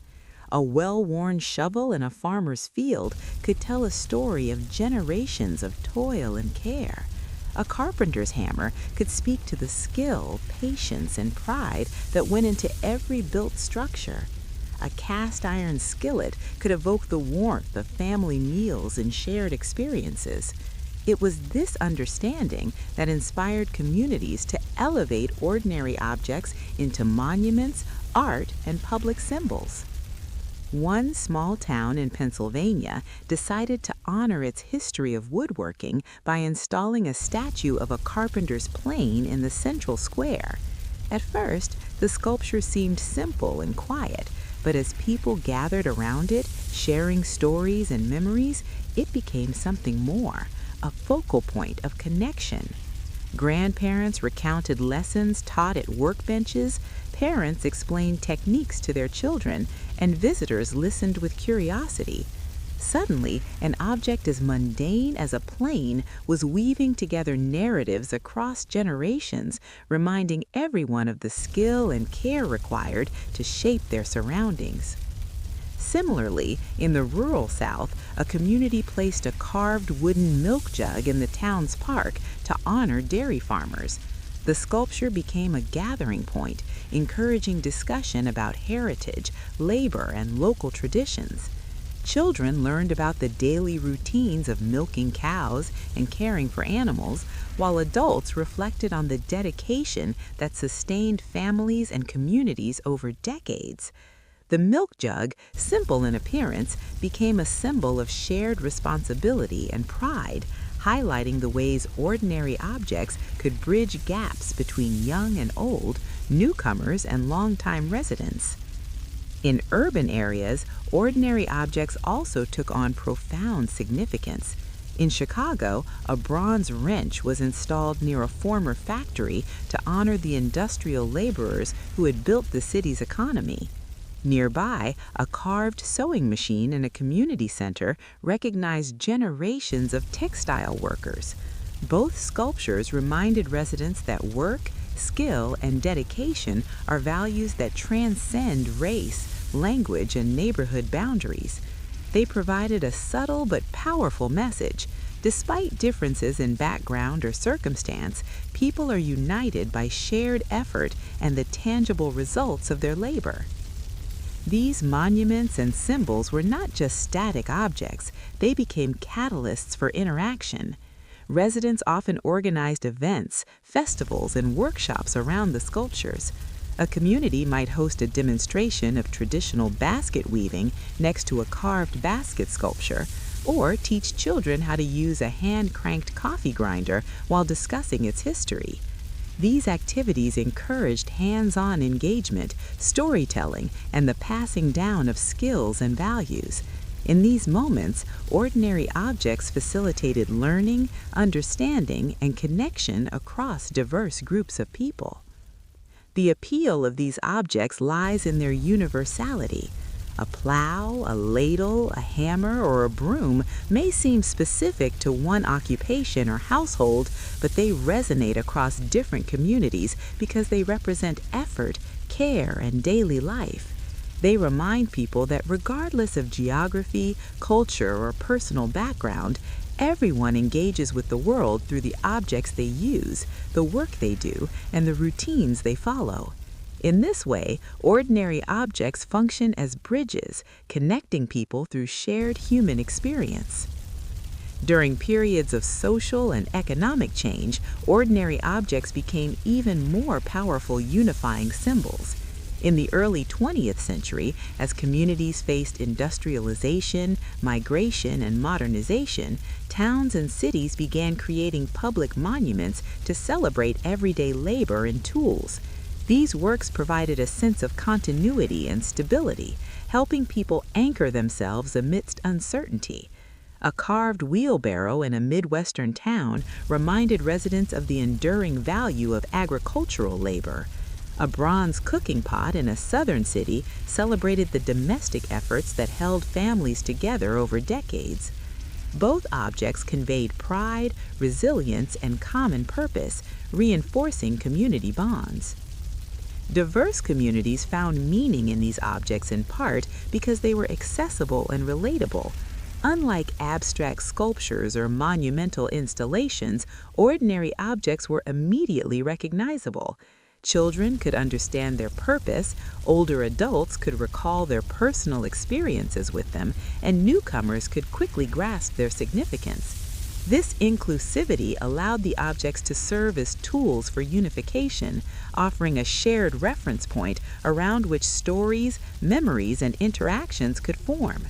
A well-worn shovel in a farmer's field could tell a story of generations of toil and care. A carpenter's hammer could speak to the skill, patience, and pride that went into every built structure. A cast iron skillet could evoke the warmth of family meals and shared experiences. It was this understanding that inspired communities to elevate ordinary objects into monuments, art, and public symbols. One small town in Pennsylvania decided to honor its history of woodworking by installing a statue of a carpenter's plane in the central square. At first, the sculpture seemed simple and quiet, but as people gathered around it, sharing stories and memories, it became something more, a focal point of connection. Grandparents recounted lessons taught at workbenches, parents explained techniques to their children, and visitors listened with curiosity. Suddenly, an object as mundane as a plane was weaving together narratives across generations, reminding everyone of the skill and care required to shape their surroundings. Similarly, in the rural South, a community placed a carved wooden milk jug in the town's park to honor dairy farmers. The sculpture became a gathering point, encouraging discussion about heritage, labor, and local traditions. Children learned about the daily routines of milking cows and caring for animals, while adults reflected on the dedication that sustained families and communities over decades. The milk jug, simple in appearance, became a symbol of shared responsibility and pride, highlighting the ways ordinary objects could bridge gaps between young and old, newcomers and longtime residents. In urban areas, ordinary objects also took on profound significance. In Chicago, a bronze wrench was installed near a former factory to honor the industrial laborers who had built the city's economy. Nearby, a carved sewing machine in a community center recognized generations of textile workers. Both sculptures reminded residents that work, skill, and dedication are values that transcend race, language, and neighborhood boundaries. They provided a subtle but powerful message. Despite differences in background or circumstance, people are united by shared effort and the tangible results of their labor. These monuments and symbols were not just static objects, they became catalysts for interaction. Residents often organized events, festivals, and workshops around the sculptures. A community might host a demonstration of traditional basket weaving next to a carved basket sculpture, or teach children how to use a hand-cranked coffee grinder while discussing its history. These activities encouraged hands-on engagement, storytelling, and the passing down of skills and values. In these moments, ordinary objects facilitated learning, understanding, and connection across diverse groups of people. The appeal of these objects lies in their universality. A plow, a ladle, a hammer, or a broom may seem specific to one occupation or household, but they resonate across different communities because they represent effort, care, and daily life. They remind people that regardless of geography, culture, or personal background, everyone engages with the world through the objects they use, the work they do, and the routines they follow. In this way, ordinary objects function as bridges, connecting people through shared human experience. During periods of social and economic change, ordinary objects became even more powerful unifying symbols. In the early 20th century, as communities faced industrialization, migration, and modernization, towns and cities began creating public monuments to celebrate everyday labor and tools. These works provided a sense of continuity and stability, helping people anchor themselves amidst uncertainty. A carved wheelbarrow in a Midwestern town reminded residents of the enduring value of agricultural labor. A bronze cooking pot in a southern city celebrated the domestic efforts that held families together over decades. Both objects conveyed pride, resilience, and common purpose, reinforcing community bonds. Diverse communities found meaning in these objects in part because they were accessible and relatable. Unlike abstract sculptures or monumental installations, ordinary objects were immediately recognizable. Children could understand their purpose, older adults could recall their personal experiences with them, and newcomers could quickly grasp their significance. This inclusivity allowed the objects to serve as tools for unification, offering a shared reference point around which stories, memories, and interactions could form.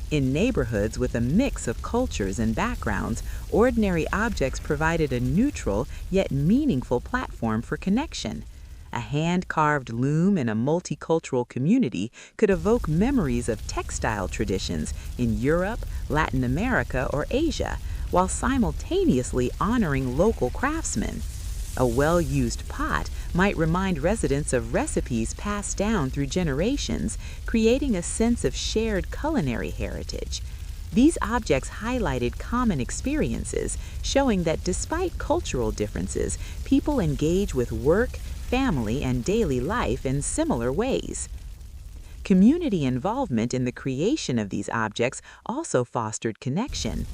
In neighborhoods with a mix of cultures and backgrounds, ordinary objects provided a neutral yet meaningful platform for connection. A hand-carved loom in a multicultural community could evoke memories of textile traditions in Europe, Latin America, or Asia, while simultaneously honoring local craftsmen. A well-used pot might remind residents of recipes passed down through generations, creating a sense of shared culinary heritage. These objects highlighted common experiences, showing that despite cultural differences, people engage with work, family, and daily life in similar ways. Community involvement in the creation of these objects also fostered connection.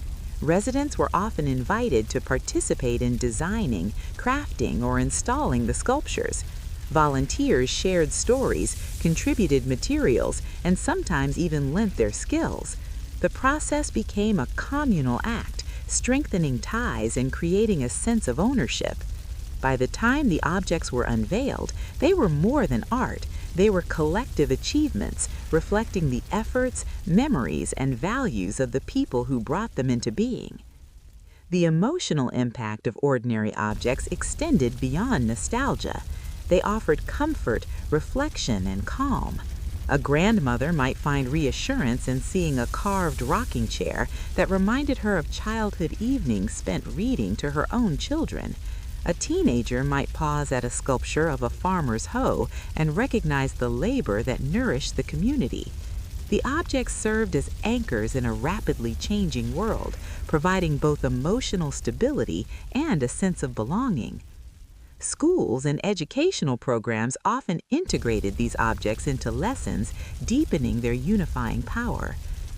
Residents were often invited to participate in designing, crafting, or installing the sculptures. Volunteers shared stories, contributed materials, and sometimes even lent their skills. The process became a communal act, strengthening ties and creating a sense of ownership. By the time the objects were unveiled, they were more than art. They were collective achievements, reflecting the efforts, memories, and values of the people who brought them into being. The emotional impact of ordinary objects extended beyond nostalgia. They offered comfort, reflection, and calm. A grandmother might find reassurance in seeing a carved rocking chair that reminded her of childhood evenings spent reading to her own children. A teenager might pause at a sculpture of a farmer's hoe and recognize the labor that nourished the community. The objects served as anchors in a rapidly changing world, providing both emotional stability and a sense of belonging. Schools and educational programs often integrated these objects into lessons, deepening their unifying power.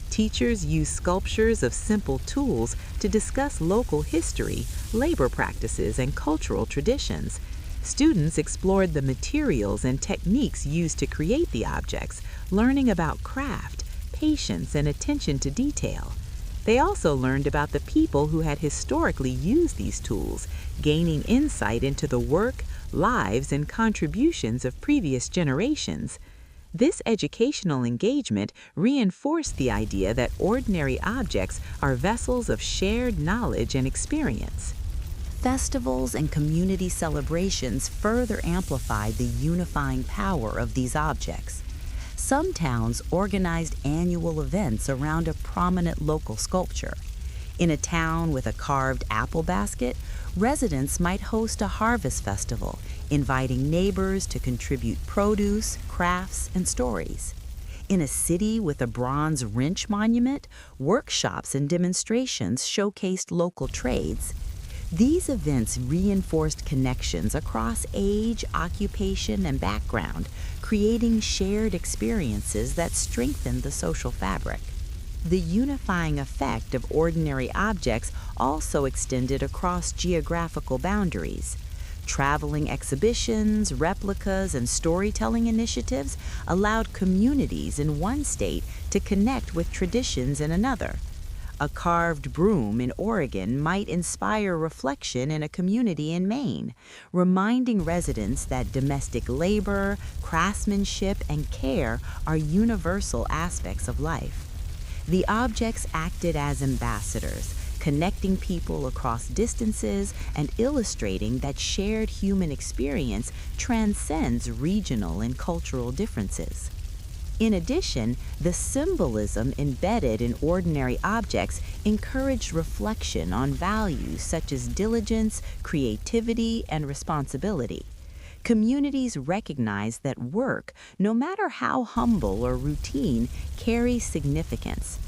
Teachers used sculptures of simple tools to discuss local history, labor practices, and cultural traditions. Students explored the materials and techniques used to create the objects, learning about craft, patience, and attention to detail. They also learned about the people who had historically used these tools, gaining insight into the work, lives, and contributions of previous generations. This educational engagement reinforced the idea that ordinary objects are vessels of shared knowledge and experience. Festivals and community celebrations further amplified the unifying power of these objects. Some towns organized annual events around a prominent local sculpture. In a town with a carved apple basket, residents might host a harvest festival, inviting neighbors to contribute produce, crafts, and stories. In a city with a bronze wrench monument, workshops and demonstrations showcased local trades. These events reinforced connections across age, occupation, and background, creating shared experiences that strengthened the social fabric. The unifying effect of ordinary objects also extended across geographical boundaries. Traveling exhibitions, replicas, and storytelling initiatives allowed communities in one state to connect with traditions in another. A carved broom in Oregon might inspire reflection in a community in Maine, reminding residents that domestic labor, craftsmanship, and care are universal aspects of life. The objects acted as ambassadors, connecting people across distances and illustrating that shared human experience transcends regional and cultural differences. In addition, the symbolism embedded in ordinary objects encouraged reflection on values such as diligence, creativity, and responsibility. Communities recognize that work, no matter how humble or routine, carries significance.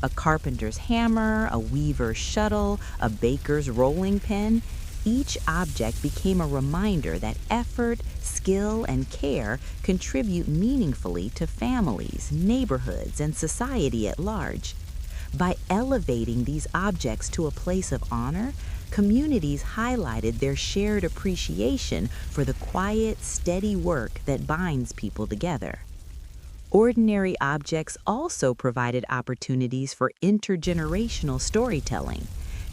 A carpenter's hammer, a weaver's shuttle, a baker's rolling pin, each object became a reminder that effort, skill, and care contribute meaningfully to families, neighborhoods, and society at large. By elevating these objects to a place of honor, communities highlighted their shared appreciation for the quiet, steady work that binds people together. Ordinary objects also provided opportunities for intergenerational storytelling.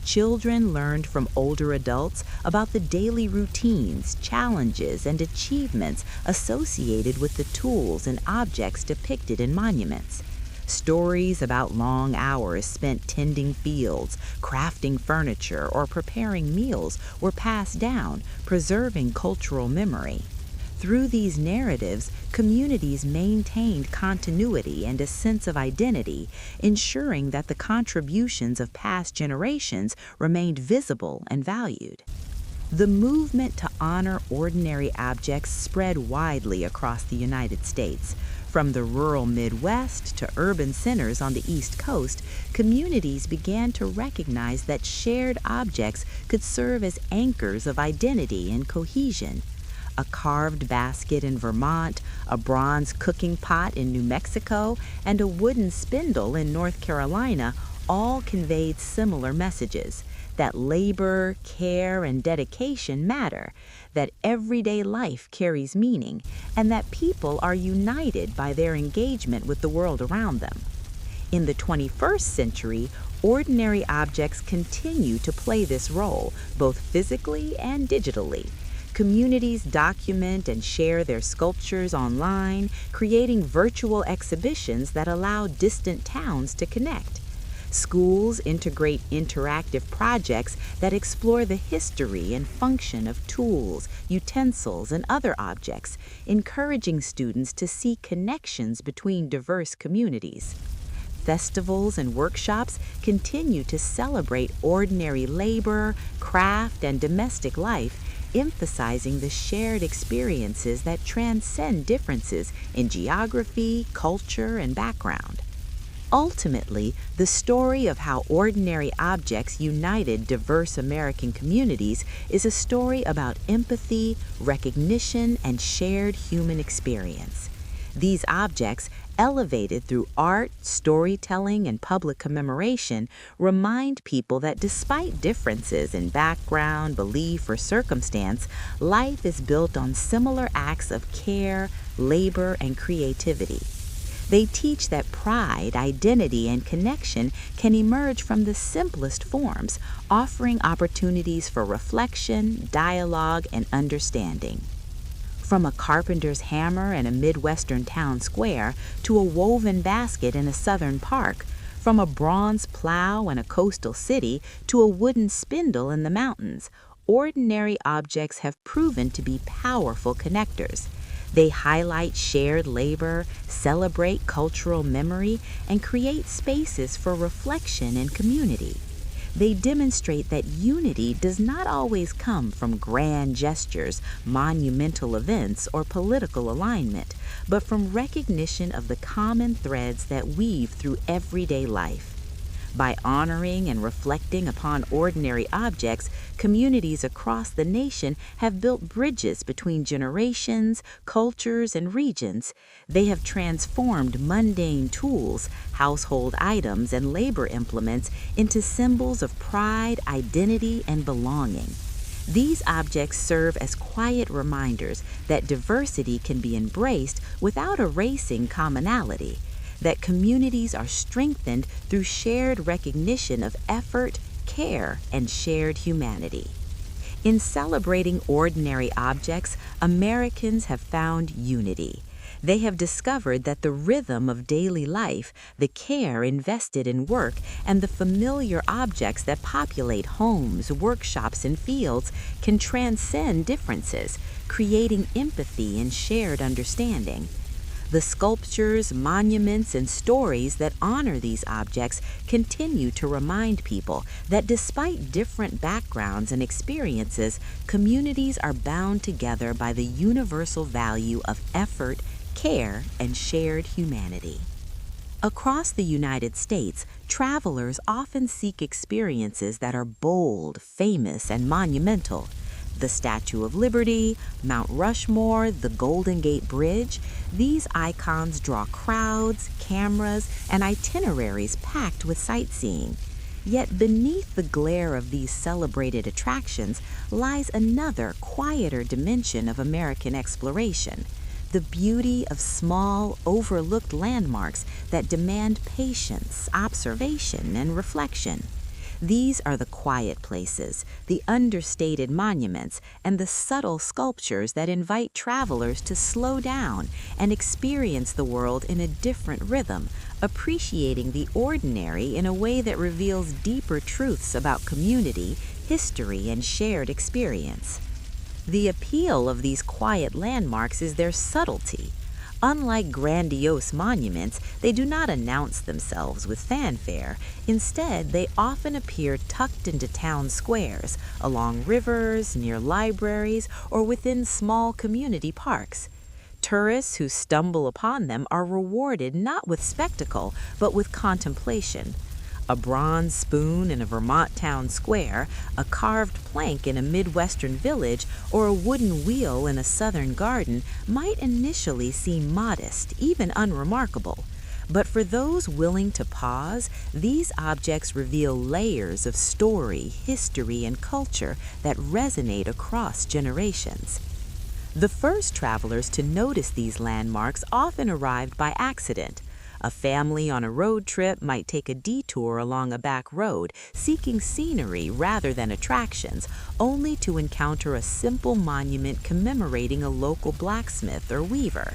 Children learned from older adults about the daily routines, challenges, and achievements associated with the tools and objects depicted in monuments. Stories about long hours spent tending fields, crafting furniture, or preparing meals were passed down, preserving cultural memory. Through these narratives, communities maintained continuity and a sense of identity, ensuring that the contributions of past generations remained visible and valued. The movement to honor ordinary objects spread widely across the United States. From the rural Midwest to urban centers on the East Coast, communities began to recognize that shared objects could serve as anchors of identity and cohesion. A carved basket in Vermont, a bronze cooking pot in New Mexico, and a wooden spindle in North Carolina all conveyed similar messages: that labor, care, and dedication matter, that everyday life carries meaning, and that people are united by their engagement with the world around them. In the 21st century, ordinary objects continue to play this role, both physically and digitally. Communities document and share their sculptures online, creating virtual exhibitions that allow distant towns to connect. Schools integrate interactive projects that explore the history and function of tools, utensils, and other objects, encouraging students to see connections between diverse communities. Festivals and workshops continue to celebrate ordinary labor, craft, and domestic life, emphasizing the shared experiences that transcend differences in geography, culture, and background. Ultimately, the story of how ordinary objects united diverse American communities is a story about empathy, recognition, and shared human experience. These objects, elevated through art, storytelling, and public commemoration, remind people that despite differences in background, belief, or circumstance, life is built on similar acts of care, labor, and creativity. They teach that pride, identity, and connection can emerge from the simplest forms, offering opportunities for reflection, dialogue, and understanding. From a carpenter's hammer in a Midwestern town square to a woven basket in a southern park, from a bronze plow in a coastal city to a wooden spindle in the mountains, ordinary objects have proven to be powerful connectors. They highlight shared labor, celebrate cultural memory, and create spaces for reflection and community. They demonstrate that unity does not always come from grand gestures, monumental events, or political alignment, but from recognition of the common threads that weave through everyday life. By honoring and reflecting upon ordinary objects, communities across the nation have built bridges between generations, cultures, and regions. They have transformed mundane tools, household items, and labor implements into symbols of pride, identity, and belonging. These objects serve as quiet reminders that diversity can be embraced without erasing commonality, that communities are strengthened through shared recognition of effort, care, and shared humanity. In celebrating ordinary objects, Americans have found unity. They have discovered that the rhythm of daily life, the care invested in work, and the familiar objects that populate homes, workshops, and fields can transcend differences, creating empathy and shared understanding. The sculptures, monuments, and stories that honor these objects continue to remind people that despite different backgrounds and experiences, communities are bound together by the universal value of effort, care, and shared humanity. Across the United States, travelers often seek experiences that are bold, famous, and monumental. The Statue of Liberty, Mount Rushmore, the Golden Gate Bridge, these icons draw crowds, cameras, and itineraries packed with sightseeing. Yet beneath the glare of these celebrated attractions lies another, quieter dimension of American exploration: the beauty of small, overlooked landmarks that demand patience, observation, and reflection. These are the quiet places, the understated monuments, and the subtle sculptures that invite travelers to slow down and experience the world in a different rhythm, appreciating the ordinary in a way that reveals deeper truths about community, history, and shared experience. The appeal of these quiet landmarks is their subtlety. Unlike grandiose monuments, they do not announce themselves with fanfare. Instead, they often appear tucked into town squares, along rivers, near libraries, or within small community parks. Tourists who stumble upon them are rewarded not with spectacle, but with contemplation. A bronze spoon in a Vermont town square, a carved plank in a Midwestern village, or a wooden wheel in a southern garden might initially seem modest, even unremarkable. But for those willing to pause, these objects reveal layers of story, history, and culture that resonate across generations. The first travelers to notice these landmarks often arrived by accident. A family on a road trip might take a detour along a back road, seeking scenery rather than attractions, only to encounter a simple monument commemorating a local blacksmith or weaver.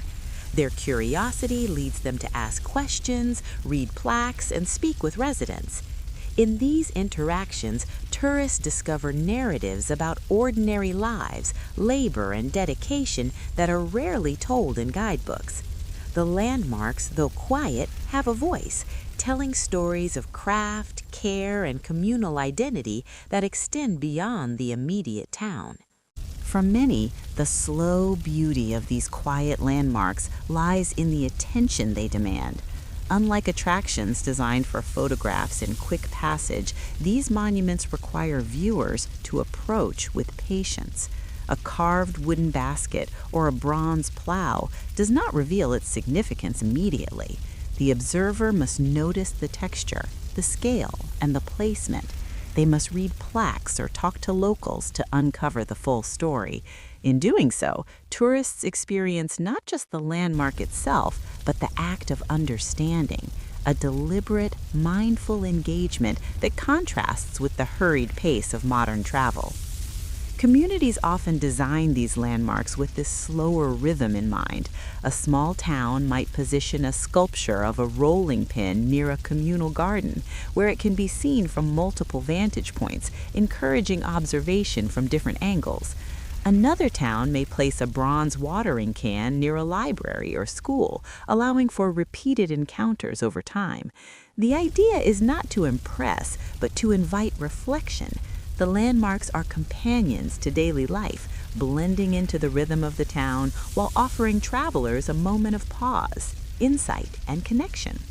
Their curiosity leads them to ask questions, read plaques, and speak with residents. In these interactions, tourists discover narratives about ordinary lives, labor, and dedication that are rarely told in guidebooks. The landmarks, though quiet, have a voice, telling stories of craft, care, and communal identity that extend beyond the immediate town. For many, the slow beauty of these quiet landmarks lies in the attention they demand. Unlike attractions designed for photographs and quick passage, these monuments require viewers to approach with patience. A carved wooden basket or a bronze plow does not reveal its significance immediately. The observer must notice the texture, the scale, and the placement. They must read plaques or talk to locals to uncover the full story. In doing so, tourists experience not just the landmark itself, but the act of understanding, a deliberate, mindful engagement that contrasts with the hurried pace of modern travel. Communities often design these landmarks with this slower rhythm in mind. A small town might position a sculpture of a rolling pin near a communal garden, where it can be seen from multiple vantage points, encouraging observation from different angles. Another town may place a bronze watering can near a library or school, allowing for repeated encounters over time. The idea is not to impress, but to invite reflection. The landmarks are companions to daily life, blending into the rhythm of the town while offering travelers a moment of pause, insight, and connection.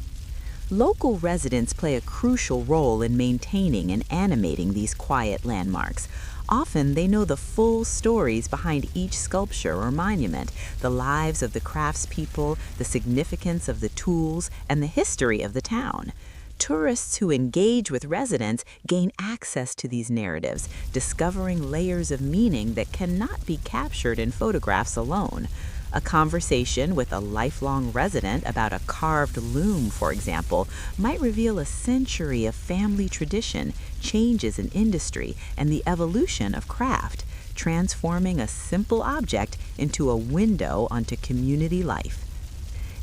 Local residents play a crucial role in maintaining and animating these quiet landmarks. Often they know the full stories behind each sculpture or monument, the lives of the craftspeople, the significance of the tools, and the history of the town. Tourists who engage with residents gain access to these narratives, discovering layers of meaning that cannot be captured in photographs alone. A conversation with a lifelong resident about a carved loom, for example, might reveal a century of family tradition, changes in industry, and the evolution of craft, transforming a simple object into a window onto community life.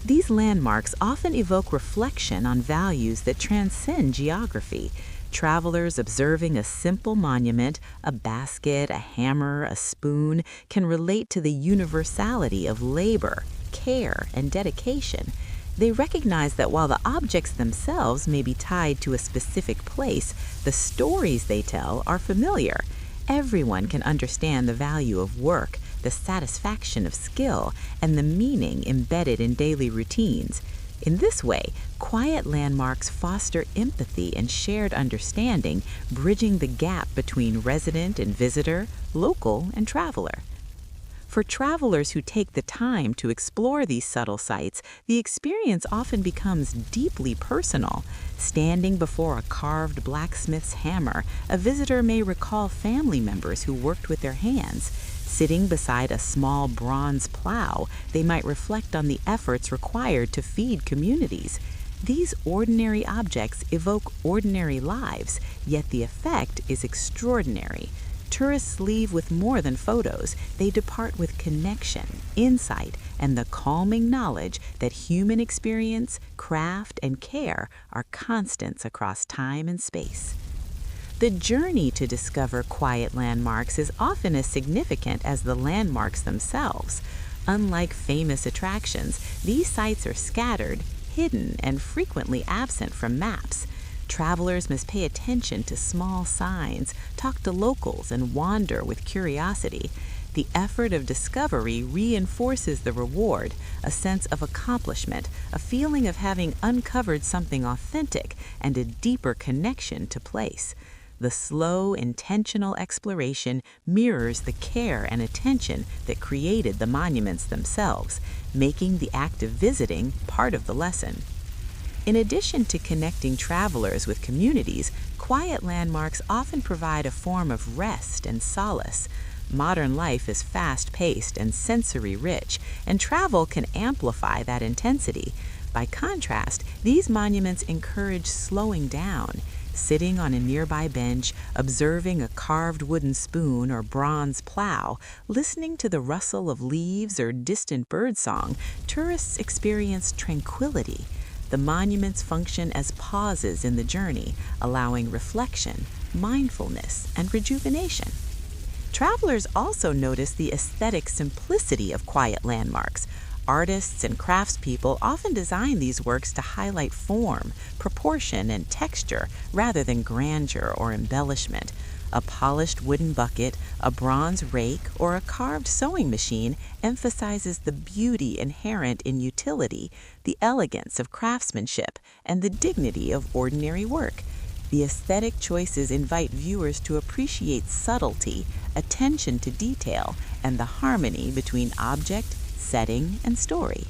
These landmarks often evoke reflection on values that transcend geography. Travelers observing a simple monument, a basket, a hammer, a spoon, can relate to the universality of labor, care, and dedication. They recognize that while the objects themselves may be tied to a specific place, the stories they tell are familiar. Everyone can understand the value of work, the satisfaction of skill, and the meaning embedded in daily routines. In this way, quiet landmarks foster empathy and shared understanding, bridging the gap between resident and visitor, local and traveler. For travelers who take the time to explore these subtle sights, the experience often becomes deeply personal. Standing before a carved blacksmith's hammer, a visitor may recall family members who worked with their hands. Sitting beside a small bronze plow, they might reflect on the efforts required to feed communities. These ordinary objects evoke ordinary lives, yet the effect is extraordinary. Tourists leave with more than photos. They depart with connection, insight, and the calming knowledge that human experience, craft, and care are constants across time and space. The journey to discover quiet landmarks is often as significant as the landmarks themselves. Unlike famous attractions, these sites are scattered, hidden, and frequently absent from maps. Travelers must pay attention to small signs, talk to locals, and wander with curiosity. The effort of discovery reinforces the reward, a sense of accomplishment, a feeling of having uncovered something authentic, and a deeper connection to place. The slow, intentional exploration mirrors the care and attention that created the monuments themselves, making the act of visiting part of the lesson. In addition to connecting travelers with communities, quiet landmarks often provide a form of rest and solace. Modern life is fast-paced and sensory-rich, and travel can amplify that intensity. By contrast, these monuments encourage slowing down. Sitting on a nearby bench, observing a carved wooden spoon or bronze plow, listening to the rustle of leaves or distant birdsong, tourists experience tranquility. The monuments function as pauses in the journey, allowing reflection, mindfulness, and rejuvenation. Travelers also notice the aesthetic simplicity of quiet landmarks. Artists and craftspeople often design these works to highlight form, proportion, and texture rather than grandeur or embellishment. A polished wooden bucket, a bronze rake, or a carved sewing machine emphasizes the beauty inherent in utility, the elegance of craftsmanship, and the dignity of ordinary work. The aesthetic choices invite viewers to appreciate subtlety, attention to detail, and the harmony between object, setting, and story.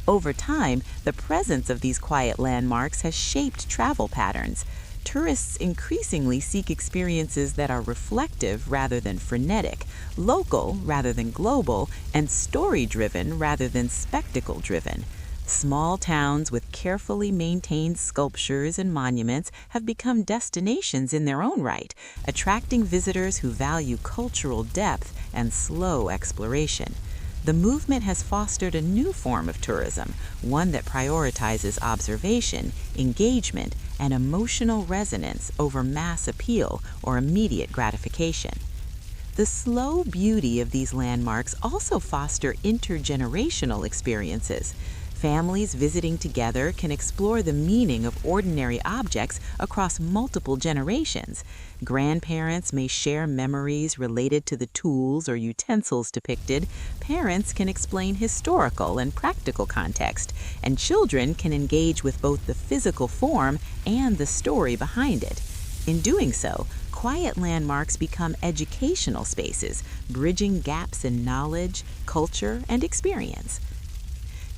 Over time, the presence of these quiet landmarks has shaped travel patterns. Tourists increasingly seek experiences that are reflective rather than frenetic, local rather than global, and story-driven rather than spectacle-driven. Small towns with carefully maintained sculptures and monuments have become destinations in their own right, attracting visitors who value cultural depth and slow exploration. The movement has fostered a new form of tourism, one that prioritizes observation, engagement, and emotional resonance over mass appeal or immediate gratification. The slow beauty of these landmarks also foster intergenerational experiences. Families visiting together can explore the meaning of ordinary objects across multiple generations. Grandparents may share memories related to the tools or utensils depicted. Parents can explain historical and practical context, and children can engage with both the physical form and the story behind it. In doing so, quiet landmarks become educational spaces, bridging gaps in knowledge, culture, and experience.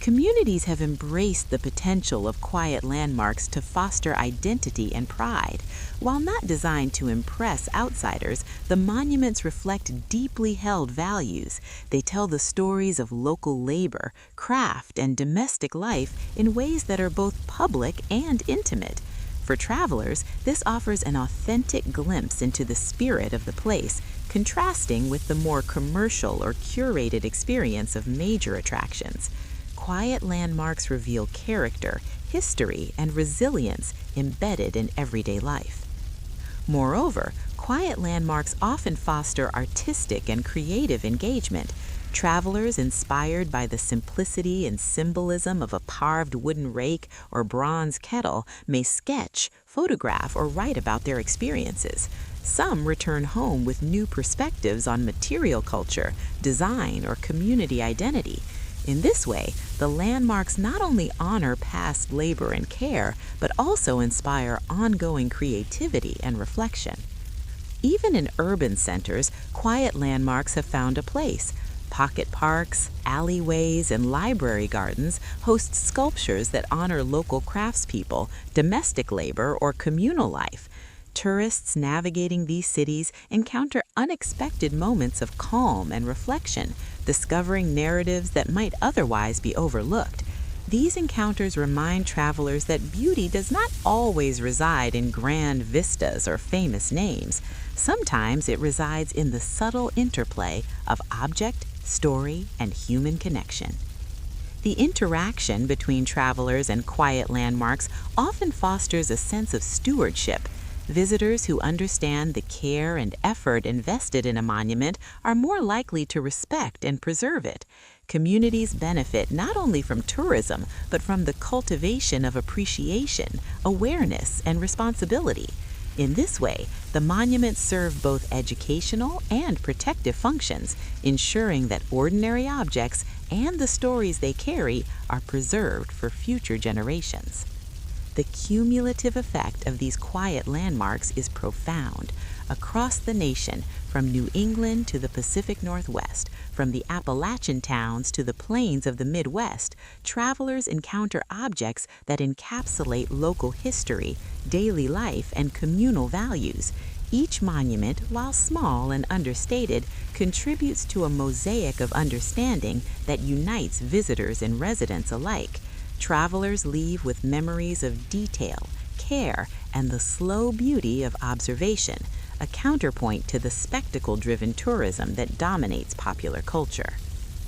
Communities have embraced the potential of quiet landmarks to foster identity and pride. While not designed to impress outsiders, the monuments reflect deeply held values. They tell the stories of local labor, craft, and domestic life in ways that are both public and intimate. For travelers, this offers an authentic glimpse into the spirit of the place, contrasting with the more commercial or curated experience of major attractions. Quiet landmarks reveal character, history, and resilience embedded in everyday life. Moreover, quiet landmarks often foster artistic and creative engagement. Travelers inspired by the simplicity and symbolism of a carved wooden rake or bronze kettle may sketch, photograph, or write about their experiences. Some return home with new perspectives on material culture, design, or community identity. In this way, the landmarks not only honor past labor and care, but also inspire ongoing creativity and reflection. Even in urban centers, quiet landmarks have found a place. Pocket parks, alleyways, and library gardens host sculptures that honor local craftspeople, domestic labor, or communal life. Tourists navigating these cities encounter unexpected moments of calm and reflection, discovering narratives that might otherwise be overlooked. These encounters remind travelers that beauty does not always reside in grand vistas or famous names. Sometimes it resides in the subtle interplay of object, story, and human connection. The interaction between travelers and quiet landmarks often fosters a sense of stewardship. Visitors who understand the care and effort invested in a monument are more likely to respect and preserve it. Communities benefit not only from tourism, but from the cultivation of appreciation, awareness, and responsibility. In this way, The monuments serve both educational and protective functions, ensuring that ordinary objects and the stories they carry are preserved for future generations. The cumulative effect of these quiet landmarks is profound. Across the nation, from New England to the Pacific Northwest, from the Appalachian towns to the plains of the Midwest, travelers encounter objects that encapsulate local history, daily life, and communal values. Each monument, while small and understated, contributes to a mosaic of understanding that unites visitors and residents alike. Travelers leave with memories of detail, care, and the slow beauty of observation, a counterpoint to the spectacle-driven tourism that dominates popular culture.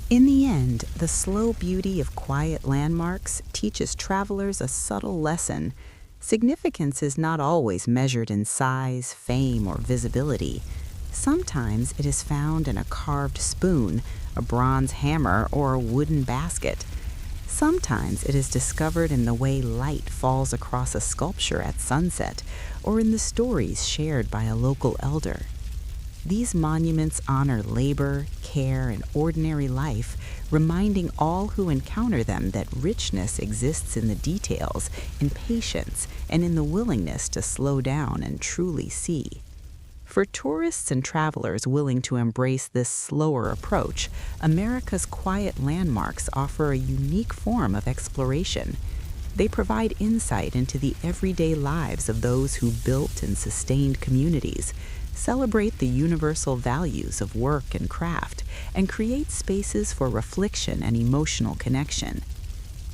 In the end, the slow beauty of quiet landmarks teaches travelers a subtle lesson. Significance is not always measured in size, fame, or visibility. Sometimes it is found in a carved spoon, a bronze hammer, or a wooden basket. Sometimes it is discovered in the way light falls across a sculpture at sunset, or in the stories shared by a local elder. These monuments honor labor, care, and ordinary life, reminding all who encounter them that richness exists in the details, in patience, and in the willingness to slow down and truly see. For tourists and travelers willing to embrace this slower approach, America's quiet landmarks offer a unique form of exploration. They provide insight into the everyday lives of those who built and sustained communities, celebrate the universal values of work and craft, and create spaces for reflection and emotional connection.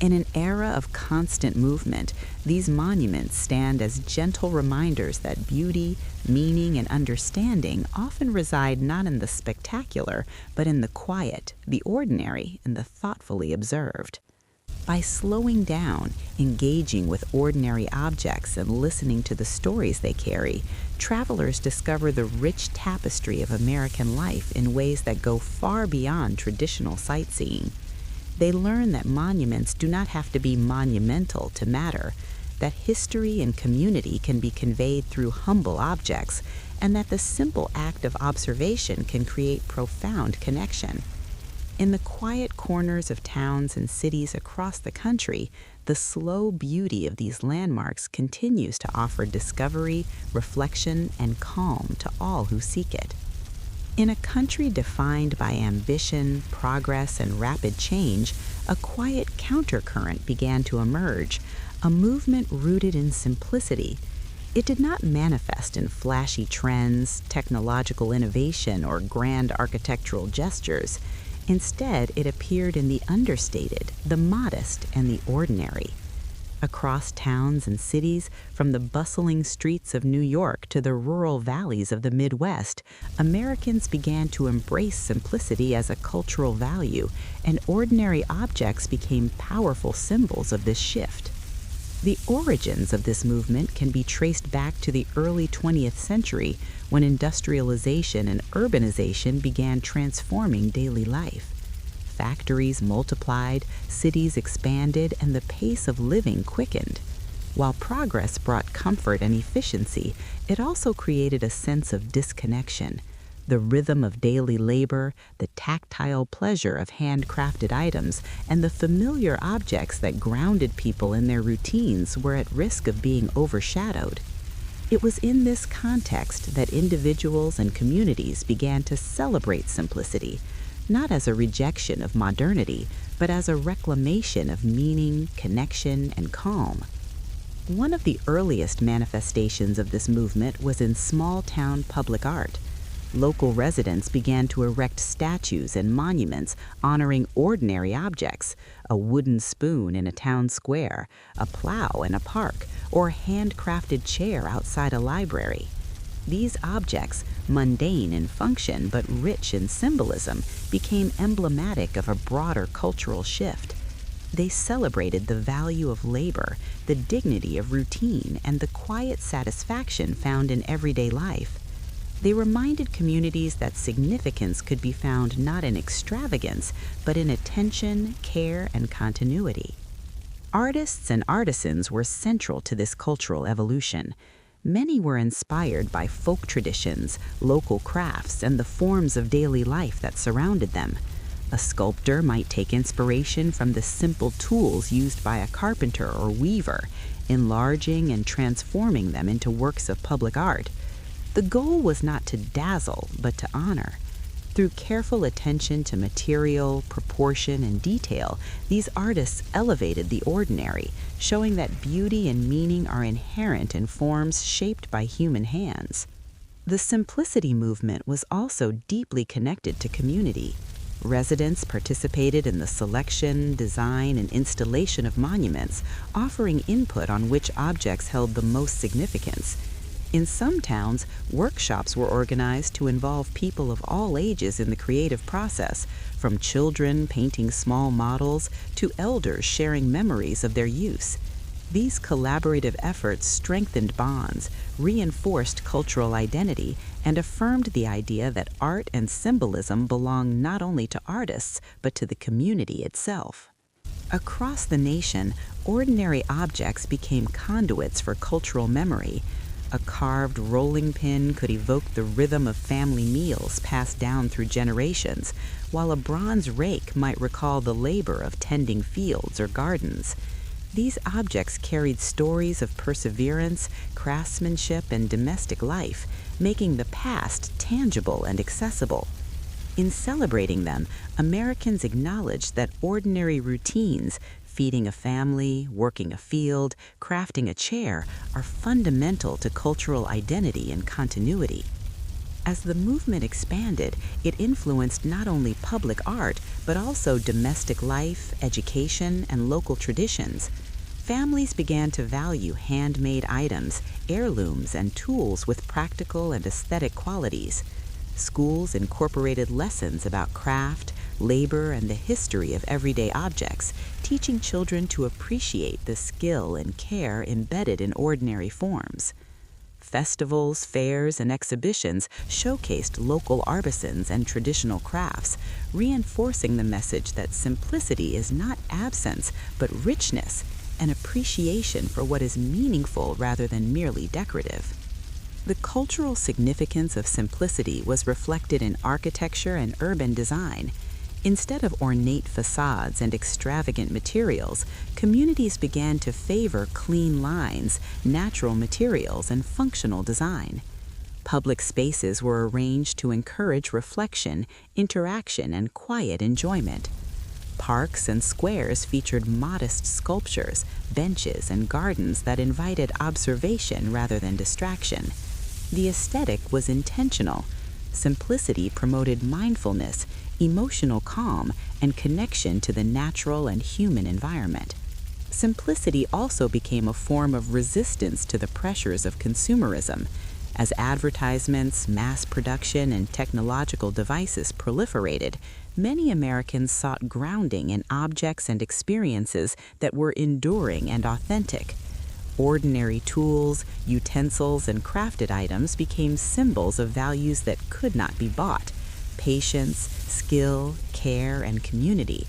In an era of constant movement, these monuments stand as gentle reminders that beauty, meaning, and understanding often reside not in the spectacular, but in the quiet, the ordinary, and the thoughtfully observed. By slowing down, engaging with ordinary objects, and listening to the stories they carry, travelers discover the rich tapestry of American life in ways that go far beyond traditional sightseeing. They learn that monuments do not have to be monumental to matter, that history and community can be conveyed through humble objects, and that the simple act of observation can create profound connection. In the quiet corners of towns and cities across the country, the slow beauty of these landmarks continues to offer discovery, reflection, and calm to all who seek it. In a country defined by ambition, progress, and rapid change, a quiet countercurrent began to emerge, a movement rooted in simplicity. It did not manifest in flashy trends, technological innovation, or grand architectural gestures. Instead, it appeared in the understated, the modest, and the ordinary. Across towns and cities, from the bustling streets of New York to the rural valleys of the Midwest, Americans began to embrace simplicity as a cultural value, and ordinary objects became powerful symbols of this shift. The origins of this movement can be traced back to the early 20th century, when industrialization and urbanization began transforming daily life. Factories multiplied, cities expanded, and the pace of living quickened. While progress brought comfort and efficiency, it also created a sense of disconnection. The rhythm of daily labor, the tactile pleasure of handcrafted items, and the familiar objects that grounded people in their routines were at risk of being overshadowed. It was in this context that individuals and communities began to celebrate simplicity, not as a rejection of modernity, but as a reclamation of meaning, connection, and calm. One of the earliest manifestations of this movement was in small-town public art. Local residents began to erect statues and monuments honoring ordinary objects, a wooden spoon in a town square, a plow in a park, or a handcrafted chair outside a library. These objects, mundane in function but rich in symbolism, became emblematic of a broader cultural shift. They celebrated the value of labor, the dignity of routine, and the quiet satisfaction found in everyday life. They reminded communities that significance could be found not in extravagance, but in attention, care, and continuity. Artists and artisans were central to this cultural evolution. Many were inspired by folk traditions, local crafts, and the forms of daily life that surrounded them. A sculptor might take inspiration from the simple tools used by a carpenter or weaver, enlarging and transforming them into works of public art. The goal was not to dazzle, but to honor. Through careful attention to material, proportion, and detail, these artists elevated the ordinary, showing that beauty and meaning are inherent in forms shaped by human hands. The simplicity movement was also deeply connected to community. Residents participated in the selection, design, and installation of monuments, offering input on which objects held the most significance. In some towns, workshops were organized to involve people of all ages in the creative process, from children painting small models to elders sharing memories of their use. These collaborative efforts strengthened bonds, reinforced cultural identity, and affirmed the idea that art and symbolism belong not only to artists, but to the community itself. Across the nation, ordinary objects became conduits for cultural memory. A carved rolling pin could evoke the rhythm of family meals passed down through generations, while a bronze rake might recall the labor of tending fields or gardens. These objects carried stories of perseverance, craftsmanship, and domestic life, making the past tangible and accessible. In celebrating them, Americans acknowledged that ordinary routines, feeding a family, working a field, crafting a chair, are fundamental to cultural identity and continuity. As the movement expanded, it influenced not only public art, but also domestic life, education, and local traditions. Families began to value handmade items, heirlooms, and tools with practical and aesthetic qualities. Schools incorporated lessons about craft, labor, and the history of everyday objects, teaching children to appreciate the skill and care embedded in ordinary forms. Festivals, fairs, and exhibitions showcased local artisans and traditional crafts, reinforcing the message that simplicity is not absence, but richness, an appreciation for what is meaningful rather than merely decorative. The cultural significance of simplicity was reflected in architecture and urban design. Instead of ornate facades and extravagant materials, communities began to favor clean lines, natural materials, and functional design. Public spaces were arranged to encourage reflection, interaction, and quiet enjoyment. Parks and squares featured modest sculptures, benches, and gardens that invited observation rather than distraction. The aesthetic was intentional. Simplicity promoted mindfulness, emotional calm, and connection to the natural and human environment. Simplicity also became a form of resistance to the pressures of consumerism. As advertisements, mass production, and technological devices proliferated, many Americans sought grounding in objects and experiences that were enduring and authentic. Ordinary tools, utensils, and crafted items became symbols of values that could not be bought: patience, skill, care, and community.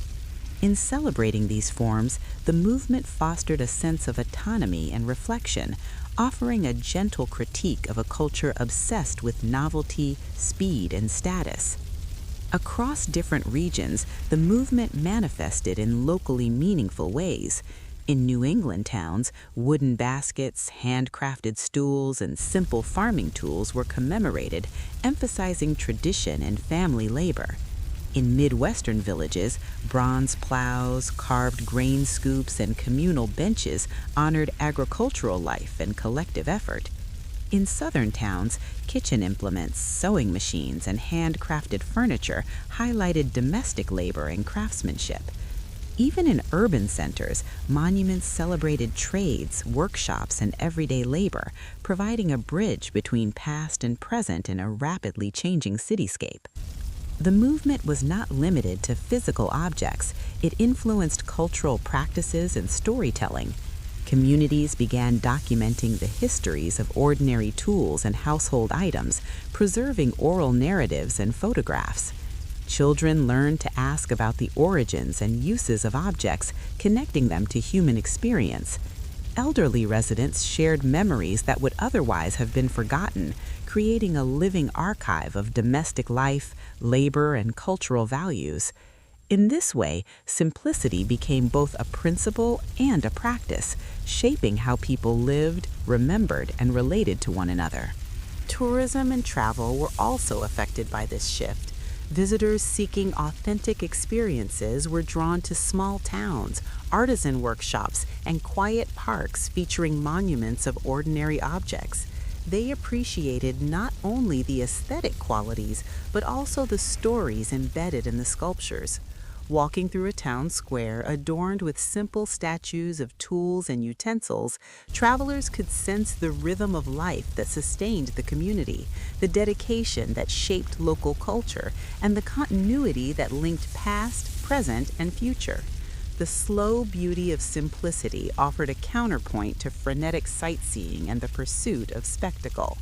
In celebrating these forms, the movement fostered a sense of autonomy and reflection, offering a gentle critique of a culture obsessed with novelty, speed, and status. Across different regions, the movement manifested in locally meaningful ways. In New England towns, wooden baskets, handcrafted stools, and simple farming tools were commemorated, emphasizing tradition and family labor. In Midwestern villages, bronze plows, carved grain scoops, and communal benches honored agricultural life and collective effort. In southern towns, kitchen implements, sewing machines, and handcrafted furniture highlighted domestic labor and craftsmanship. Even in urban centers, monuments celebrated trades, workshops, and everyday labor, providing a bridge between past and present in a rapidly changing cityscape. The movement was not limited to physical objects. It influenced cultural practices and storytelling. Communities began documenting the histories of ordinary tools and household items, preserving oral narratives and photographs. Children learned to ask about the origins and uses of objects, connecting them to human experience. Elderly residents shared memories that would otherwise have been forgotten, creating a living archive of domestic life, labor, and cultural values. In this way, simplicity became both a principle and a practice, shaping how people lived, remembered, and related to one another. Tourism and travel were also affected by this shift. Visitors seeking authentic experiences were drawn to small towns, artisan workshops, and quiet parks featuring monuments of ordinary objects. They appreciated not only the aesthetic qualities, but also the stories embedded in the sculptures. Walking through a town square adorned with simple statues of tools and utensils, travelers could sense the rhythm of life that sustained the community, the dedication that shaped local culture, and the continuity that linked past, present, and future. The slow beauty of simplicity offered a counterpoint to frenetic sightseeing and the pursuit of spectacle.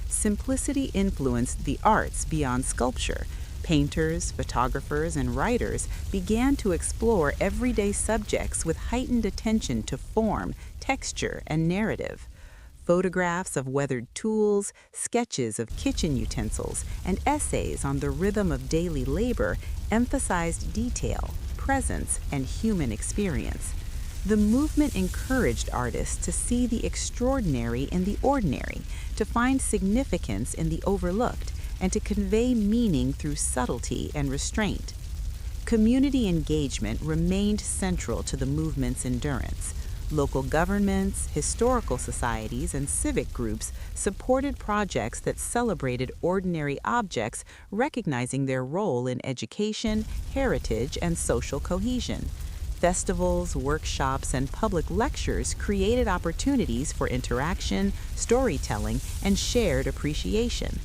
Simplicity influenced the arts beyond sculpture. Painters, photographers, and writers began to explore everyday subjects with heightened attention to form, texture, and narrative. Photographs of weathered tools, sketches of kitchen utensils, and essays on the rhythm of daily labor emphasized detail, presence, and human experience. The movement encouraged artists to see the extraordinary in the ordinary, to find significance in the overlooked, and to convey meaning through subtlety and restraint. Community engagement remained central to the movement's endurance. Local governments, historical societies, and civic groups supported projects that celebrated ordinary objects, recognizing their role in education, heritage, and social cohesion. Festivals, workshops, and public lectures created opportunities for interaction, storytelling, and shared appreciation.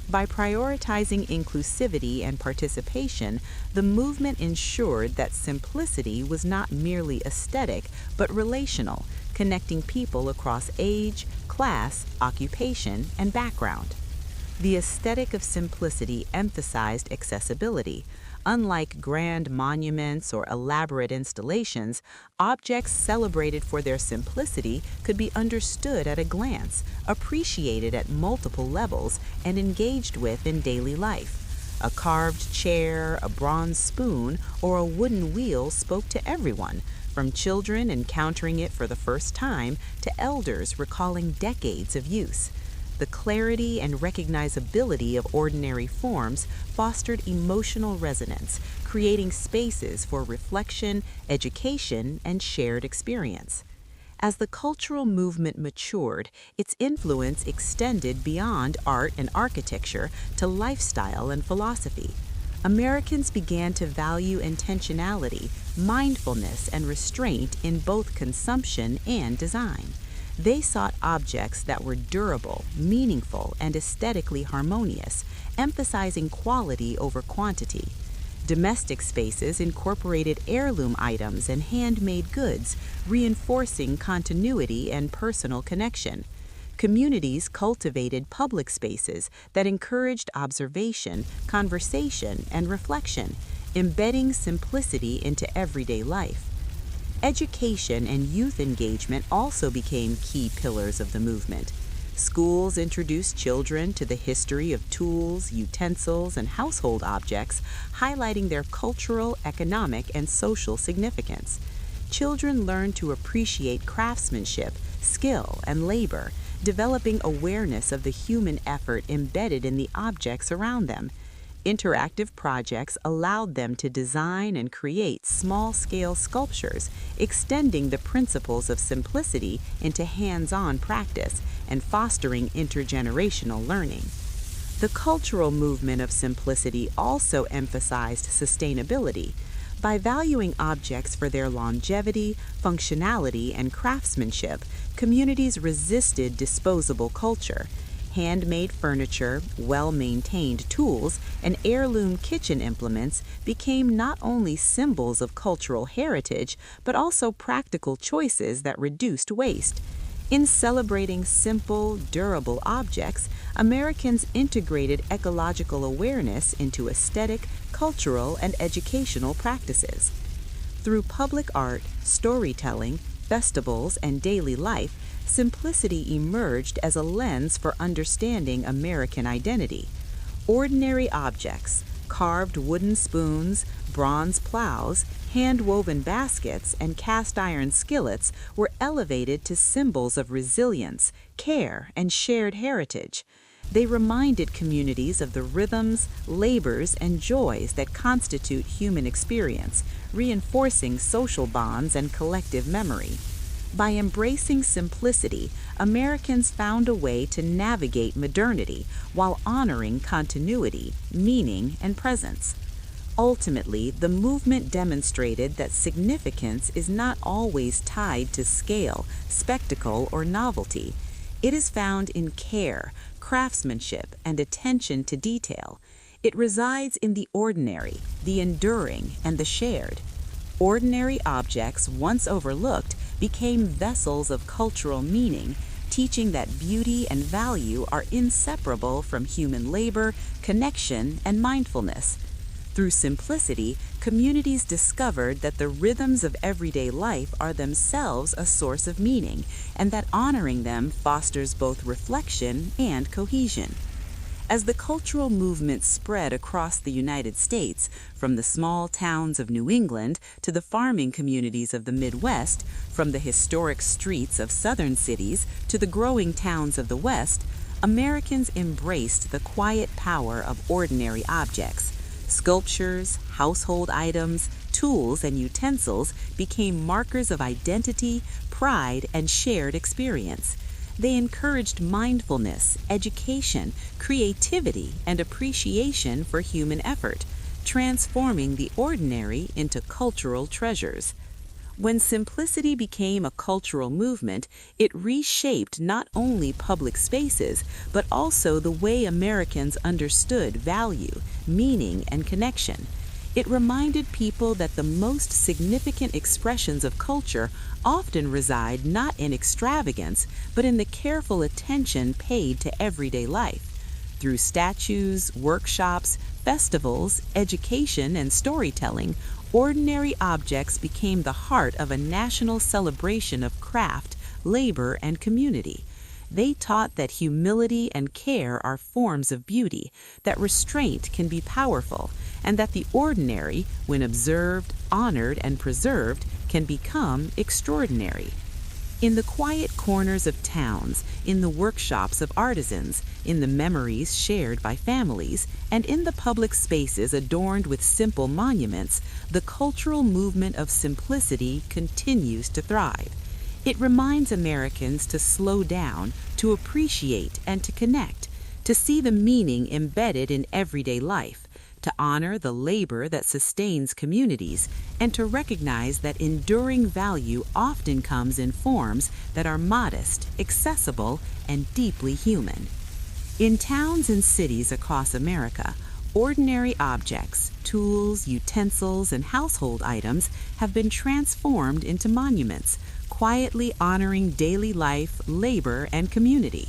By prioritizing inclusivity and participation, the movement ensured that simplicity was not merely aesthetic, but relational, connecting people across age, class, occupation, and background. The aesthetic of simplicity emphasized accessibility. Unlike grand monuments or elaborate installations, objects celebrated for their simplicity could be understood at a glance, appreciated at multiple levels, and engaged with in daily life. A carved chair, a bronze spoon, or a wooden wheel spoke to everyone, from children encountering it for the first time to elders recalling decades of use. The clarity and recognizability of ordinary forms fostered emotional resonance, creating spaces for reflection, education, and shared experience. As the cultural movement matured, its influence extended beyond art and architecture to lifestyle and philosophy. Americans began to value intentionality, mindfulness, and restraint in both consumption and design. They sought objects that were durable, meaningful, and aesthetically harmonious, emphasizing quality over quantity. Domestic spaces incorporated heirloom items and handmade goods, reinforcing continuity and personal connection. Communities cultivated public spaces that encouraged observation, conversation, and reflection, embedding simplicity into everyday life. Education and youth engagement also became key pillars of the movement. Schools introduced children to the history of tools, utensils, and household objects, highlighting their cultural, economic, and social significance. Children learned to appreciate craftsmanship, skill, and labor, developing awareness of the human effort embedded in the objects around them. Interactive projects allowed them to design and create small-scale sculptures, extending the principles of simplicity into hands-on practice and fostering intergenerational learning. The cultural movement of simplicity also emphasized sustainability. By valuing objects for their longevity, functionality, and craftsmanship, communities resisted disposable culture. Handmade furniture, well-maintained tools, and heirloom kitchen implements became not only symbols of cultural heritage, but also practical choices that reduced waste. In celebrating simple, durable objects, Americans integrated ecological awareness into aesthetic, cultural, and educational practices. Through public art, storytelling, festivals, and daily life, simplicity emerged as a lens for understanding American identity. Ordinary objects, carved wooden spoons, bronze plows, hand-woven baskets, and cast-iron skillets were elevated to symbols of resilience, care, and shared heritage. They reminded communities of the rhythms, labors, and joys that constitute human experience, reinforcing social bonds and collective memory. By embracing simplicity, Americans found a way to navigate modernity while honoring continuity, meaning, and presence. Ultimately, the movement demonstrated that significance is not always tied to scale, spectacle, or novelty. It is found in care, craftsmanship, and attention to detail. It resides in the ordinary, the enduring, and the shared. Ordinary objects, once overlooked, became vessels of cultural meaning, teaching that beauty and value are inseparable from human labor, connection, and mindfulness. Through simplicity, communities discovered that the rhythms of everyday life are themselves a source of meaning, and that honoring them fosters both reflection and cohesion. As the cultural movement spread across the United States, from the small towns of New England to the farming communities of the Midwest, from the historic streets of southern cities to the growing towns of the West, Americans embraced the quiet power of ordinary objects. Sculptures, household items, tools, and utensils became markers of identity, pride, and shared experience. They encouraged mindfulness, education, creativity, and appreciation for human effort, transforming the ordinary into cultural treasures. When simplicity became a cultural movement, it reshaped not only public spaces, but also the way Americans understood value, meaning, and connection. It reminded people that the most significant expressions of culture often reside not in extravagance, but in the careful attention paid to everyday life. Through statues, workshops, festivals, education, and storytelling, ordinary objects became the heart of a national celebration of craft, labor, and community. They taught that humility and care are forms of beauty, that restraint can be powerful, and that the ordinary, when observed, honored, and preserved, can become extraordinary. In the quiet corners of towns, in the workshops of artisans, in the memories shared by families, and in the public spaces adorned with simple monuments, the cultural movement of simplicity continues to thrive. It reminds Americans to slow down, to appreciate, and to connect, to see the meaning embedded in everyday life, to honor the labor that sustains communities, and to recognize that enduring value often comes in forms that are modest, accessible, and deeply human. In towns and cities across America, ordinary objects, tools, utensils, and household items have been transformed into monuments, quietly honoring daily life, labor, and community.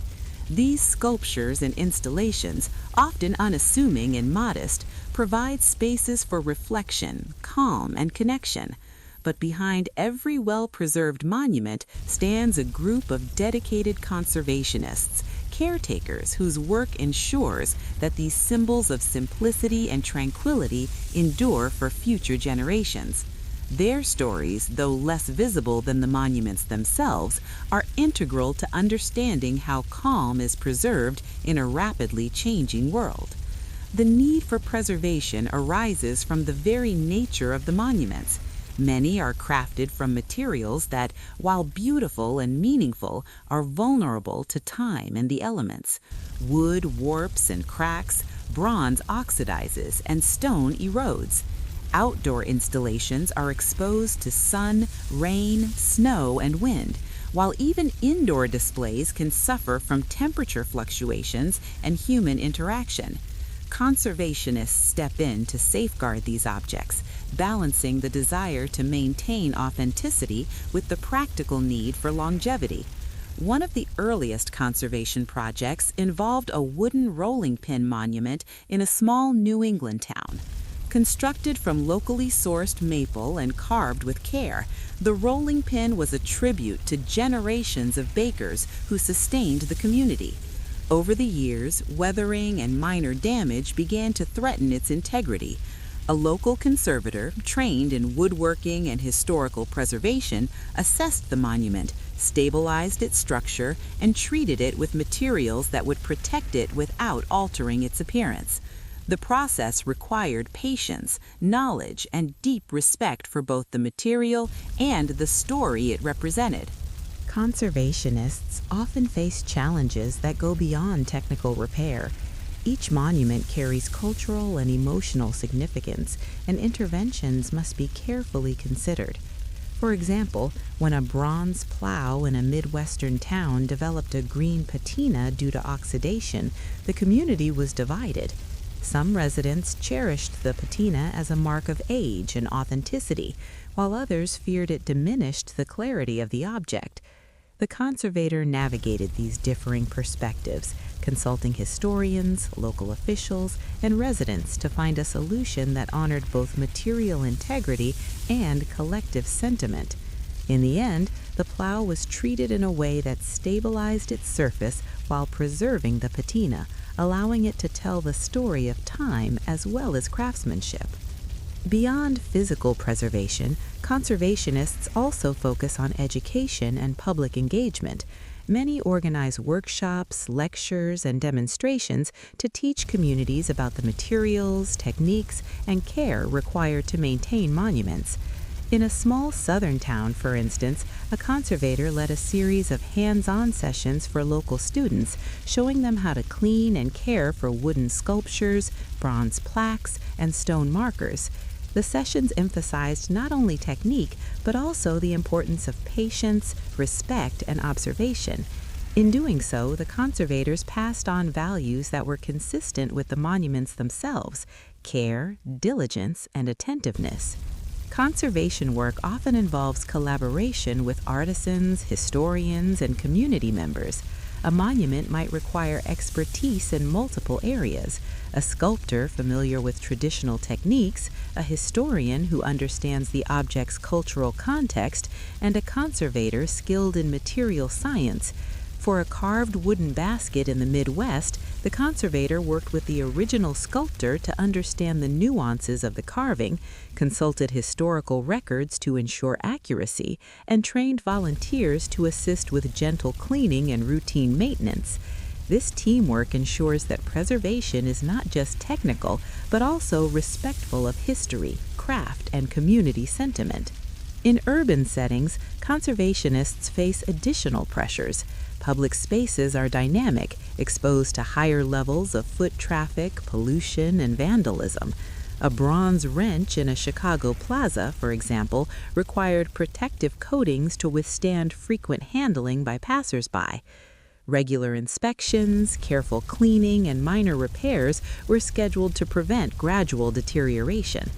These sculptures and installations, often unassuming and modest, provide spaces for reflection, calm, and connection. But behind every well-preserved monument stands a group of dedicated conservationists, caretakers whose work ensures that these symbols of simplicity and tranquility endure for future generations. Their stories, though less visible than the monuments themselves, are integral to understanding how calm is preserved in a rapidly changing world. The need for preservation arises from the very nature of the monuments. Many are crafted from materials that, while beautiful and meaningful, are vulnerable to time and the elements. Wood warps and cracks, bronze oxidizes, and stone erodes. Outdoor installations are exposed to sun, rain, snow, and wind, while even indoor displays can suffer from temperature fluctuations and human interaction. Conservationists step in to safeguard these objects, balancing the desire to maintain authenticity with the practical need for longevity. One of the earliest conservation projects involved a wooden rolling pin monument in a small New England town. Constructed from locally sourced maple and carved with care, the rolling pin was a tribute to generations of bakers who sustained the community. Over the years, weathering and minor damage began to threaten its integrity. A local conservator, trained in woodworking and historical preservation, assessed the monument, stabilized its structure, and treated it with materials that would protect it without altering its appearance. The process required patience, knowledge, and deep respect for both the material and the story it represented. Conservationists often face challenges that go beyond technical repair. Each monument carries cultural and emotional significance, and interventions must be carefully considered. For example, when a bronze plow in a Midwestern town developed a green patina due to oxidation, the community was divided. Some residents cherished the patina as a mark of age and authenticity, while others feared it diminished the clarity of the object. The conservator navigated these differing perspectives, consulting historians, local officials, and residents to find a solution that honored both material integrity and collective sentiment. In the end, the plow was treated in a way that stabilized its surface while preserving the patina, allowing it to tell the story of time as well as craftsmanship. Beyond physical preservation, conservationists also focus on education and public engagement. Many organize workshops, lectures, and demonstrations to teach communities about the materials, techniques, and care required to maintain monuments. In a small southern town, for instance, a conservator led a series of hands-on sessions for local students, showing them how to clean and care for wooden sculptures, bronze plaques, and stone markers. The sessions emphasized not only technique, but also the importance of patience, respect, and observation. In doing so, the conservators passed on values that were consistent with the monuments themselves: care, diligence, and attentiveness. Conservation work often involves collaboration with artisans, historians, and community members. A monument might require expertise in multiple areas: a sculptor familiar with traditional techniques, a historian who understands the object's cultural context, and a conservator skilled in material science. For a carved wooden basket in the Midwest, the conservator worked with the original sculptor to understand the nuances of the carving, consulted historical records to ensure accuracy, and trained volunteers to assist with gentle cleaning and routine maintenance. This teamwork ensures that preservation is not just technical, but also respectful of history, craft, and community sentiment. In urban settings, conservationists face additional pressures. Public spaces are dynamic, exposed to higher levels of foot traffic, pollution, and vandalism. A bronze wrench in a Chicago plaza, for example, required protective coatings to withstand frequent handling by passersby. Regular inspections, careful cleaning, and minor repairs were scheduled to prevent gradual deterioration.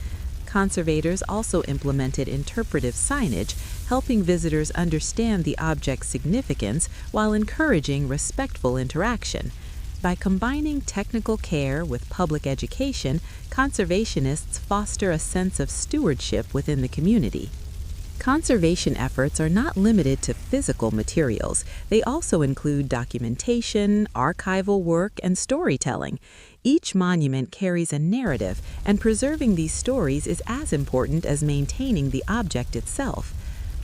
Conservators also implemented interpretive signage, helping visitors understand the object's significance while encouraging respectful interaction. By combining technical care with public education, conservationists foster a sense of stewardship within the community. Conservation efforts are not limited to physical materials. They also include documentation, archival work, and storytelling. Each monument carries a narrative, and preserving these stories is as important as maintaining the object itself.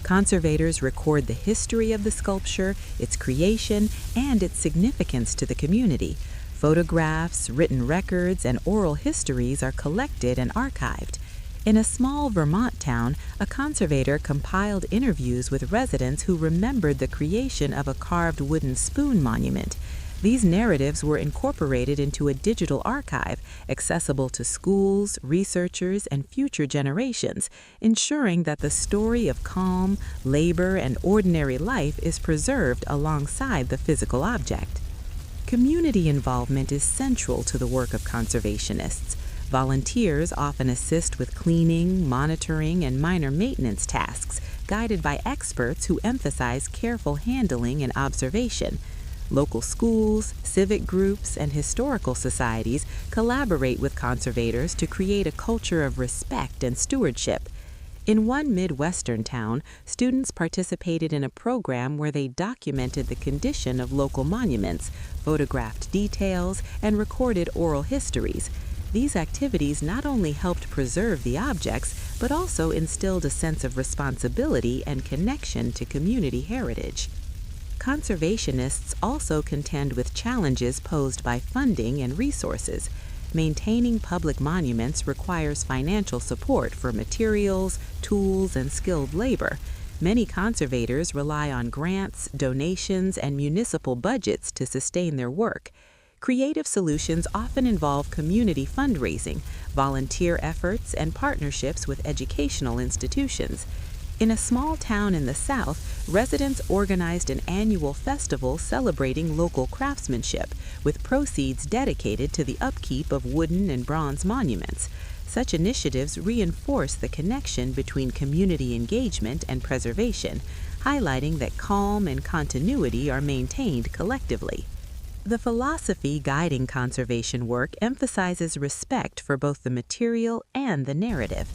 Conservators record the history of the sculpture, its creation, and its significance to the community. Photographs, written records, and oral histories are collected and archived. In a small Vermont town, a conservator compiled interviews with residents who remembered the creation of a carved wooden spoon monument. These narratives were incorporated into a digital archive, accessible to schools, researchers, and future generations, ensuring that the story of calm, labor, and ordinary life is preserved alongside the physical object. Community involvement is central to the work of conservationists. Volunteers often assist with cleaning, monitoring, and minor maintenance tasks, guided by experts who emphasize careful handling and observation. Local schools, civic groups, and historical societies collaborate with conservators to create a culture of respect and stewardship. In one Midwestern town, students participated in a program where they documented the condition of local monuments, photographed details, and recorded oral histories. These activities not only helped preserve the objects, but also instilled a sense of responsibility and connection to community heritage. Conservationists also contend with challenges posed by funding and resources. Maintaining public monuments requires financial support for materials, tools, and skilled labor. Many conservators rely on grants, donations, and municipal budgets to sustain their work. Creative solutions often involve community fundraising, volunteer efforts, and partnerships with educational institutions. In a small town in the South, residents organized an annual festival celebrating local craftsmanship, with proceeds dedicated to the upkeep of wooden and bronze monuments. Such initiatives reinforce the connection between community engagement and preservation, highlighting that calm and continuity are maintained collectively. The philosophy guiding conservation work emphasizes respect for both the material and the narrative.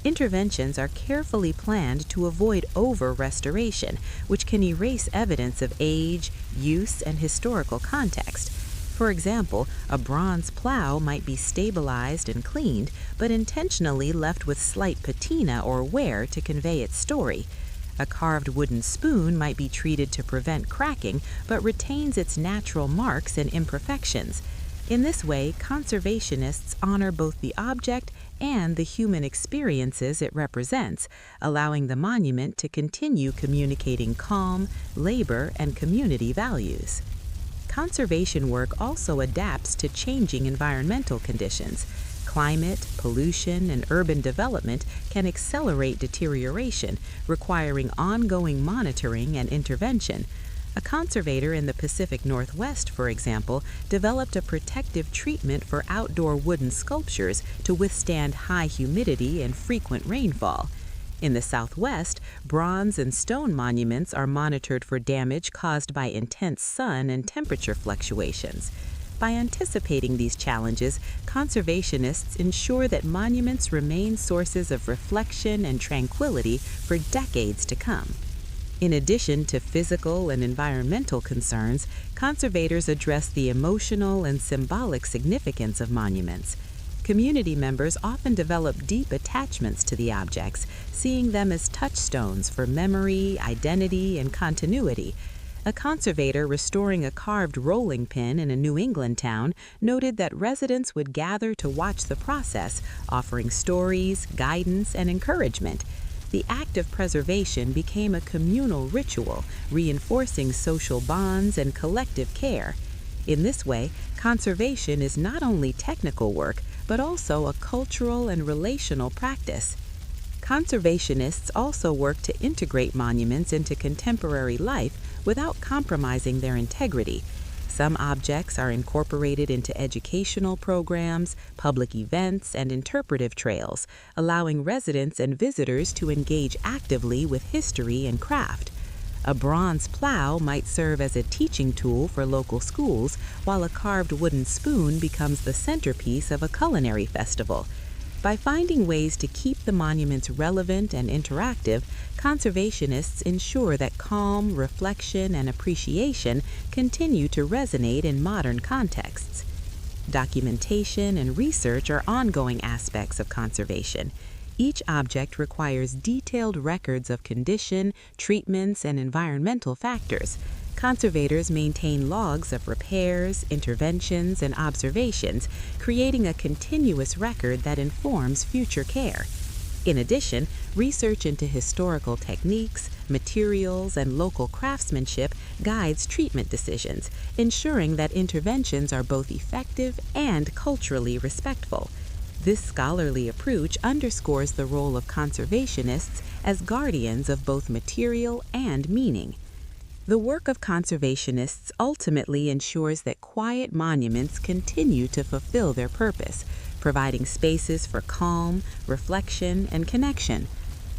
Interventions are carefully planned to avoid over-restoration, which can erase evidence of age, use, and historical context. For example, a bronze plow might be stabilized and cleaned, but intentionally left with slight patina or wear to convey its story. A carved wooden spoon might be treated to prevent cracking, but retains its natural marks and imperfections. In this way, conservationists honor both the object and the human experiences it represents, allowing the monument to continue communicating calm, labor, and community values. Conservation work also adapts to changing environmental conditions. Climate, pollution, and urban development can accelerate deterioration, requiring ongoing monitoring and intervention. A conservator in the Pacific Northwest, for example, developed a protective treatment for outdoor wooden sculptures to withstand high humidity and frequent rainfall. In the Southwest, bronze and stone monuments are monitored for damage caused by intense sun and temperature fluctuations. By anticipating these challenges, conservationists ensure that monuments remain sources of reflection and tranquility for decades to come. In addition to physical and environmental concerns, conservators address the emotional and symbolic significance of monuments. Community members often develop deep attachments to the objects, seeing them as touchstones for memory, identity, and continuity. A conservator restoring a carved rolling pin in a New England town noted that residents would gather to watch the process, offering stories, guidance, and encouragement. The act of preservation became a communal ritual, reinforcing social bonds and collective care. In this way, conservation is not only technical work, but also a cultural and relational practice. Conservationists also work to integrate monuments into contemporary life without compromising their integrity. Some objects are incorporated into educational programs, public events, and interpretive trails, allowing residents and visitors to engage actively with history and craft. A bronze plow might serve as a teaching tool for local schools, while a carved wooden spoon becomes the centerpiece of a culinary festival. By finding ways to keep the monuments relevant and interactive, conservationists ensure that calm, reflection, and appreciation continue to resonate in modern contexts. Documentation and research are ongoing aspects of conservation. Each object requires detailed records of condition, treatments, and environmental factors. Conservators maintain logs of repairs, interventions, and observations, creating a continuous record that informs future care. In addition, research into historical techniques, materials, and local craftsmanship guides treatment decisions, ensuring that interventions are both effective and culturally respectful. This scholarly approach underscores the role of conservationists as guardians of both material and meaning. The work of conservationists ultimately ensures that quiet monuments continue to fulfill their purpose, providing spaces for calm, reflection, and connection.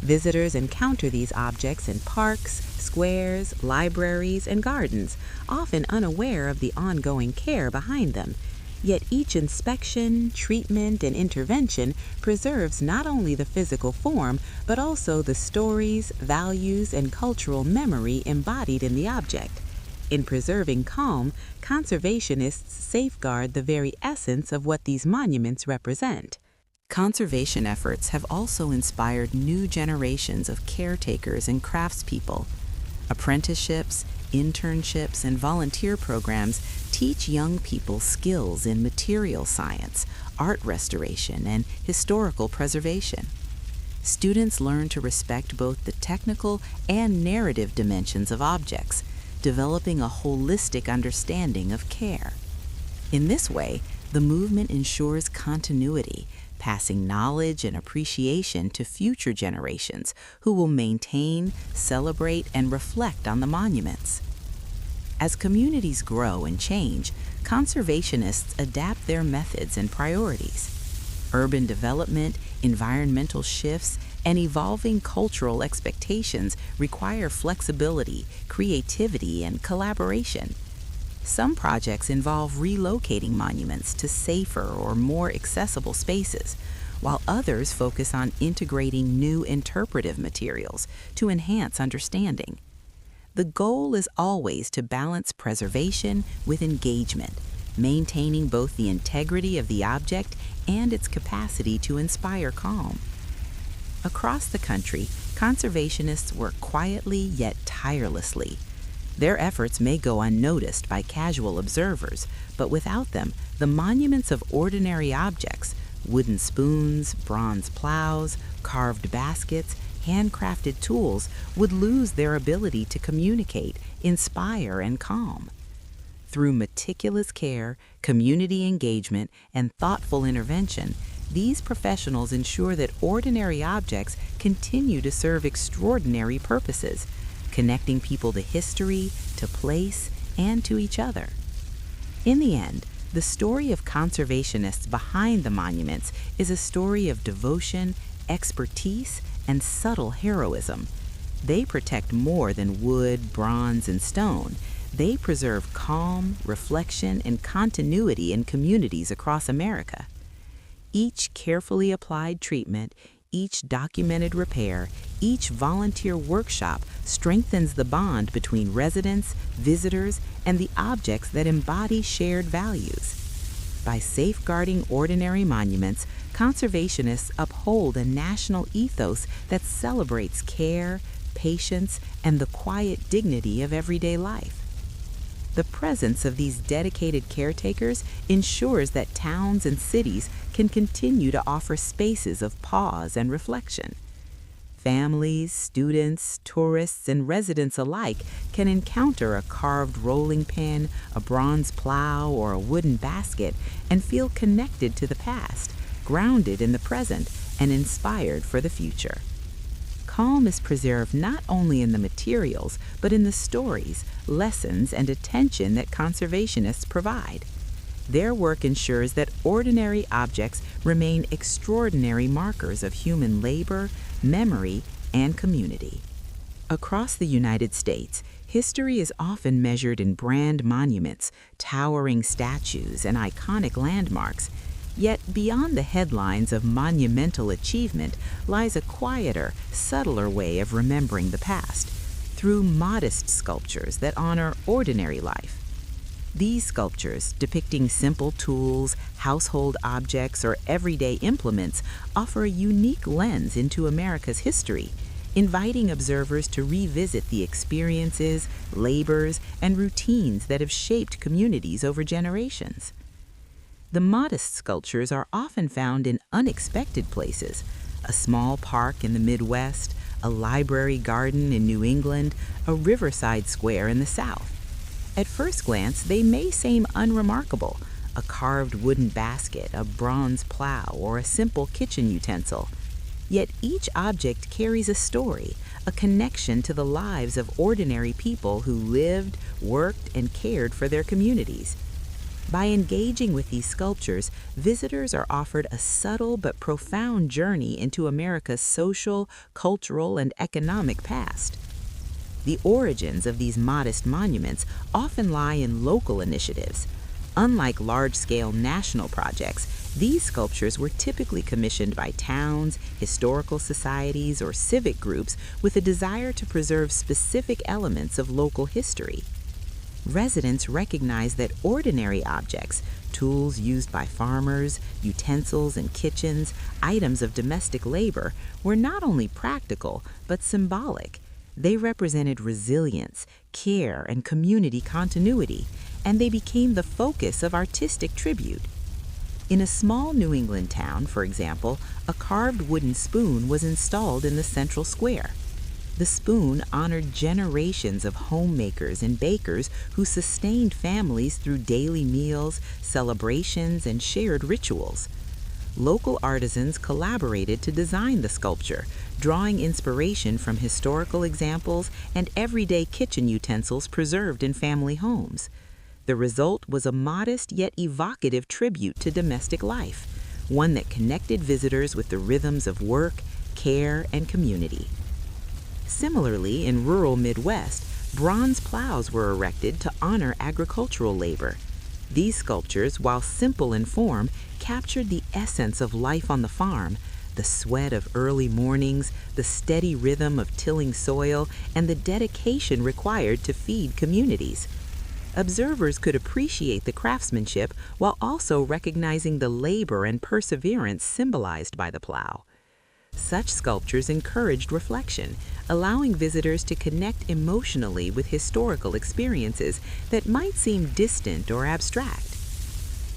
Visitors encounter these objects in parks, squares, libraries, and gardens, often unaware of the ongoing care behind them. Yet each inspection, treatment, and intervention preserves not only the physical form, but also the stories, values, and cultural memory embodied in the object. In preserving calm, conservationists safeguard the very essence of what these monuments represent. Conservation efforts have also inspired new generations of caretakers and craftspeople. Apprenticeships, internships, and volunteer programs teach young people skills in material science, art restoration, and historical preservation. Students learn to respect both the technical and narrative dimensions of objects, developing a holistic understanding of care. In this way, the movement ensures continuity, passing knowledge and appreciation to future generations who will maintain, celebrate, and reflect on the monuments. As communities grow and change, conservationists adapt their methods and priorities. Urban development, environmental shifts, and evolving cultural expectations require flexibility, creativity, and collaboration. Some projects involve relocating monuments to safer or more accessible spaces, while others focus on integrating new interpretive materials to enhance understanding. The goal is always to balance preservation with engagement, maintaining both the integrity of the object and its capacity to inspire calm. Across the country, conservationists work quietly yet tirelessly. Their efforts may go unnoticed by casual observers, but without them, the monuments of ordinary objects, wooden spoons, bronze plows, carved baskets, handcrafted tools, would lose their ability to communicate, inspire, and calm. Through meticulous care, community engagement, and thoughtful intervention, these professionals ensure that ordinary objects continue to serve extraordinary purposes, connecting people to history, to place, and to each other. In the end, the story of conservationists behind the monuments is a story of devotion, expertise, and subtle heroism. They protect more than wood, bronze, and stone. They preserve calm, reflection, and continuity in communities across America. Each carefully applied treatment, each documented repair, each volunteer workshop strengthens the bond between residents, visitors, and the objects that embody shared values. By safeguarding ordinary monuments, conservationists uphold a national ethos that celebrates care, patience, and the quiet dignity of everyday life. The presence of these dedicated caretakers ensures that towns and cities can continue to offer spaces of pause and reflection. Families, students, tourists, and residents alike can encounter a carved rolling pin, a bronze plow, or a wooden basket and feel connected to the past, grounded in the present, and inspired for the future. Calm is preserved not only in the materials, but in the stories, lessons, and attention that conservationists provide. Their work ensures that ordinary objects remain extraordinary markers of human labor, memory, and community. Across the United States, history is often measured in grand monuments, towering statues, and iconic landmarks. Yet beyond the headlines of monumental achievement lies a quieter, subtler way of remembering the past, through modest sculptures that honor ordinary life. These sculptures, depicting simple tools, household objects, or everyday implements, offer a unique lens into America's history, inviting observers to revisit the experiences, labors, and routines that have shaped communities over generations. The modest sculptures are often found in unexpected places: a small park in the Midwest, a library garden in New England, a riverside square in the South. At first glance, they may seem unremarkable: a carved wooden basket, a bronze plow, or a simple kitchen utensil. Yet each object carries a story, a connection to the lives of ordinary people who lived, worked, and cared for their communities. By engaging with these sculptures, visitors are offered a subtle but profound journey into America's social, cultural, and economic past. The origins of these modest monuments often lie in local initiatives. Unlike large-scale national projects, these sculptures were typically commissioned by towns, historical societies, or civic groups with a desire to preserve specific elements of local history. Residents recognize that ordinary objects, tools used by farmers, utensils in kitchens, items of domestic labor, were not only practical but symbolic. They represented resilience, care, and community continuity, and they became the focus of artistic tribute. In a small New England town, for example, a carved wooden spoon was installed in the central square. The spoon honored generations of homemakers and bakers who sustained families through daily meals, celebrations, and shared rituals. Local artisans collaborated to design the sculpture, drawing inspiration from historical examples and everyday kitchen utensils preserved in family homes. The result was a modest yet evocative tribute to domestic life, one that connected visitors with the rhythms of work, care, and community. Similarly, in rural Midwest, bronze plows were erected to honor agricultural labor. These sculptures, while simple in form, captured the essence of life on the farm, the sweat of early mornings, the steady rhythm of tilling soil, and the dedication required to feed communities. Observers could appreciate the craftsmanship while also recognizing the labor and perseverance symbolized by the plow. Such sculptures encouraged reflection, allowing visitors to connect emotionally with historical experiences that might seem distant or abstract.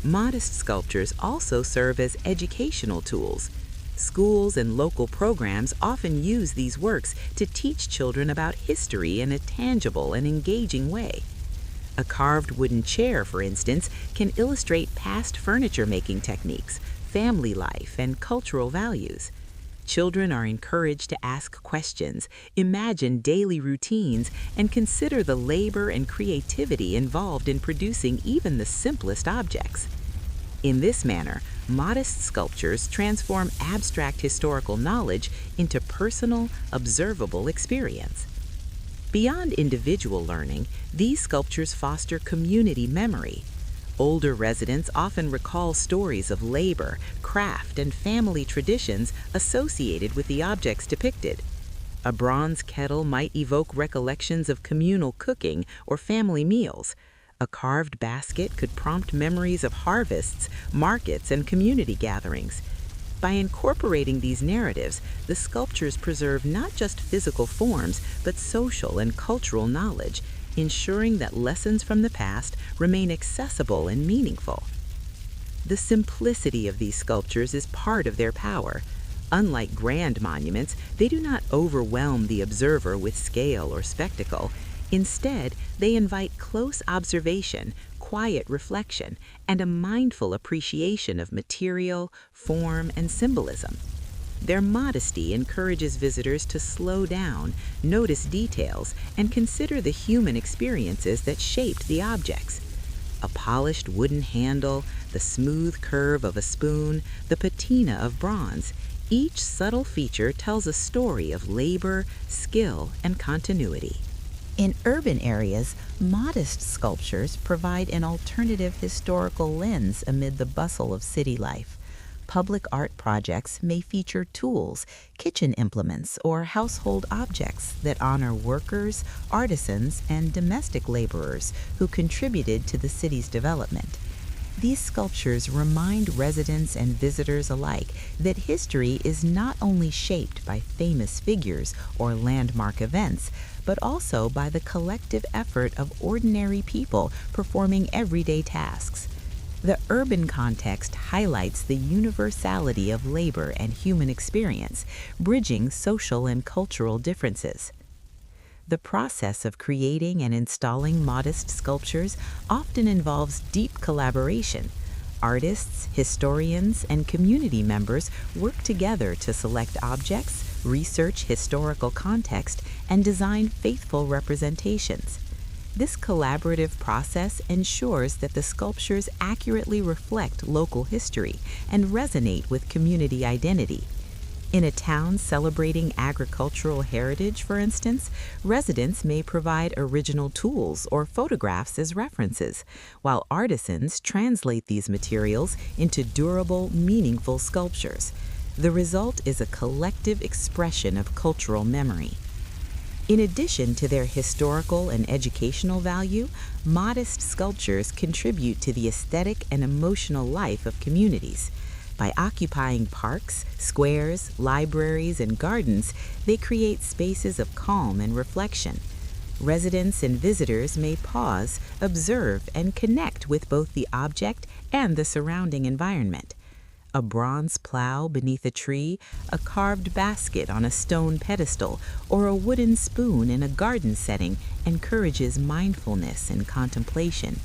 Modest sculptures also serve as educational tools. Schools and local programs often use these works to teach children about history in a tangible and engaging way. A carved wooden chair, for instance, can illustrate past furniture-making techniques, family life, and cultural values. Children are encouraged to ask questions, imagine daily routines, and consider the labor and creativity involved in producing even the simplest objects. In this manner, modest sculptures transform abstract historical knowledge into personal, observable experience. Beyond individual learning, these sculptures foster community memory. Older residents often recall stories of labor, craft, and family traditions associated with the objects depicted. A bronze kettle might evoke recollections of communal cooking or family meals. A carved basket could prompt memories of harvests, markets, and community gatherings. By incorporating these narratives, the sculptures preserve not just physical forms, but social and cultural knowledge, ensuring that lessons from the past remain accessible and meaningful. The simplicity of these sculptures is part of their power. Unlike grand monuments, they do not overwhelm the observer with scale or spectacle. Instead, they invite close observation, quiet reflection, and a mindful appreciation of material, form, and symbolism. Their modesty encourages visitors to slow down, notice details, and consider the human experiences that shaped the objects. A polished wooden handle, the smooth curve of a spoon, the patina of bronze, each subtle feature tells a story of labor, skill, and continuity. In urban areas, modest sculptures provide an alternative historical lens amid the bustle of city life. Public art projects may feature tools, kitchen implements, or household objects that honor workers, artisans, and domestic laborers who contributed to the city's development. These sculptures remind residents and visitors alike that history is not only shaped by famous figures or landmark events, but also by the collective effort of ordinary people performing everyday tasks. The urban context highlights the universality of labor and human experience, bridging social and cultural differences. The process of creating and installing modest sculptures often involves deep collaboration. Artists, historians, and community members work together to select objects, research historical context, and design faithful representations. This collaborative process ensures that the sculptures accurately reflect local history and resonate with community identity. In a town celebrating agricultural heritage, for instance, residents may provide original tools or photographs as references, while artisans translate these materials into durable, meaningful sculptures. The result is a collective expression of cultural memory. In addition to their historical and educational value, modest sculptures contribute to the aesthetic and emotional life of communities. By occupying parks, squares, libraries, and gardens, they create spaces of calm and reflection. Residents and visitors may pause, observe, and connect with both the object and the surrounding environment. A bronze plow beneath a tree, a carved basket on a stone pedestal, or a wooden spoon in a garden setting encourages mindfulness and contemplation.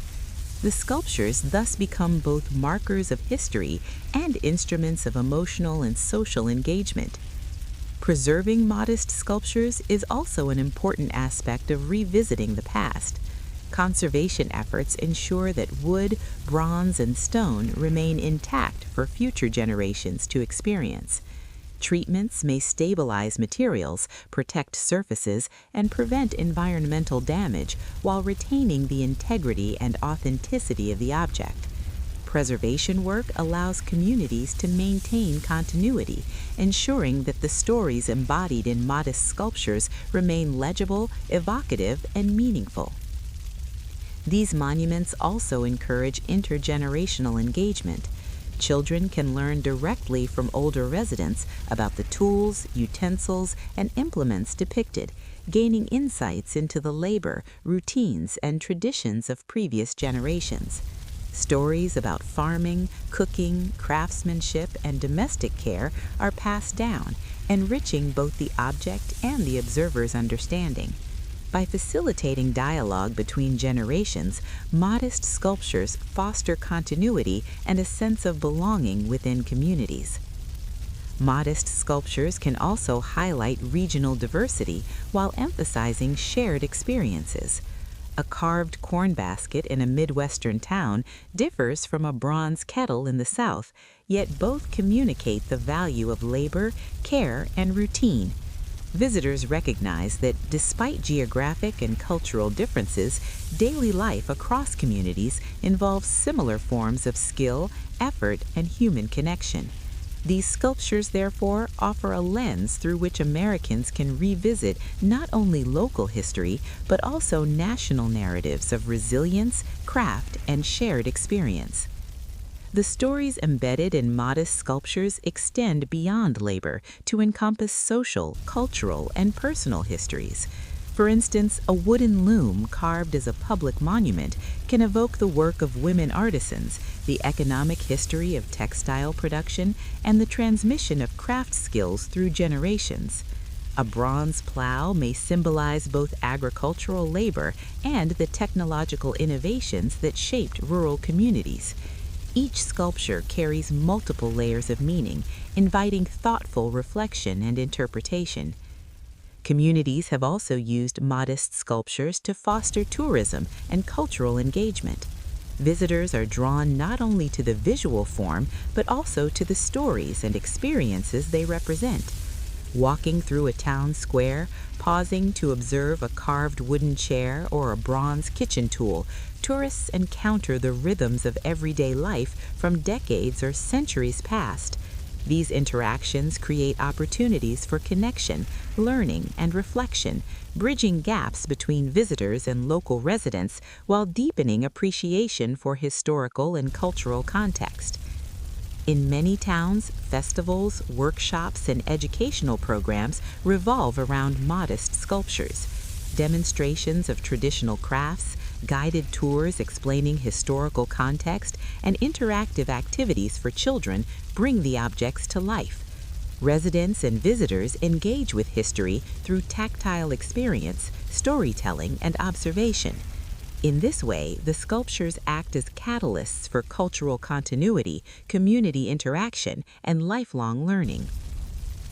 The sculptures thus become both markers of history and instruments of emotional and social engagement. Preserving modest sculptures is also an important aspect of revisiting the past. Conservation efforts ensure that wood, bronze, and stone remain intact for future generations to experience. Treatments may stabilize materials, protect surfaces, and prevent environmental damage while retaining the integrity and authenticity of the object. Preservation work allows communities to maintain continuity, ensuring that the stories embodied in modest sculptures remain legible, evocative, and meaningful. These monuments also encourage intergenerational engagement. Children can learn directly from older residents about the tools, utensils, and implements depicted, gaining insights into the labor, routines, and traditions of previous generations. Stories about farming, cooking, craftsmanship, and domestic care are passed down, enriching both the object and the observer's understanding. By facilitating dialogue between generations, modest sculptures foster continuity and a sense of belonging within communities. Modest sculptures can also highlight regional diversity while emphasizing shared experiences. A carved corn basket in a Midwestern town differs from a bronze kettle in the South, yet both communicate the value of labor, care, and routine. Visitors recognize that despite geographic and cultural differences, daily life across communities involves similar forms of skill, effort, and human connection. These sculptures, therefore, offer a lens through which Americans can revisit not only local history, but also national narratives of resilience, craft, and shared experience. The stories embedded in modest sculptures extend beyond labor to encompass social, cultural, and personal histories. For instance, a wooden loom carved as a public monument can evoke the work of women artisans, the economic history of textile production, and the transmission of craft skills through generations. A bronze plow may symbolize both agricultural labor and the technological innovations that shaped rural communities. Each sculpture carries multiple layers of meaning, inviting thoughtful reflection and interpretation. Communities have also used modest sculptures to foster tourism and cultural engagement. Visitors are drawn not only to the visual form, but also to the stories and experiences they represent. Walking through a town square, pausing to observe a carved wooden chair or a bronze kitchen tool, tourists encounter the rhythms of everyday life from decades or centuries past. These interactions create opportunities for connection, learning, and reflection, bridging gaps between visitors and local residents while deepening appreciation for historical and cultural context. In many towns, festivals, workshops, and educational programs revolve around modest sculptures. Demonstrations of traditional crafts, guided tours explaining historical context, and interactive activities for children bring the objects to life. Residents and visitors engage with history through tactile experience, storytelling, and observation. In this way, the sculptures act as catalysts for cultural continuity, community interaction, and lifelong learning.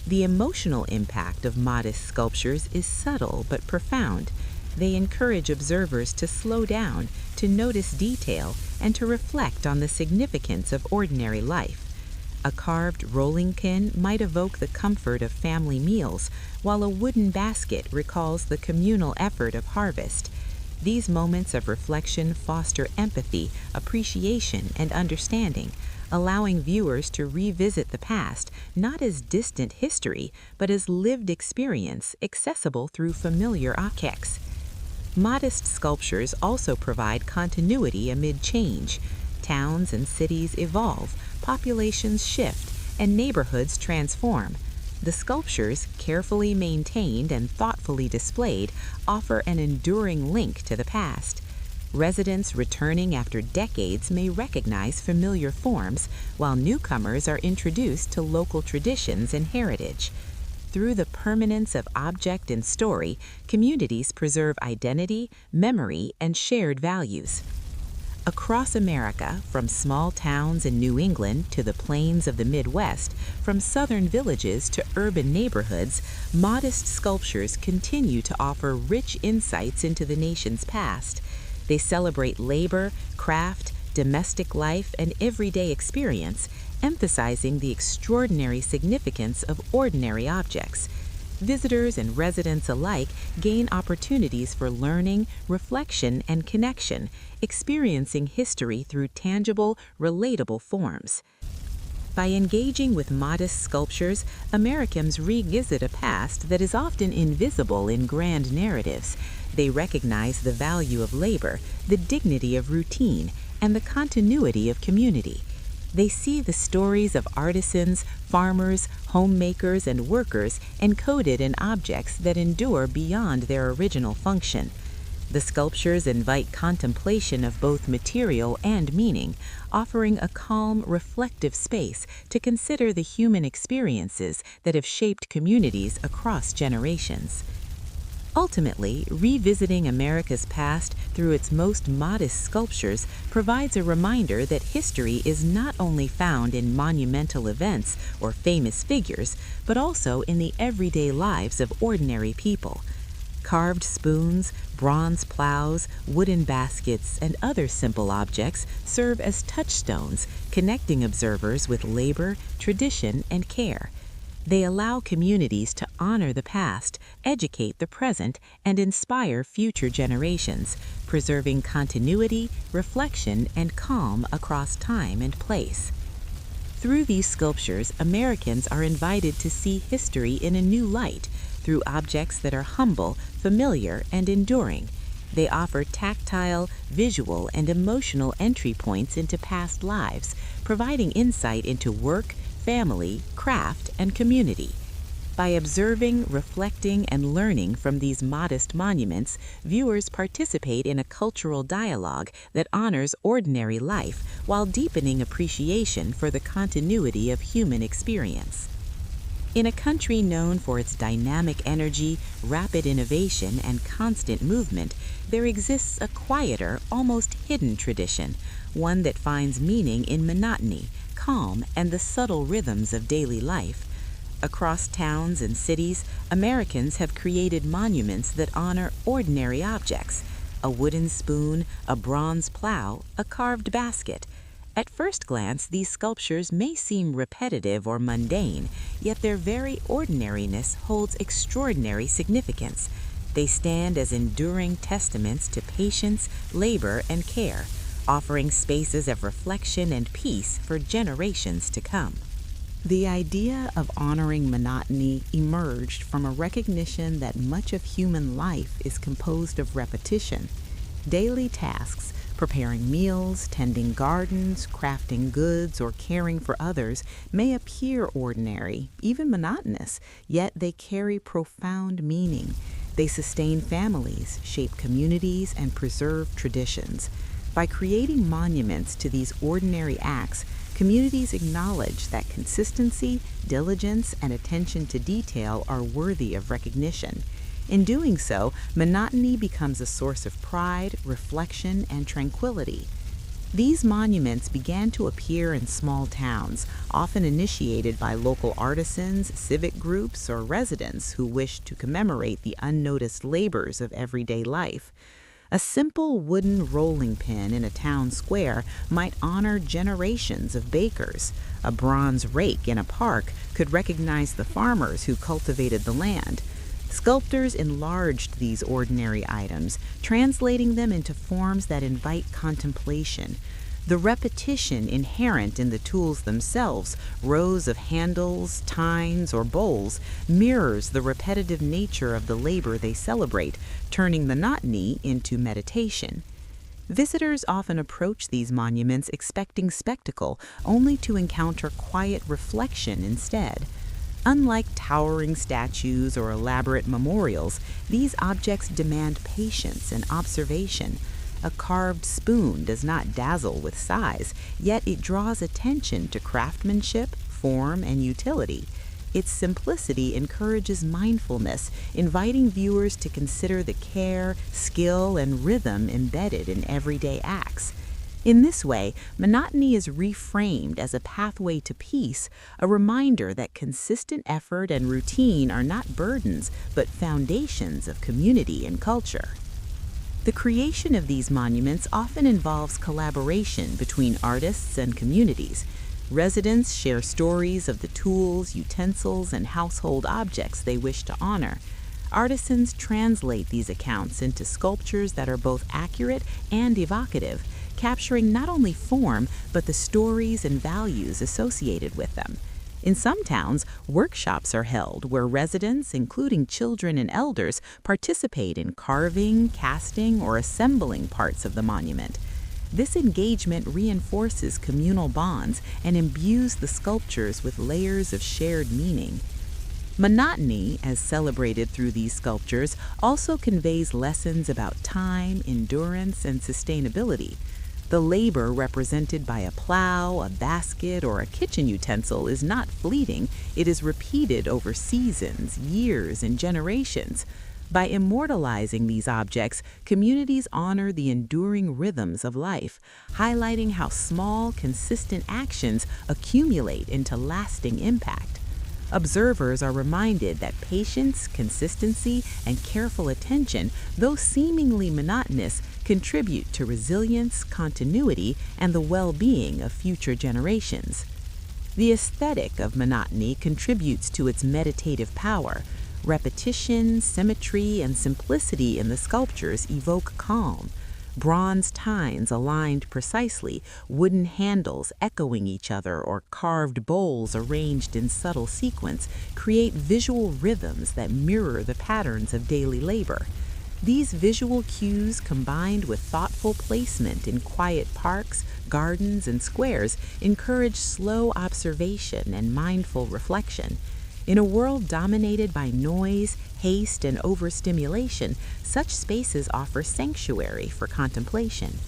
The emotional impact of modest sculptures is subtle but profound. They encourage observers to slow down, to notice detail, and to reflect on the significance of ordinary life. A carved rolling pin might evoke the comfort of family meals, while a wooden basket recalls the communal effort of harvest. These moments of reflection foster empathy, appreciation, and understanding, allowing viewers to revisit the past not as distant history, but as lived experience accessible through familiar objects. Modest sculptures also provide continuity amid change. Towns and cities evolve, populations shift, and neighborhoods transform. The sculptures, carefully maintained and thoughtfully displayed, offer an enduring link to the past. Residents returning after decades may recognize familiar forms, while newcomers are introduced to local traditions and heritage. Through the permanence of object and story, communities preserve identity, memory, and shared values. Across America, from small towns in New England to the plains of the Midwest, from southern villages to urban neighborhoods, modest sculptures continue to offer rich insights into the nation's past. They celebrate labor, craft, domestic life, and everyday experience, emphasizing the extraordinary significance of ordinary objects. Visitors and residents alike gain opportunities for learning, reflection, and connection, experiencing history through tangible, relatable forms. By engaging with modest sculptures, Americans revisit a past that is often invisible in grand narratives. They recognize the value of labor, the dignity of routine, and the continuity of community. They see the stories of artisans, farmers, homemakers, and workers encoded in objects that endure beyond their original function. The sculptures invite contemplation of both material and meaning, offering a calm, reflective space to consider the human experiences that have shaped communities across generations. Ultimately, revisiting America's past through its most modest sculptures provides a reminder that history is not only found in monumental events or famous figures, but also in the everyday lives of ordinary people. Carved spoons, bronze plows, wooden baskets, and other simple objects serve as touchstones, connecting observers with labor, tradition, and care. They allow communities to honor the past, educate the present, and inspire future generations, preserving continuity, reflection, and calm across time and place. Through these sculptures, Americans are invited to see history in a new light, through objects that are humble, familiar, and enduring. They offer tactile, visual, and emotional entry points into past lives, providing insight into work, family, craft, and community. By observing, reflecting, and learning from these modest monuments, viewers participate in a cultural dialogue that honors ordinary life while deepening appreciation for the continuity of human experience. In a country known for its dynamic energy, rapid innovation, and constant movement, there exists a quieter, almost hidden tradition, one that finds meaning in monotony, calm, and the subtle rhythms of daily life. Across towns and cities, Americans have created monuments that honor ordinary objects: a wooden spoon, a bronze plow, a carved basket. At first glance, these sculptures may seem repetitive or mundane, yet their very ordinariness holds extraordinary significance. They stand as enduring testaments to patience, labor, and care, offering spaces of reflection and peace for generations to come. The idea of honoring monotony emerged from a recognition that much of human life is composed of repetition. Daily tasks, preparing meals, tending gardens, crafting goods, or caring for others, may appear ordinary, even monotonous, yet they carry profound meaning. They sustain families, shape communities, and preserve traditions. By creating monuments to these ordinary acts, communities acknowledge that consistency, diligence, and attention to detail are worthy of recognition. In doing so, monotony becomes a source of pride, reflection, and tranquility. These monuments began to appear in small towns, often initiated by local artisans, civic groups, or residents who wished to commemorate the unnoticed labors of everyday life. A simple wooden rolling pin in a town square might honor generations of bakers. A bronze rake in a park could recognize the farmers who cultivated the land. Sculptors enlarged these ordinary items, translating them into forms that invite contemplation. The repetition inherent in the tools themselves, rows of handles, tines, or bowls, mirrors the repetitive nature of the labor they celebrate, turning monotony into meditation. Visitors often approach these monuments expecting spectacle, only to encounter quiet reflection instead. Unlike towering statues or elaborate memorials, these objects demand patience and observation. A carved spoon does not dazzle with size, yet it draws attention to craftsmanship, form, and utility. Its simplicity encourages mindfulness, inviting viewers to consider the care, skill, and rhythm embedded in everyday acts. In this way, monotony is reframed as a pathway to peace, a reminder that consistent effort and routine are not burdens, but foundations of community and culture. The creation of these monuments often involves collaboration between artists and communities. Residents share stories of the tools, utensils, and household objects they wish to honor. Artisans translate these accounts into sculptures that are both accurate and evocative, capturing not only form, but the stories and values associated with them. In some towns, workshops are held where residents, including children and elders, participate in carving, casting, or assembling parts of the monument. This engagement reinforces communal bonds and imbues the sculptures with layers of shared meaning. Monotony, as celebrated through these sculptures, also conveys lessons about time, endurance, and sustainability. The labor represented by a plow, a basket, or a kitchen utensil is not fleeting, it is repeated over seasons, years, and generations. By immortalizing these objects, communities honor the enduring rhythms of life, highlighting how small, consistent actions accumulate into lasting impact. Observers are reminded that patience, consistency, and careful attention, though seemingly monotonous, contribute to resilience, continuity, and the well-being of future generations. The aesthetic of monotony contributes to its meditative power. Repetition, symmetry, and simplicity in the sculptures evoke calm. Bronze tines aligned precisely, wooden handles echoing each other, or carved bowls arranged in subtle sequence create visual rhythms that mirror the patterns of daily labor. These visual cues, combined with thoughtful placement in quiet parks, gardens, and squares, encourage slow observation and mindful reflection. In a world dominated by noise, haste, and overstimulation, such spaces offer sanctuary for contemplation.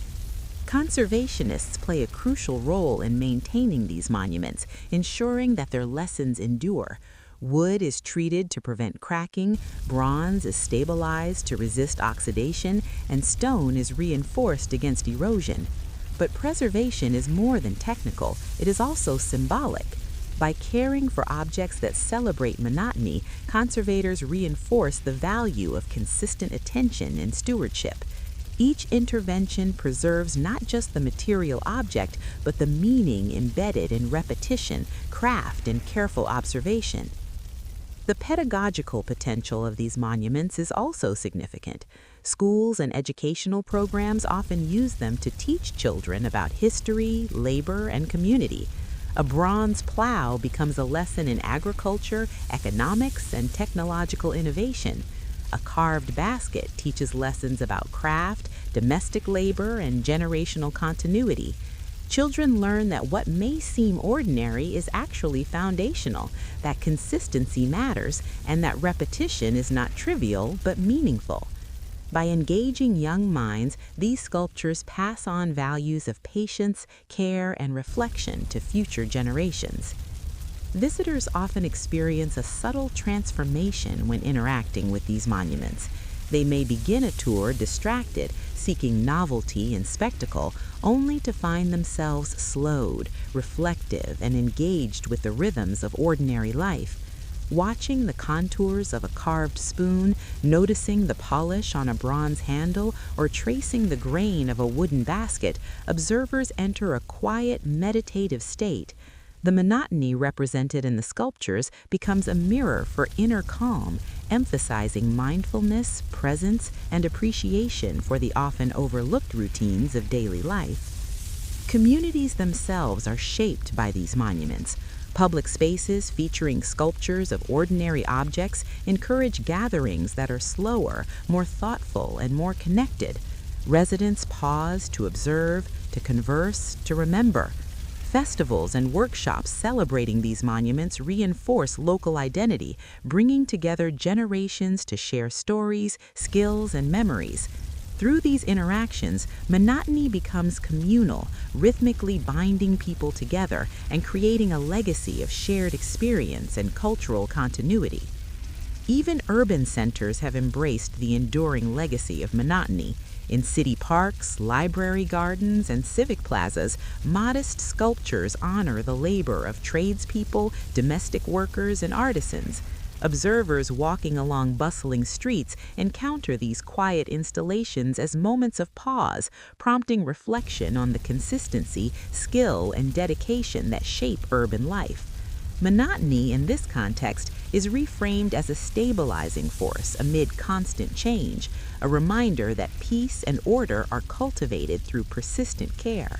Conservationists play a crucial role in maintaining these monuments, ensuring that their lessons endure. Wood is treated to prevent cracking, bronze is stabilized to resist oxidation, and stone is reinforced against erosion. But preservation is more than technical, it is also symbolic. By caring for objects that celebrate monotony, conservators reinforce the value of consistent attention and stewardship. Each intervention preserves not just the material object, but the meaning embedded in repetition, craft, and careful observation. The pedagogical potential of these monuments is also significant. Schools and educational programs often use them to teach children about history, labor, and community. A bronze plow becomes a lesson in agriculture, economics, and technological innovation. A carved basket teaches lessons about craft, domestic labor, and generational continuity. Children learn that what may seem ordinary is actually foundational, that consistency matters, and that repetition is not trivial but meaningful. By engaging young minds, these sculptures pass on values of patience, care, and reflection to future generations. Visitors often experience a subtle transformation when interacting with these monuments. They may begin a tour distracted, seeking novelty and spectacle, only to find themselves slowed, reflective, and engaged with the rhythms of ordinary life. Watching the contours of a carved spoon, noticing the polish on a bronze handle, or tracing the grain of a wooden basket, observers enter a quiet, meditative state. The monotony represented in the sculptures becomes a mirror for inner calm, emphasizing mindfulness, presence, and appreciation for the often overlooked routines of daily life. Communities themselves are shaped by these monuments. Public spaces featuring sculptures of ordinary objects encourage gatherings that are slower, more thoughtful, and more connected. Residents pause to observe, to converse, to remember. Festivals and workshops celebrating these monuments reinforce local identity, bringing together generations to share stories, skills, and memories. Through these interactions, monotony becomes communal, rhythmically binding people together and creating a legacy of shared experience and cultural continuity. Even urban centers have embraced the enduring legacy of monotony. In city parks, library gardens, and civic plazas, modest sculptures honor the labor of tradespeople, domestic workers, and artisans. Observers walking along bustling streets encounter these quiet installations as moments of pause, prompting reflection on the consistency, skill, and dedication that shape urban life. Monotony, in this context, is reframed as a stabilizing force amid constant change, a reminder that peace and order are cultivated through persistent care.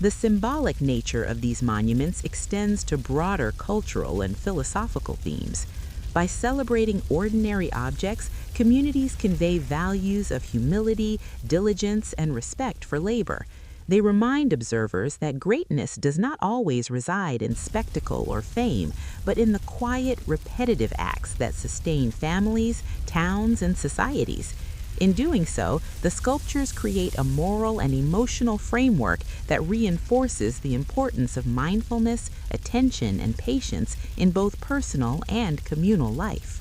The symbolic nature of these monuments extends to broader cultural and philosophical themes. By celebrating ordinary objects, communities convey values of humility, diligence, and respect for labor. They remind observers that greatness does not always reside in spectacle or fame, but in the quiet, repetitive acts that sustain families, towns, and societies. In doing so, the sculptures create a moral and emotional framework that reinforces the importance of mindfulness, attention, and patience in both personal and communal life.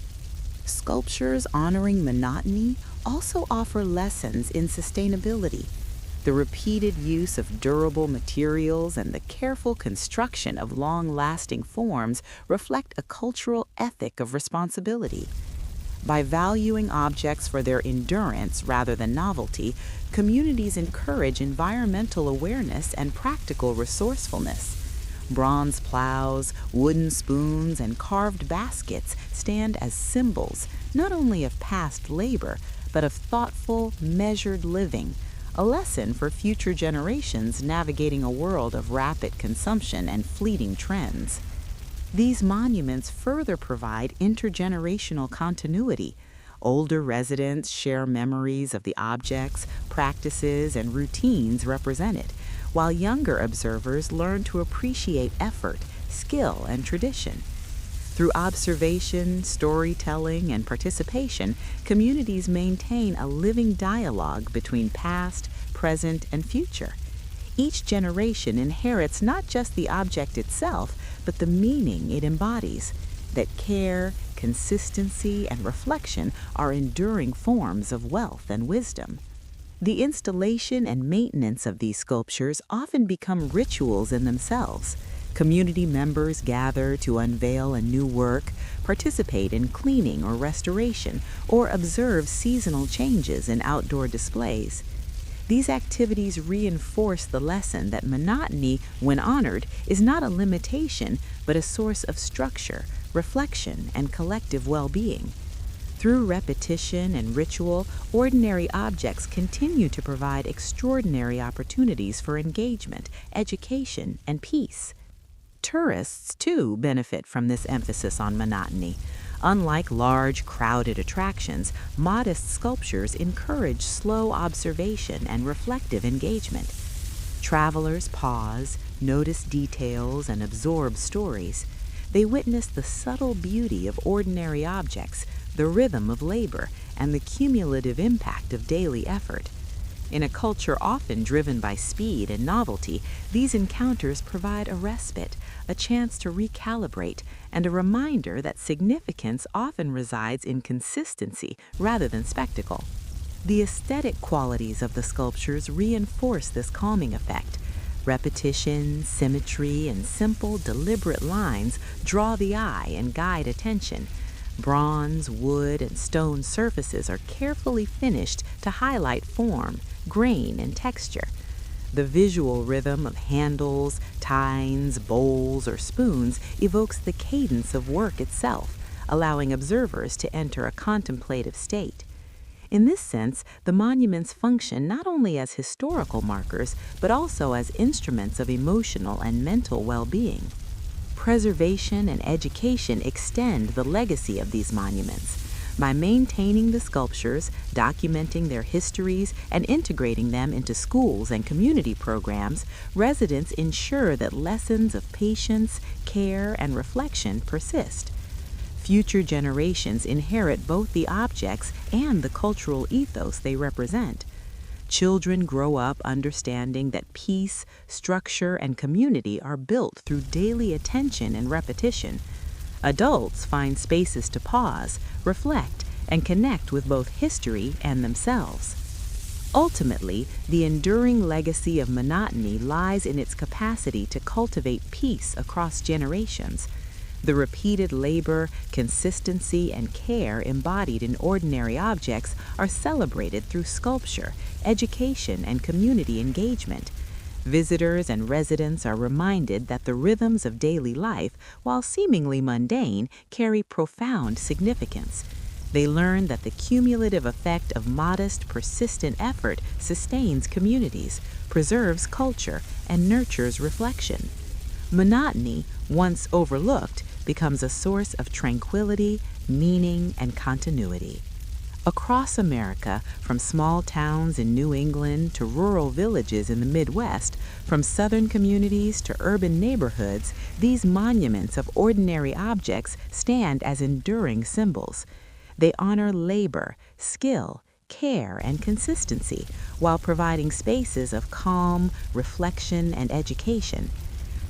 Sculptures honoring monotony also offer lessons in sustainability. The repeated use of durable materials and the careful construction of long-lasting forms reflect a cultural ethic of responsibility. By valuing objects for their endurance rather than novelty, communities encourage environmental awareness and practical resourcefulness. Bronze plows, wooden spoons, and carved baskets stand as symbols not only of past labor, but of thoughtful, measured living, a lesson for future generations navigating a world of rapid consumption and fleeting trends. These monuments further provide intergenerational continuity. Older residents share memories of the objects, practices, and routines represented, while younger observers learn to appreciate effort, skill, and tradition. Through observation, storytelling, and participation, communities maintain a living dialogue between past, present, and future. Each generation inherits not just the object itself, but the meaning it embodies, that care, consistency, and reflection are enduring forms of wealth and wisdom. The installation and maintenance of these sculptures often become rituals in themselves. Community members gather to unveil a new work, participate in cleaning or restoration, or observe seasonal changes in outdoor displays. These activities reinforce the lesson that monotony, when honored, is not a limitation, but a source of structure, reflection, and collective well-being. Through repetition and ritual, ordinary objects continue to provide extraordinary opportunities for engagement, education, and peace. Tourists, too, benefit from this emphasis on monotony. Unlike large, crowded attractions, modest sculptures encourage slow observation and reflective engagement. Travelers pause, notice details, and absorb stories. They witness the subtle beauty of ordinary objects, the rhythm of labor, and the cumulative impact of daily effort. In a culture often driven by speed and novelty, these encounters provide a respite, a chance to recalibrate, and a reminder that significance often resides in consistency rather than spectacle. The aesthetic qualities of the sculptures reinforce this calming effect. Repetition, symmetry, and simple, deliberate lines draw the eye and guide attention. Bronze, wood, and stone surfaces are carefully finished to highlight form, grain, and texture. The visual rhythm of handles, tines, bowls, or spoons evokes the cadence of work itself, allowing observers to enter a contemplative state. In this sense, the monuments function not only as historical markers, but also as instruments of emotional and mental well-being. Preservation and education extend the legacy of these monuments. By maintaining the sculptures, documenting their histories, and integrating them into schools and community programs, residents ensure that lessons of patience, care, and reflection persist. Future generations inherit both the objects and the cultural ethos they represent. Children grow up understanding that peace, structure, and community are built through daily attention and repetition. Adults find spaces to pause, reflect, and connect with both history and themselves. Ultimately, the enduring legacy of monotony lies in its capacity to cultivate peace across generations. The repeated labor, consistency, and care embodied in ordinary objects are celebrated through sculpture, education, and community engagement. Visitors and residents are reminded that the rhythms of daily life, while seemingly mundane, carry profound significance. They learn that the cumulative effect of modest, persistent effort sustains communities, preserves culture, and nurtures reflection. Monotony, once overlooked, becomes a source of tranquility, meaning, and continuity. Across America, from small towns in New England to rural villages in the Midwest, from southern communities to urban neighborhoods, these monuments of ordinary objects stand as enduring symbols. They honor labor, skill, care, and consistency, while providing spaces of calm, reflection, and education.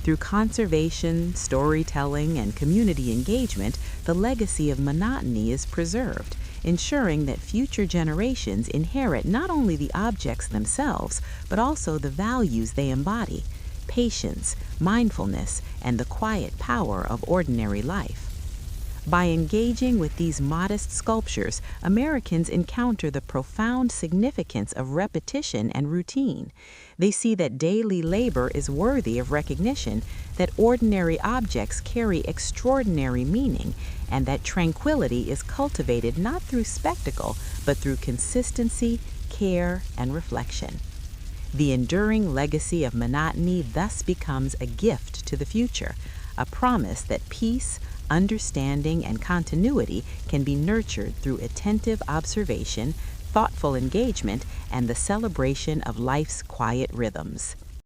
Through conservation, storytelling, and community engagement, the legacy of monotony is preserved, ensuring that future generations inherit not only the objects themselves, but also the values they embody: patience, mindfulness, and the quiet power of ordinary life. By engaging with these modest sculptures, Americans encounter the profound significance of repetition and routine. They see that daily labor is worthy of recognition, that ordinary objects carry extraordinary meaning, and that tranquility is cultivated not through spectacle, but through consistency, care, and reflection. The enduring legacy of monotony thus becomes a gift to the future, a promise that peace, understanding, and continuity can be nurtured through attentive observation, thoughtful engagement, and the celebration of life's quiet rhythms.